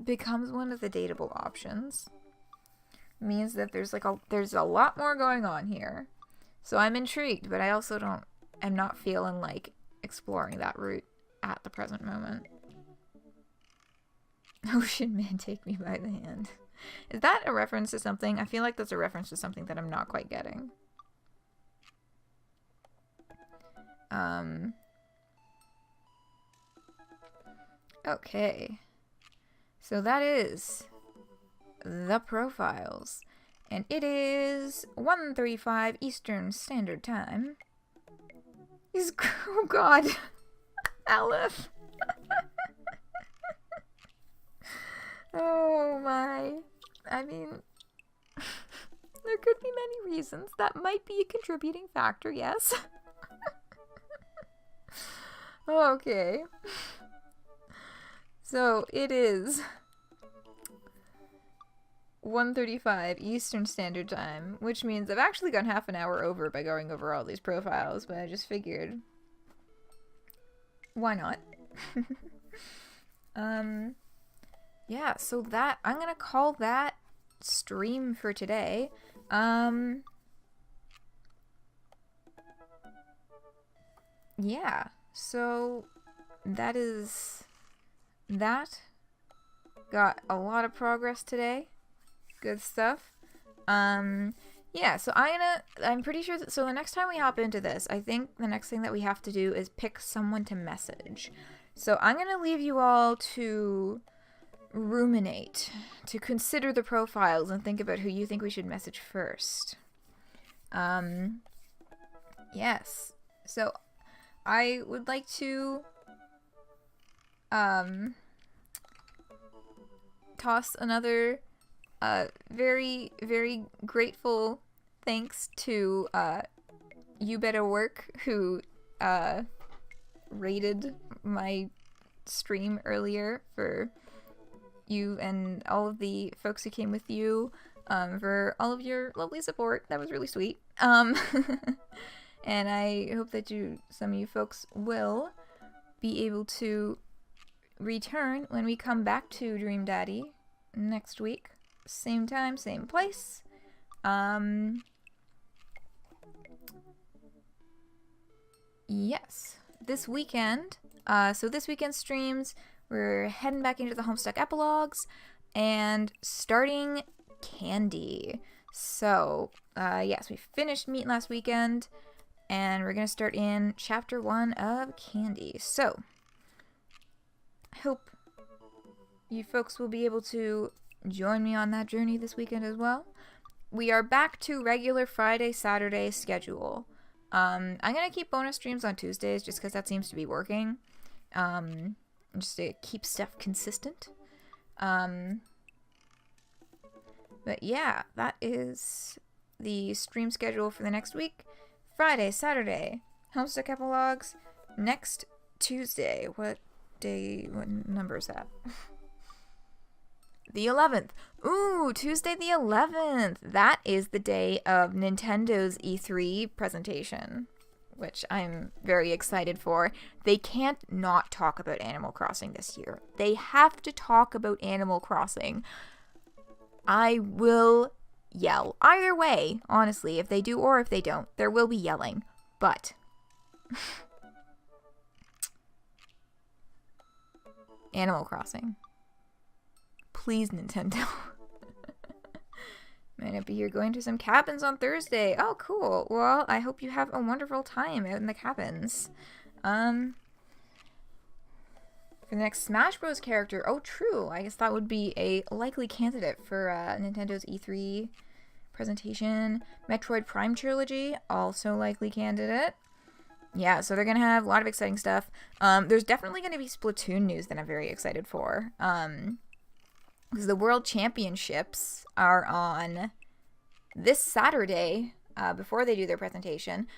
becomes one of the dateable options means that there's a lot more going on here. So I'm intrigued, but I also am not feeling like exploring that route at the present moment. Ocean Man, take me by the hand. Is that a reference to something? I feel like that's a reference to something that I'm not quite getting. Okay. So that is the profiles. And it is 1:35 Eastern Standard Time. Oh god. Aleph. Oh my. I mean, there could be many reasons. That might be a contributing factor, yes. Okay. So it is 1:35 Eastern Standard Time, which means I've actually gone half an hour over by going over all these profiles, but I just figured, why not? Yeah, so that, I'm gonna call that stream for today. Yeah, so that is that. Got a lot of progress today. Good stuff. Yeah, so I'm pretty sure that, so the next time we hop into this, I think the next thing that we have to do is pick someone to message. So I'm gonna leave you all to ruminate, to consider the profiles and think about who you think we should message first. Yes. So I would like to toss another very, very grateful thanks to You Better Work, who rated my stream earlier, for you and all of the folks who came with you, for all of your lovely support. That was really sweet. And I hope that some of you folks will be able to return when we come back to Dream Daddy next week. Same time, same place. Yes. This weekend, so this weekend streams, we're heading back into the Homestuck epilogues and starting Candy. So, yes, we finished Meat last weekend, and we're going to start in Chapter 1 of Candy. So, I hope you folks will be able to join me on that journey this weekend as well. We are back to regular Friday, Saturday schedule. I'm going to keep bonus streams on Tuesdays just because that seems to be working. Just to keep stuff consistent. But yeah, that is the stream schedule for the next week. Friday, Saturday, Homestuck Epilogues. Next Tuesday, what number is that? The 11th. Ooh, Tuesday the 11th. That is the day of Nintendo's E3 presentation, which I'm very excited for. They can't not talk about Animal Crossing this year. They have to talk about Animal Crossing. I will yell. Either way, honestly, if they do or if they don't, there will be yelling. But Animal Crossing. Please, Nintendo. Might not be here going to some cabins on Thursday. Oh, cool. Well, I hope you have a wonderful time out in the cabins. For the next Smash Bros. Character, oh, true. I guess that would be a likely candidate for Nintendo's E3 presentation. Metroid Prime Trilogy, also likely candidate. Yeah, so they're going to have a lot of exciting stuff. There's definitely going to be Splatoon news that I'm very excited for. Because the World Championships are on this Saturday, before they do their presentation.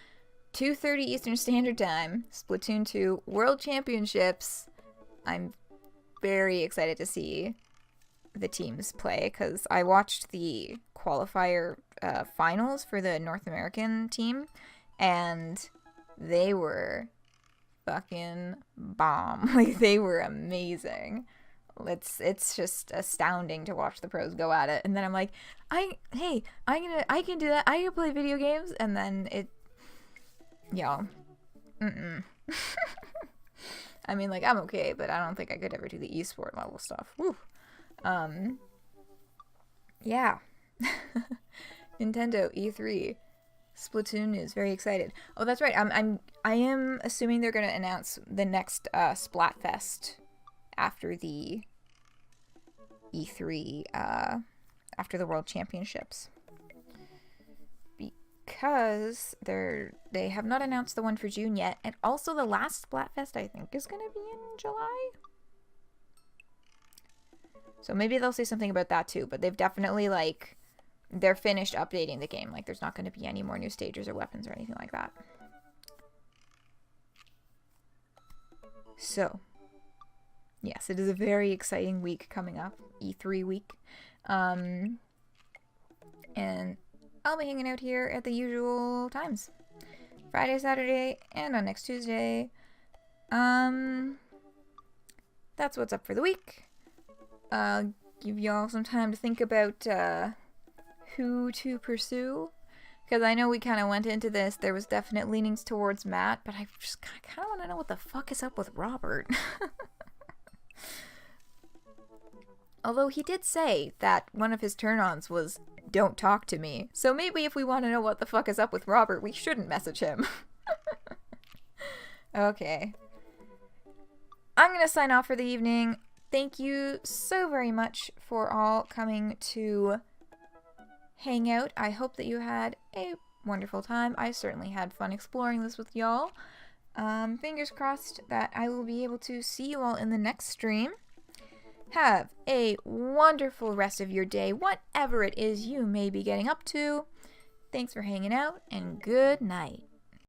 2:30 Eastern Standard Time, Splatoon 2 World Championships. I'm very excited to see the teams play, because I watched the qualifier finals for the North American team, and they were fucking bomb. Like, they were amazing. It's just astounding to watch the pros go at it. And then I'm like, I can do that. I can play video games. And then I mean, like, I'm okay, but I don't think I could ever do the esport level stuff. Woo. Yeah. Nintendo E3 Splatoon news. Very excited. Oh, that's right. I am assuming they're going to announce the next Splatfest after the E3, after the World Championships, because they have not announced the one for June yet, and also the last Splatfest I think is going to be in July. So maybe they'll say something about that too, but they've definitely, like, they're finished updating the game. Like, there's not going to be any more new stages or weapons or anything like that. So yes, it is a very exciting week coming up, E3 week. And I'll be hanging out here at the usual times. Friday, Saturday, and on next Tuesday. That's what's up for the week. Give y'all some time to think about who to pursue. Because I know we kind of went into this, there was definite leanings towards Matt, but I just kind of want to know what the fuck is up with Robert. Although he did say that one of his turn-ons was, don't talk to me. So maybe if we want to know what the fuck is up with Robert, we shouldn't message him. Okay. I'm going to sign off for the evening. Thank you so very much for all coming to hang out. I hope that you had a wonderful time. I certainly had fun exploring this with y'all. Fingers crossed that I will be able to see you all in the next stream. Have a wonderful rest of your day, whatever it is you may be getting up to. Thanks for hanging out, and good night.